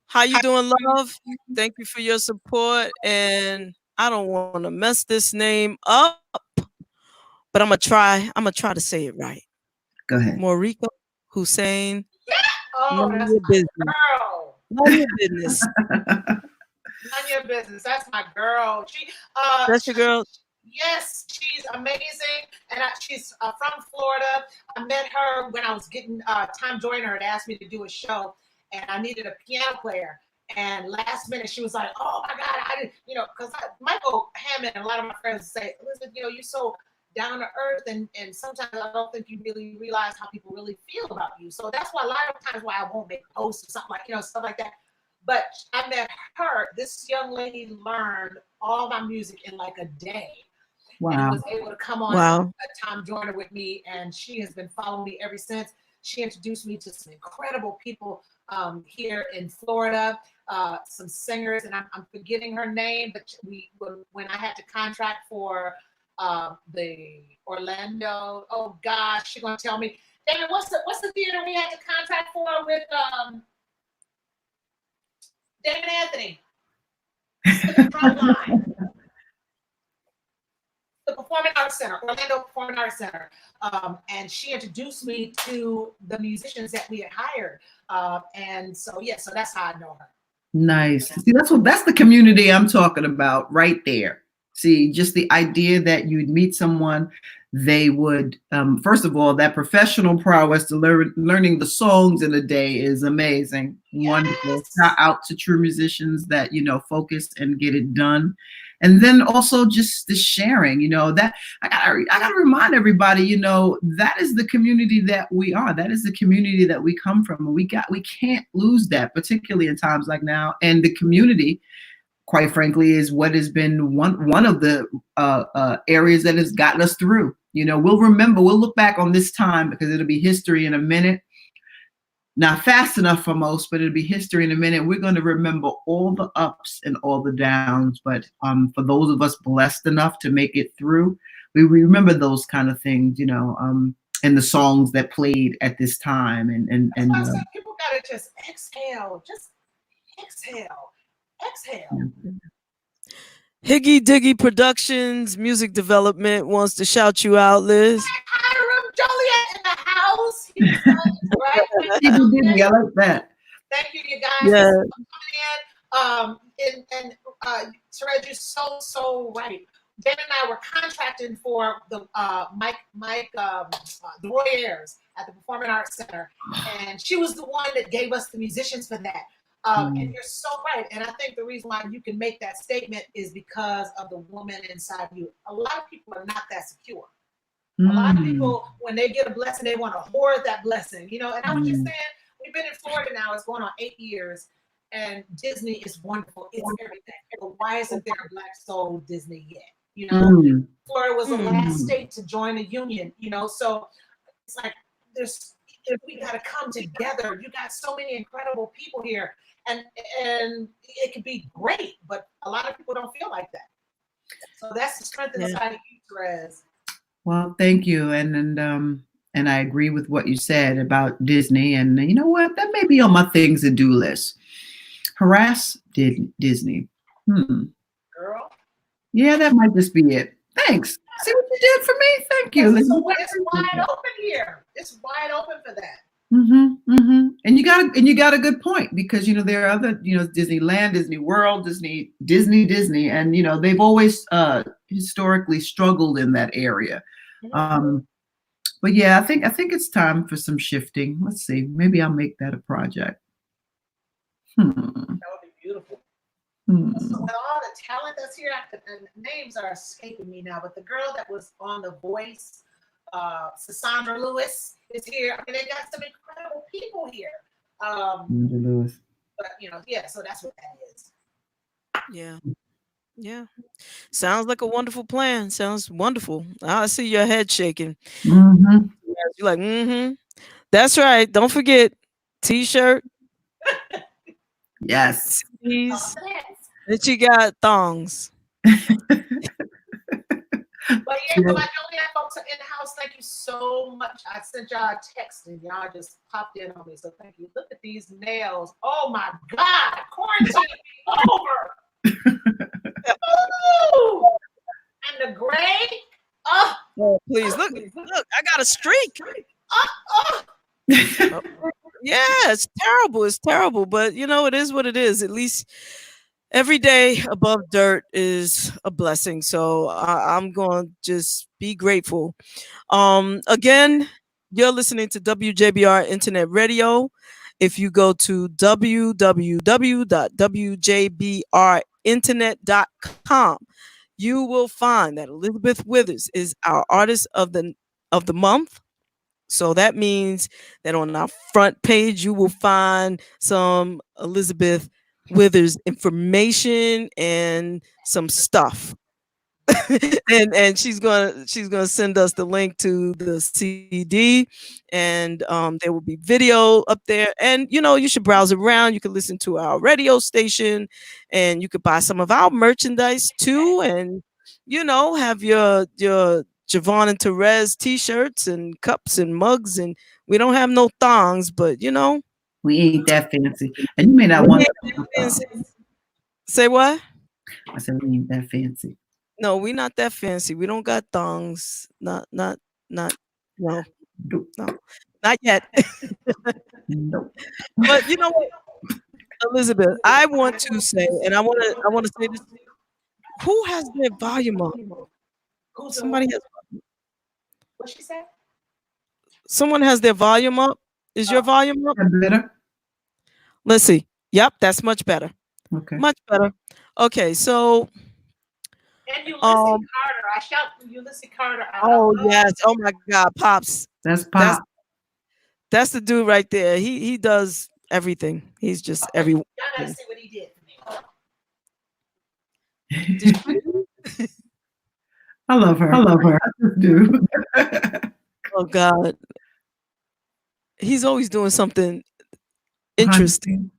how you doing, love? Thank you for your support. And I don't want to mess this name up, but I'm gonna try to say it right. Go ahead. Moriko Hussein. Yeah. Oh, None that's your my business. girl. None your business. None your business. That's my girl. That's your girl. Yes, she's amazing, and she's from Florida. I met her when I was getting time joining her and asked me to do a show, and I needed a piano player. And last minute, she was like, "Oh my God, I didn't," because Michael Hammond and a lot of my friends say, "Elizabeth, you're so down to earth, and sometimes I don't think you really realize how people really feel about you." So that's why a lot of times why I won't make posts or something like stuff like that. But I met her. This young lady learned all my music in like a day. Wow. And was able to come on a Tom Joyner with me, and she has been following me ever since. She introduced me to some incredible people here in Florida, some singers, and I'm forgetting her name, but when I had to contract for the Orlando, oh gosh, she's gonna tell me, David, what's the theater we had to contract for with David Anthony? The Performing Arts Center, Orlando Performing Arts Center, and she introduced me to the musicians that we had hired, and so that's how I know her. Nice. See, that's the community I'm talking about right there. See, just the idea that you'd meet someone, they would, first of all, that professional prowess to learning the songs in a day is amazing. Yes. Wonderful. Shout out to true musicians that, focus and get it done. And then also just the sharing, that I gotta remind everybody, that is the community that we are. That is the community that we come from. And we can't lose that, particularly in times like now. And the community, quite frankly, is what has been one of the areas that has gotten us through. We'll look back on this time because it'll be history in a minute. Not fast enough for most, but it'll be history in a minute. We're going to remember all the ups and all the downs. But for those of us blessed enough to make it through, we remember those kind of things, and the songs that played at this time. And people got to just exhale. Higgy Diggy Productions, music development wants to shout you out, Liz. Hiram Joliet in the house. Right? I like that. Thank you, you guys. Yeah. For coming in. And Therese, you're so right. Dan and I were contracting for the the Roy Ayers at the Performing Arts Center, and she was the one that gave us the musicians for that. And you're so right. And I think the reason why you can make that statement is because of the woman inside you. A lot of people are not that secure. A lot of people, when they get a blessing, they want to hoard that blessing, And I was just saying, we've been in Florida now. It's going on 8 years, and Disney is wonderful. It's everything. But why isn't there a Black Soul Disney yet? Florida was the last state to join a union. So it's like we got to come together. You got so many incredible people here. And it could be great, but a lot of people don't feel like that. So that's the strength inside of you, Therese. Well, thank you, and I agree with what you said about Disney. And you know what? That may be on my things to do list. Harass Disney. Girl. Yeah, that might just be it. Thanks. See what you did for me? Thank you. It's wide open here. It's wide open for that. And you got a good point, because there are other Disneyland, Disney World, Disney, and they've always historically struggled in that area. But yeah, I think it's time for some shifting. Let's see, maybe I'll make that a project. That would be beautiful. So with all the talent that's here, and names are escaping me now, but the girl that was on The Voice, Cassandra Lewis, is here. I mean, they got some incredible people here. Lewis. But so that's what that is. Yeah. Sounds like a wonderful plan. Sounds wonderful. I see your head shaking. You're like, That's right. Don't forget T-shirt. Yes. CDs. That you got thongs. But so my Joliet folks are in the house. Thank you so much. I sent y'all a text and y'all just popped in on me. So thank you. Look at these nails. Oh my God. Quarantine over. Ooh. And the gray. Oh, please look. I got a streak. Yeah, it's terrible. It's terrible. But it is what it is. At least every day above dirt is a blessing. So I'm going to just be grateful. Again, you're listening to WJBR Internet Radio. If you go to www.wjbrinternet.com, you will find that Elisabeth Withers is our artist of the month. So that means that on our front page you will find some Elisabeth Withers information and some stuff. and she's gonna send us the link to the CD, and there will be video up there, and you should browse around. You can listen to our radio station, and you could buy some of our merchandise too, and have your Javon and Therese t-shirts and cups and mugs, and we don't have no thongs, but We ain't that fancy. And you may not we want ain't that fancy. Say what? I said we ain't that fancy. No, we not that fancy. We don't got thongs. Not no, no, not yet. Nope. But you know what, Elisabeth, I want to say, and I want to say this. Who has their volume up? Somebody has. What she said? Someone has their volume up. Is your volume up? Better. Let's see. Yep, that's much better. Okay. Much better. Okay, so. And Ulysses Carter. I shout Ulysses Carter out. Oh yes. Oh my God, Pops. That's Pop. That's the dude right there. He does everything. He's just everyone. Y'all gotta see what he did for me. I love her. I just do. Oh God. He's always doing something interesting.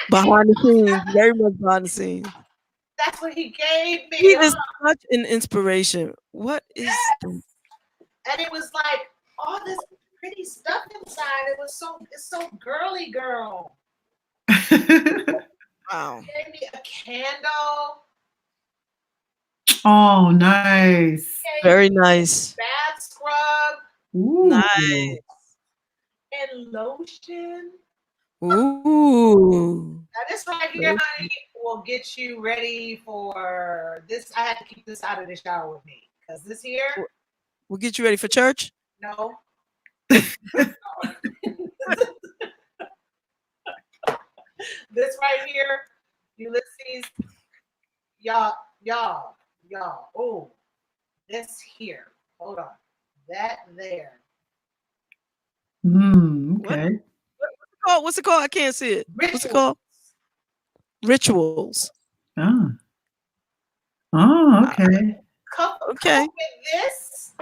Behind the scenes. Very much behind the scenes. That's what he gave me. He is such an inspiration. What is and it was like all this pretty stuff inside. It's so girly girl. Wow. He gave me a candle. Oh, nice. Very nice. Bath scrub. Ooh. Nice. And lotion. Ooh. Now this right here, honey, will get you ready for this. I had to keep this out of the shower with me because this here will get you ready for church. No. This right here, Ulysses, y'all. Oh, this here. Hold on, that there. Okay. What's it called? I can't see it. Rituals. What's it called? Rituals. Oh, okay. Cup Okay. with this,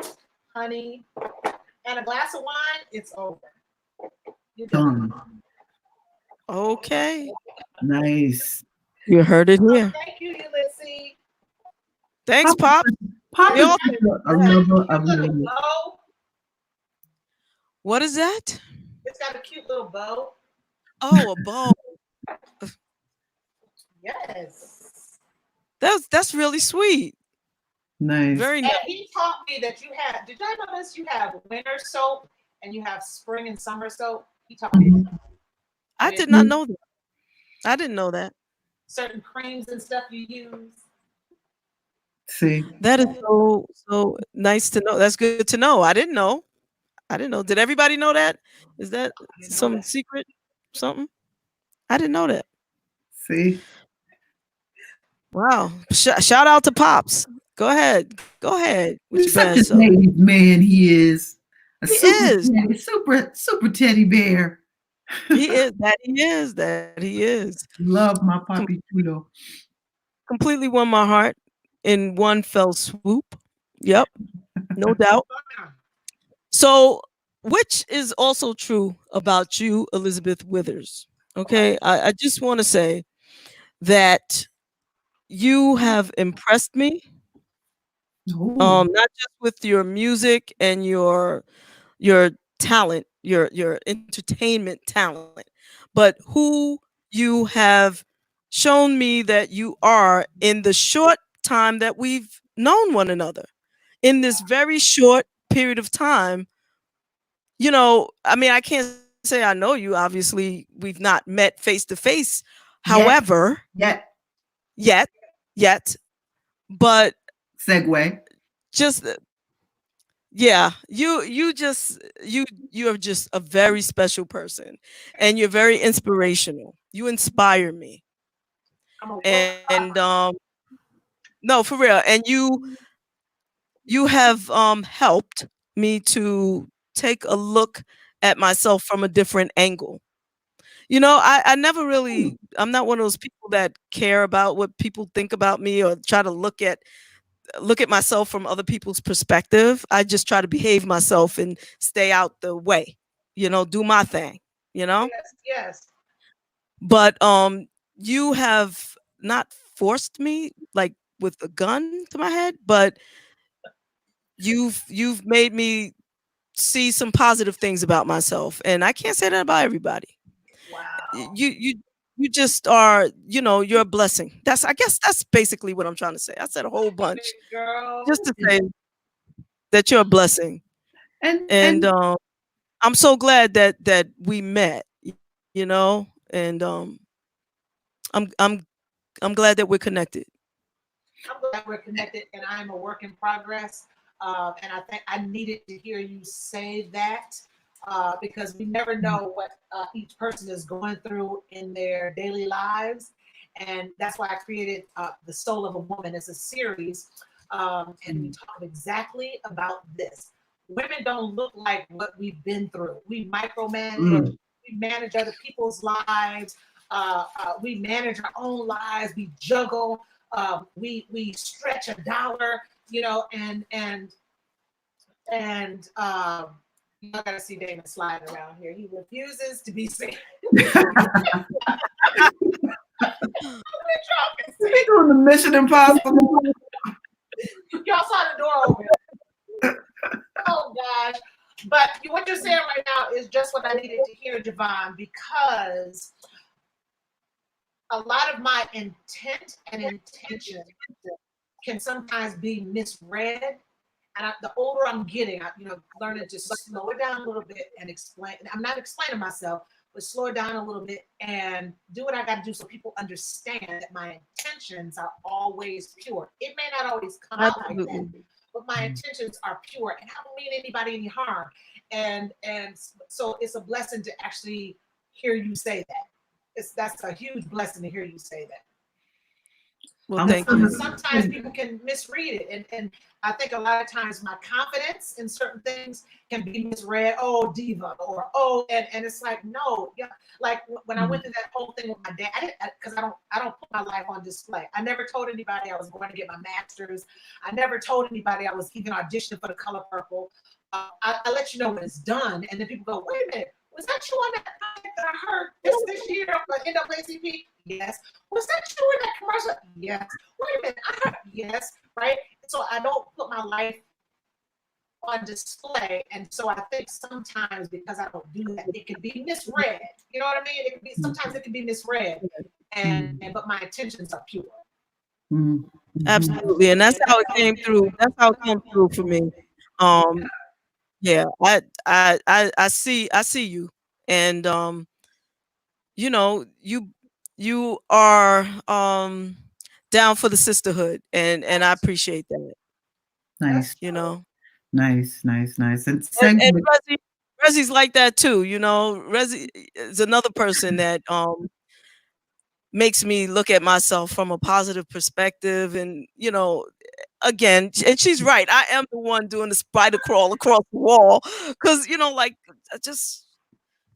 honey, and a glass of wine, it's over. You're done. Okay. Nice. You heard it here. Thank you, Ulysses. Thanks, Pop. Pop is Y'all- a lover of Little me. bow. What is that? It's got a cute little bow. Oh, a bow. Yes. That's really sweet. Nice. Very And nice. he taught me that you have. Did y'all notice you have winter soap and you have spring and summer soap? He taught me that. I did not know that. I didn't know that. Certain creams and stuff you use. See. That is so nice to know. That's good to know. I didn't know. Did everybody know that? Is that some secret? Something? I didn't know that. See. Wow. Shout out to Pops. Go ahead. With He's your such bad a self. ladies man. He is. He is. Super teddy bear. He is. That he is. Love my Papi Chulo. Completely won my heart in one fell swoop. Yep. No doubt. So, which is also true about you, Elisabeth Withers. Okay. I just want to say that you have impressed me. Not just with your music and your talent, your entertainment talent, but who you have shown me that you are in the short time that we've known one another. In this very short period of time, I mean, I can't say I know you. Obviously, we've not met face to face. However, yet, but segue. Just Yeah, you are just a very special person, and you're very inspirational. You inspire me, I'm a work. and no, for real. And you have helped me to take a look at myself from a different angle. I never really, I'm not one of those people that care about what people think about me or try to look at myself from other people's perspective. I just try to behave myself and stay out the way, do my thing, you know? Yes, yes. But you have not forced me like with a gun to my head, but you've made me see some positive things about myself, and I can't say that about everybody. Wow. You just are, you're a blessing. I guess that's basically what I'm trying to say. I said a whole bunch Big girl. just to say that you're a blessing. And and I'm so glad that we met, and I'm I'm I'm glad that we're connected. I'm glad we're connected, and I'm a work in progress. And I think I needed to hear you say that because we never know what each person is going through in their daily lives. And that's why I created The Soul of a Woman as a series. And we talk exactly about this. Women don't look like what we've been through. We micromanage, we manage other people's lives, we manage our own lives, we juggle, we stretch a dollar, and I gotta see Damon sliding around here. He refuses to be seen. Doing the Mission Impossible. Y'all saw the door open. Oh gosh. But what you're saying right now is just what I needed to hear, Javon, because a lot of my intent and intention can sometimes be misread. And the older I'm getting, learning to slow it down a little bit and explain. I'm not explaining myself, but slow it down a little bit and do what I got to do so people understand that my intentions are always pure. It may not always come out like that, but my intentions are pure, and I don't mean anybody any harm. And so it's a blessing to actually hear you say that. That's a huge blessing to hear you say that. Well, thank you. Sometimes people can misread it, and I think a lot of times my confidence in certain things can be misread. Oh, diva, or and it's like no, yeah. Like when I went through that whole thing with my dad, I didn't, because I don't put my life on display. I never told anybody I was going to get my master's. I never told anybody I was even auditioning for The Color Purple. I let you know when it's done, and then people go, wait a minute. Was that you on that project that I heard this year for NAACP? Yes. Was that you in that commercial? Yes. Wait a minute. I heard yes. Right. So I don't put my life on display, and so I think sometimes because I don't do that, it can be misread. You know what I mean? It can be sometimes it can be misread, and but my intentions are pure. Absolutely, and that's how it came through. That's how it came through for me. Yeah, I see you, and you are down for the sisterhood, and I appreciate that. Nice, You know, nice. And and segment. Reggie's like that too. Reggie is another person that makes me look at myself from a positive perspective, and again, and she's right. I am the one doing the spider crawl across the wall because like I just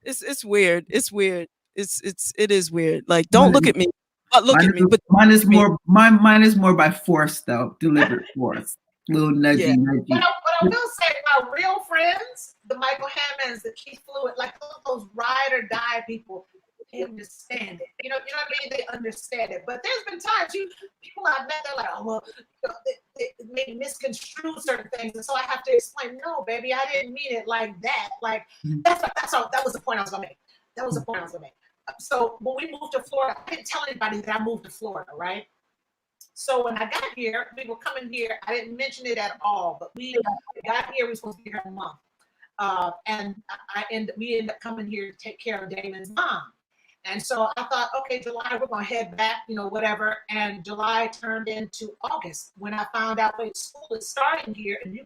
it's weird. It's weird. It is weird. Like don't look at me, but look at me. But Mine is look at me. more. Mine is more by force, though. Deliberate force. Little Yeah. nudgy. But I will say, my real friends, the Michael Hammonds, the Keith Fluid, like those ride or die people, they understand it. You know what I mean? They understand it. But there's been times people I've met, they're like, oh well, they may misconstrue certain things, and so I have to explain. No, baby, I didn't mean it like that. Like that's all. That was the point I was gonna make. That was the point I was gonna make. So when we moved to Florida, I didn't tell anybody that I moved to Florida, right? So when I got here, we were coming here. I didn't mention it at all, but we got here. We were supposed to be here a month, and we ended up coming here to take care of Damon's mom. And so I thought, okay, July, we're gonna head back, whatever. And July turned into August when I found out, wait, school is starting here, and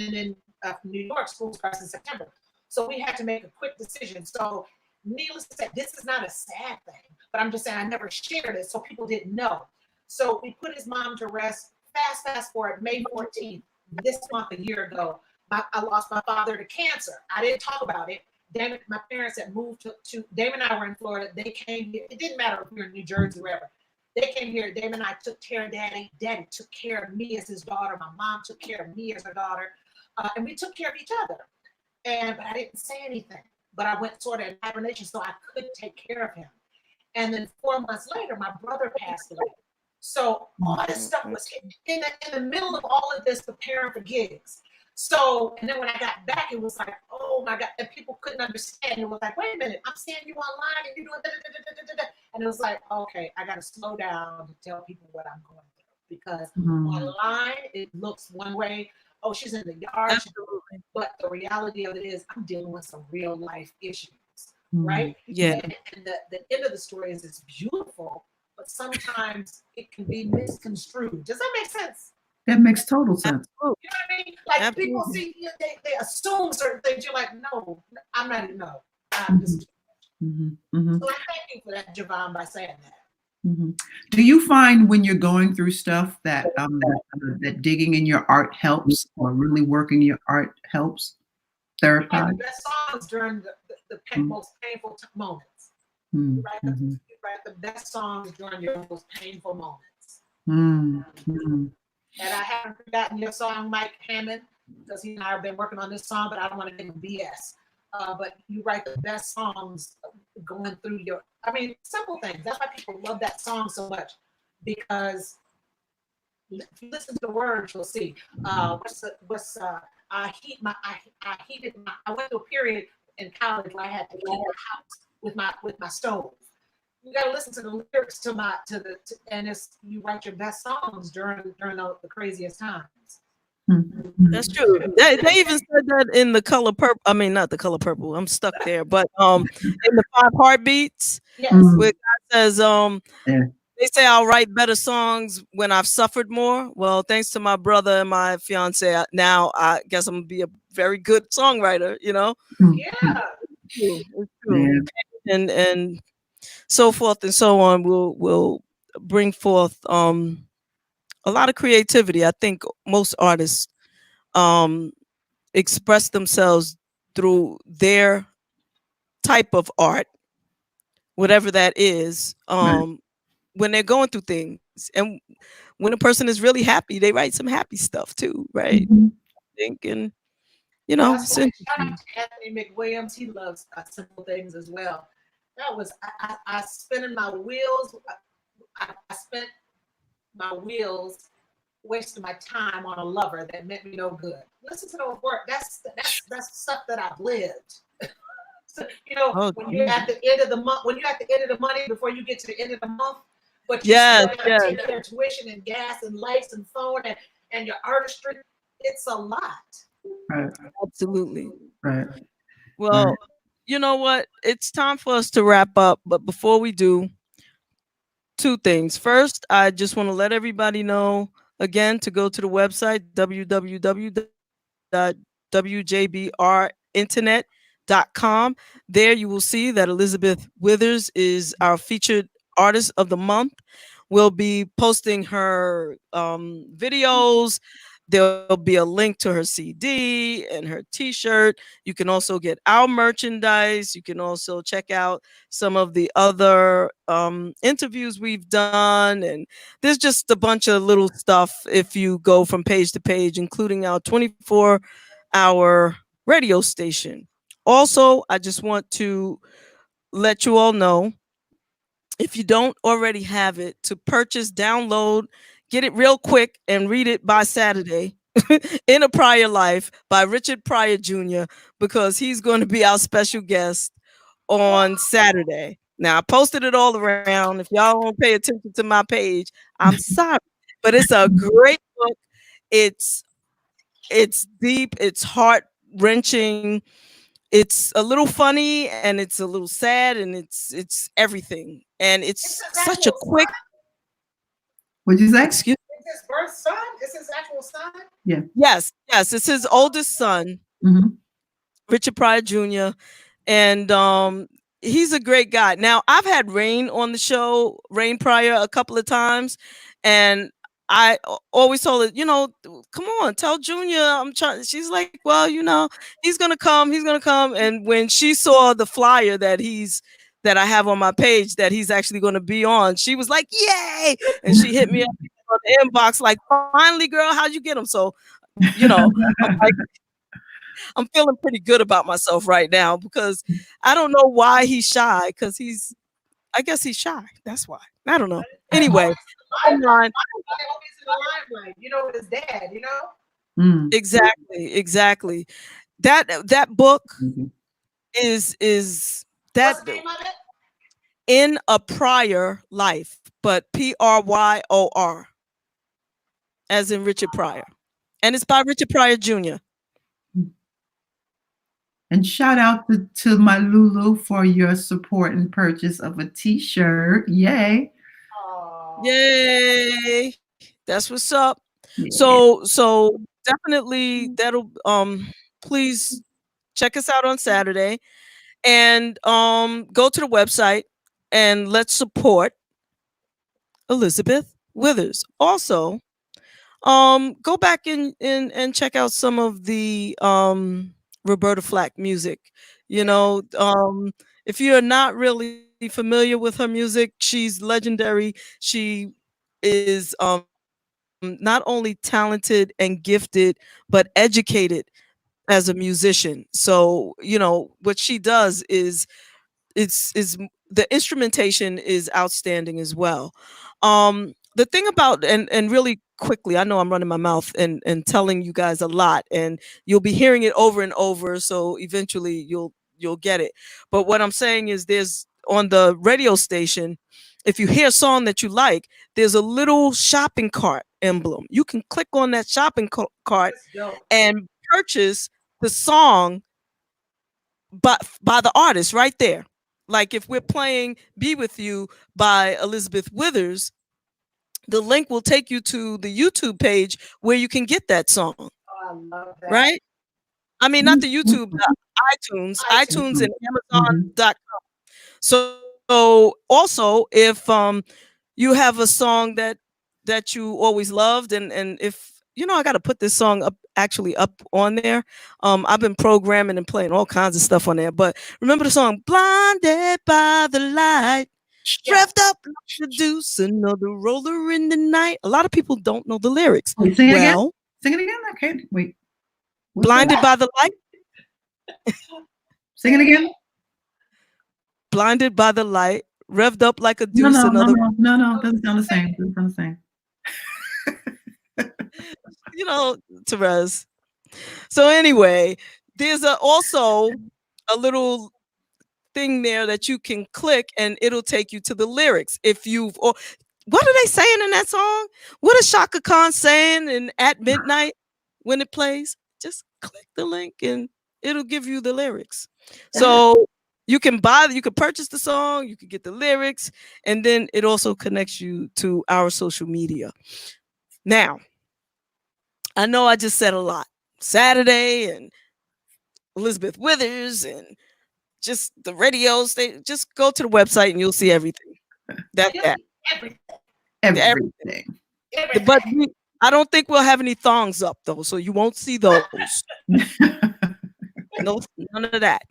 then in New York, school starts in September. So we had to make a quick decision. So needless to say, this is not a sad thing, but I'm just saying I never shared it, so people didn't know. So we put his mom to rest. Fast forward, May 14th, this month, a year ago, I lost my father to cancer. I didn't talk about it. Damon, my parents had moved to Damon and I were in Florida. They came here. It didn't matter if we were in New Jersey or wherever. They came here. Damon and I took care of Daddy. Daddy took care of me as his daughter. My mom took care of me as her daughter. And we took care of each other. But I didn't say anything. But I went sort of in hibernation so I could take care of him. And then 4 months later, my brother passed away. So all this stuff was in the middle of all of this, preparing for gigs. So, and then when I got back, it was like, oh my God, and people couldn't understand. It was like, wait a minute, I'm seeing you online and you're doing da, da, da, da, da, da. And it was like, okay, I got to slow down to tell people what I'm going through. Because online, it looks one way. Oh, she's in the yard. But the reality of it is I'm dealing with some real life issues, right? Yeah. And the end of the story is it's beautiful, but sometimes it can be misconstrued. Does that make sense? That makes total sense. You know what I mean? Like people see you, they assume certain things. You're like, no, I'm not even no. I'm just So I thank you for that, Javon, by saying that. Do you find when you're going through stuff that that digging in your art helps, or really working your art helps? Therapy. The best songs during the most painful moments. You write the best songs during your most painful moments. And I haven't forgotten your song, Mike Hammond, because he and I have been working on this song, but I don't want to give him BS. But you write the best songs going through simple things. That's why people love that song so much, because if you listen to the words, you'll see. I went through a period in college where I had to heat the house with my stove. You got to listen to the lyrics and you write your best songs during the craziest times. That's true. They even said that in The Color Purple. I mean, not The Color Purple. I'm stuck there, but in the 5 Heartbeats, where God says, they say I'll write better songs when I've suffered more. Well, thanks to my brother and my fiance, now I guess I'm gonna be a very good songwriter. You know? Yeah, it's true. And so forth and so on will bring forth a lot of creativity. I think most artists express themselves through their type of art, whatever that is, when they're going through things. And when a person is really happy, they write some happy stuff too, right? Thinking, that's why shout out to Anthony McWilliams. He loves simple things as well. That was I spinning my wheels. I spent my wheels wasting my time on a lover that meant me no good. Listen to those words. That's stuff that I've lived. So, when you're at the end of the month, when you're at the end of the money before you get to the end of the month, but you still gotta take care of tuition and gas and lights and phone and your artistry, it's a lot. Right. Absolutely. Right. Well, you know what? It's time for us to wrap up. But before we do, 2 things. First, I just want to let everybody know again to go to the website www.wjbrinternet.com. There you will see that Elisabeth Withers is our featured artist of the month. We'll be posting her videos. There'll be a link to her CD and her t-shirt. You can also get our merchandise. You can also check out some of the other interviews we've done. And there's just a bunch of little stuff if you go from page to page, including our 24-hour radio station. Also, I just want to let you all know, if you don't already have it, to purchase, download, get it real quick and read it by Saturday, In a Prior Life by Richard Pryor Jr., because he's going to be our special guest on Saturday. Now, I posted it all around. If y'all don't pay attention to my page, I'm sorry. But it's a great book. It's deep. It's heart-wrenching. It's a little funny, and it's a little sad, and it's everything. And it's such a quick. What'd you say? Excuse me. his birth son? Is his actual son? Yeah. Yes, it's his oldest son, Mhm. Richard Pryor Jr. And he's a great guy. Now, I've had Rain on the show, Rain Pryor, a couple of times, and always told her, come on, tell Junior I'm trying. She's like, well, he's gonna come, And when she saw the flyer that I have on my page that he's actually going to be on, she was like, yay! And she hit me up on the inbox like, finally, girl, how'd you get him? So, I'm like, I'm feeling pretty good about myself right now because I don't know why he's shy. Because I guess he's shy. That's why. I don't know. Anyway, bottom line, Always in the limelight, with his dad, Mm. exactly. That book is that What's the name of it? In a Prior Life, but Pryor, as in Richard Pryor, and it's by Richard Pryor Jr. And shout out to my Lulu for your support and purchase of a T-shirt. Yay! Yay! That's what's up. Yeah. So definitely that'll please check us out on Saturday and go to the website and let's support Elisabeth Withers. Also, go back and check out some of the Roberta Flack music. If you're not really familiar with her music, she's legendary. She is not only talented and gifted, but educated as a musician. So, what she does is the instrumentation is outstanding as well. The thing about and really quickly, I know I'm running my mouth and telling you guys a lot, and you'll be hearing it over and over. So eventually you'll get it. But what I'm saying is there's on the radio station, if you hear a song that you like, there's a little shopping cart emblem. You can click on that shopping cart and purchase the song by the artist right there. Like if we're playing Be With You by Elisabeth Withers, the link will take you to the YouTube page where you can get that song. Oh, I love that. Right? I mean, not the YouTube, the iTunes and Amazon.com. So also if you have a song that you always loved and if I got to put this song up on there. I've been programming and playing all kinds of stuff on there, but remember the song Blinded by the Light, revved up like a deuce, another roller in the night. A lot of people don't know the lyrics. Wait, sing it again. Sing it again. Okay, wait. Blinded by the Light. Sing it again. Blinded by the light, revved up like a deuce. No, Doesn't sound the same. Doesn't sound the same. Therese. So anyway, there's also a little thing there that you can click and it'll take you to the lyrics. What are they saying in that song? What is Shaka Khan saying at midnight when it plays? Just click the link and it'll give you the lyrics. So you can purchase the song, you can get the lyrics, and then it also connects you to our social media. Now, I know I just said a lot. Saturday and Elisabeth Withers and just the radios. Just go to the website and you'll see everything. Everything. But I don't think we'll have any thongs up though, so you won't see those. No, none of that.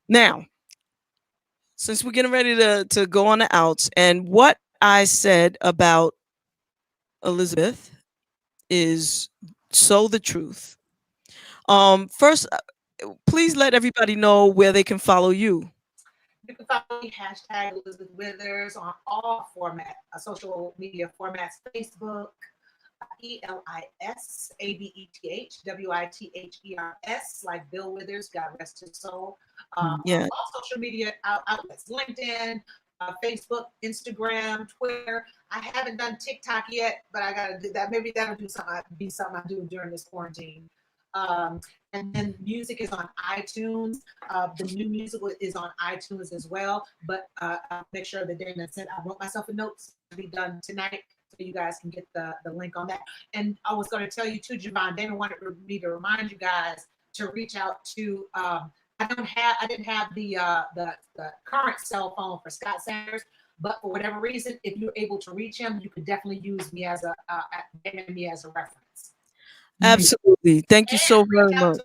Now, since we're getting ready to go on the outs, and what I said about Elisabeth is so the truth. First, please let everybody know where they can follow you. You can follow me, hashtag Elisabeth Withers, on all social media formats, Facebook, ELISABETHWITHERS, like Bill Withers, God rest his soul. All social media outlets, LinkedIn, Facebook, Instagram, Twitter. I haven't done TikTok yet, but I gotta do that. Maybe that'll be something I do during this quarantine. And then music is on iTunes. The new music is on iTunes as well. But I'll make sure that Dana said I wrote myself a note to be done tonight. So you guys can get the link on that. And I was going to tell you too, Javon, Damon wanted me to remind you guys to reach out to. I didn't have the current cell phone for Scott Sanders, but for whatever reason, if you're able to reach him, you could definitely use me as a reference. Absolutely. Thank you so very much.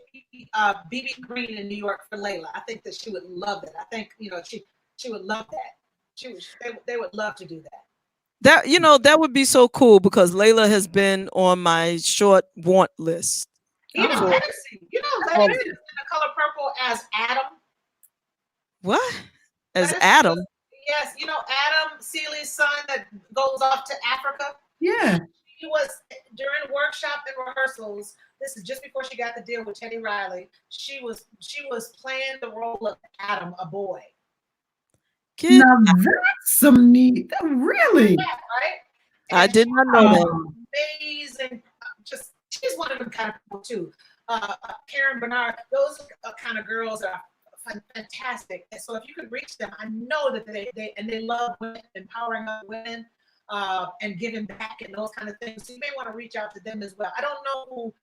BB Green in New York for Layla. I think that she would love that. I think she would love that. They would love to do that. That would be so cool because Layla has been on my short want list. Layla is in The Color Purple as Adam. What? As Adam? Yes, Adam Seeley's son that goes off to Africa. Yeah. He was during workshop and rehearsals. This is just before she got the deal with Teddy Riley. She was playing the role of Adam, a boy. Now that's some neat. Really? Yeah, right? I did not know that. Amazing. She's one of them kind of people too. Karen Bernard. Those kind of girls are fantastic. And so if you could reach them, I know that they love women, empowering other women. And giving back and those kind of things. So you may want to reach out to them as well. I don't know who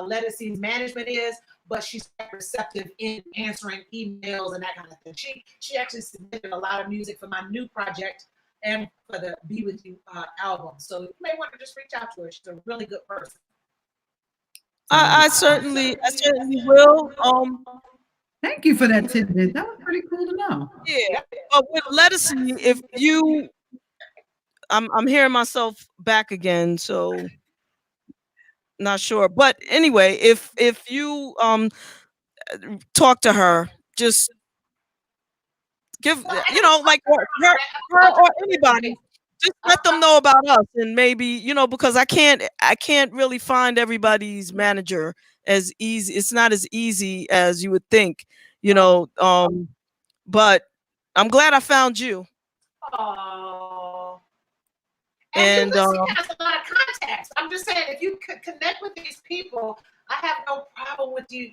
Lettuce's management is, but she's receptive in answering emails and that kind of thing. She actually submitted a lot of music for my new project and for the Be With You album. So you may want to just reach out to her. She's a really good person. I certainly will. Thank you for that tidbit. That was pretty cool to know. Yeah, but with Lettuce, if you I'm hearing myself back again, so not sure. But anyway, if you talk to her, just give like her or anybody, just let them know about us, and maybe because I can't really find everybody's manager as easy. It's not as easy as you would think, but I'm glad I found you. Oh. And she has a lot of contacts. I'm just saying, if you could connect with these people, I have no problem with you.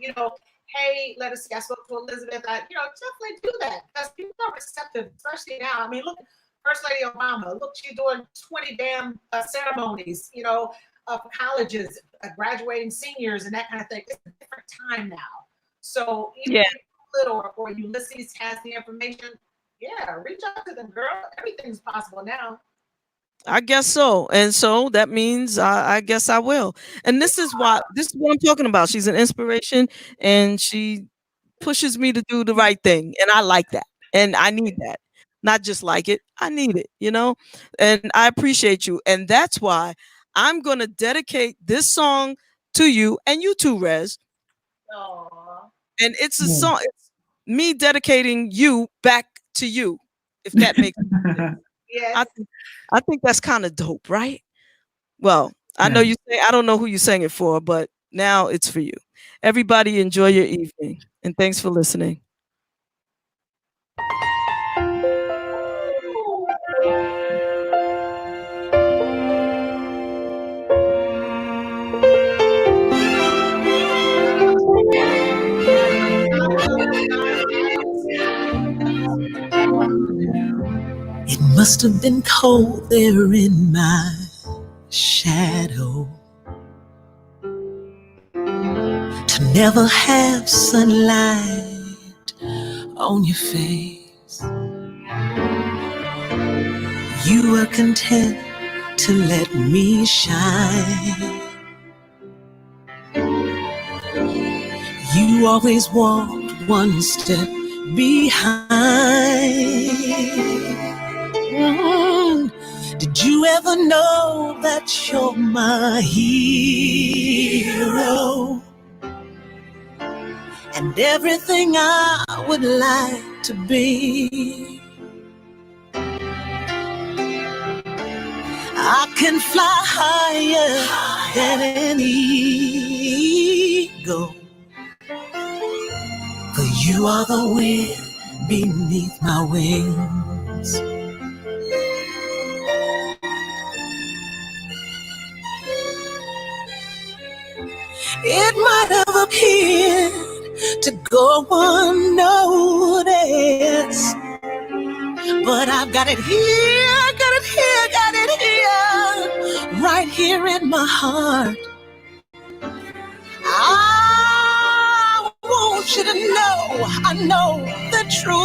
Hey, let us see. I spoke to Elisabeth. Definitely do that because people are receptive, especially now. I mean, look, First Lady Obama. Look, she's doing 20 damn ceremonies. For colleges, graduating seniors, and that kind of thing. It's a different time now. So even if you little or Ulysses has the information, reach out to them, girl. Everything's possible now. I guess so. And so that means I guess I will. And this is what I'm talking about. She's an inspiration and she pushes me to do the right thing. And I like that. And I need that. Not just like it. I need it, and I appreciate you. And that's why I'm going to dedicate this song to you and you too, Rez. Aww. And it's a song. It's me dedicating you back to you, if that makes sense. Yes. I think that's kind of dope, right? Well, I know you say I don't know who you sang it for, but now it's for you. Everybody enjoy your evening and thanks for listening. It must have been cold there in my shadow to never have sunlight on your face. You were content to let me shine. You always walked one step behind. Did you ever know that you're my hero? And everything I would like to be. I can fly higher than an eagle. For you are the wind beneath my wings. It might have appeared to go unnoticed, but I've got it here, got it here, got it here. right here in my heart. I want you to know I know the truth.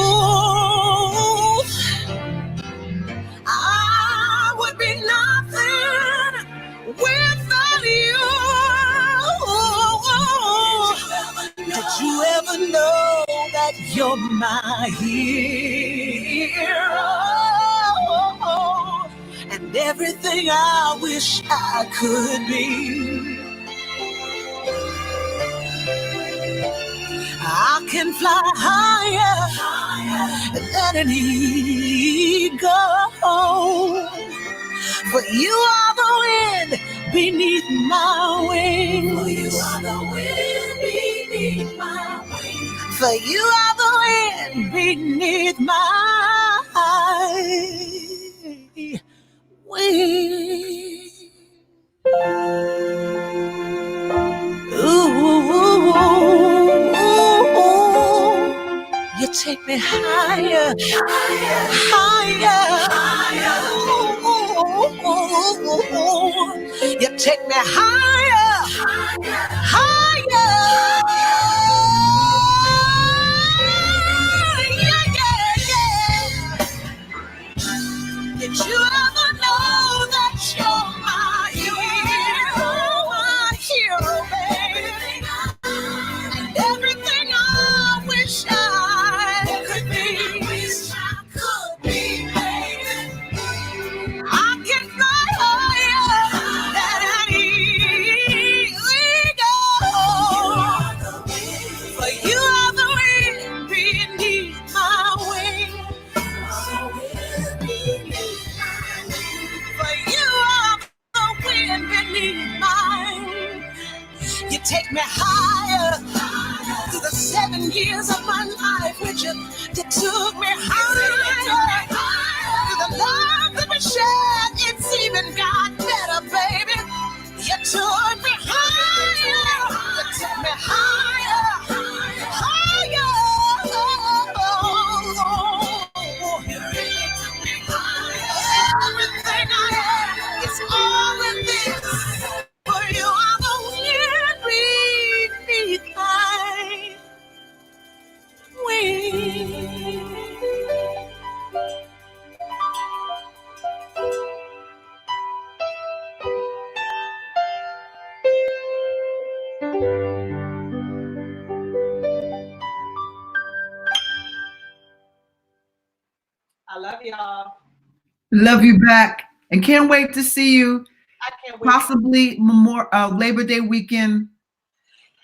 I would be nothing without you. Did you ever know that you're my hero? And everything I wish I could be. I can fly higher than an eagle. For you are the wind beneath my wings. For you are the wind beneath my wings. For you are the wind beneath my wings. Ooh, you take me higher, higher, higher. You take me higher, higher. Yeah, yeah, yeah. Did you ever know that you're my hero, baby? And everything I wish I could be, baby. I can fly higher than an eagle. For you are the wind beneath my wings. For you are the wind beneath mine. You take me higher through the 7 years of my life with you. You took me higher through the love that we shared. It's even got better, baby. You took me higher. You took me higher, higher. You really took me higher. Everything I have is all in this. For you are the wind beneath my wings. I love y'all. Love you back, and can't wait to see you. I can't wait. Possibly Labor Day weekend,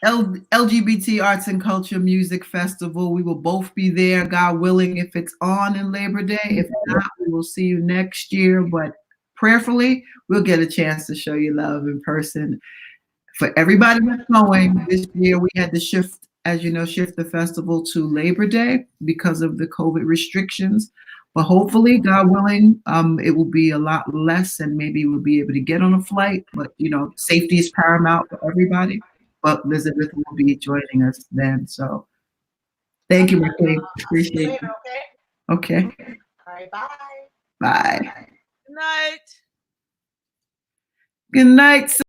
LGBT Arts and Culture Music Festival. We will both be there, God willing, if it's on in Labor Day. If not, we will see you next year. But prayerfully, we'll get a chance to show you love in person. For everybody that's going, this year we had to shift, as you know, shift the festival to Labor Day because of the COVID restrictions. But hopefully, God willing, it will be a lot less, and maybe we'll be able to get on a flight. But you know, safety is paramount for everybody. But Elisabeth will be joining us then. So thank you, McKay. Appreciate it. Okay. All right, bye. Bye. Good night. Good night.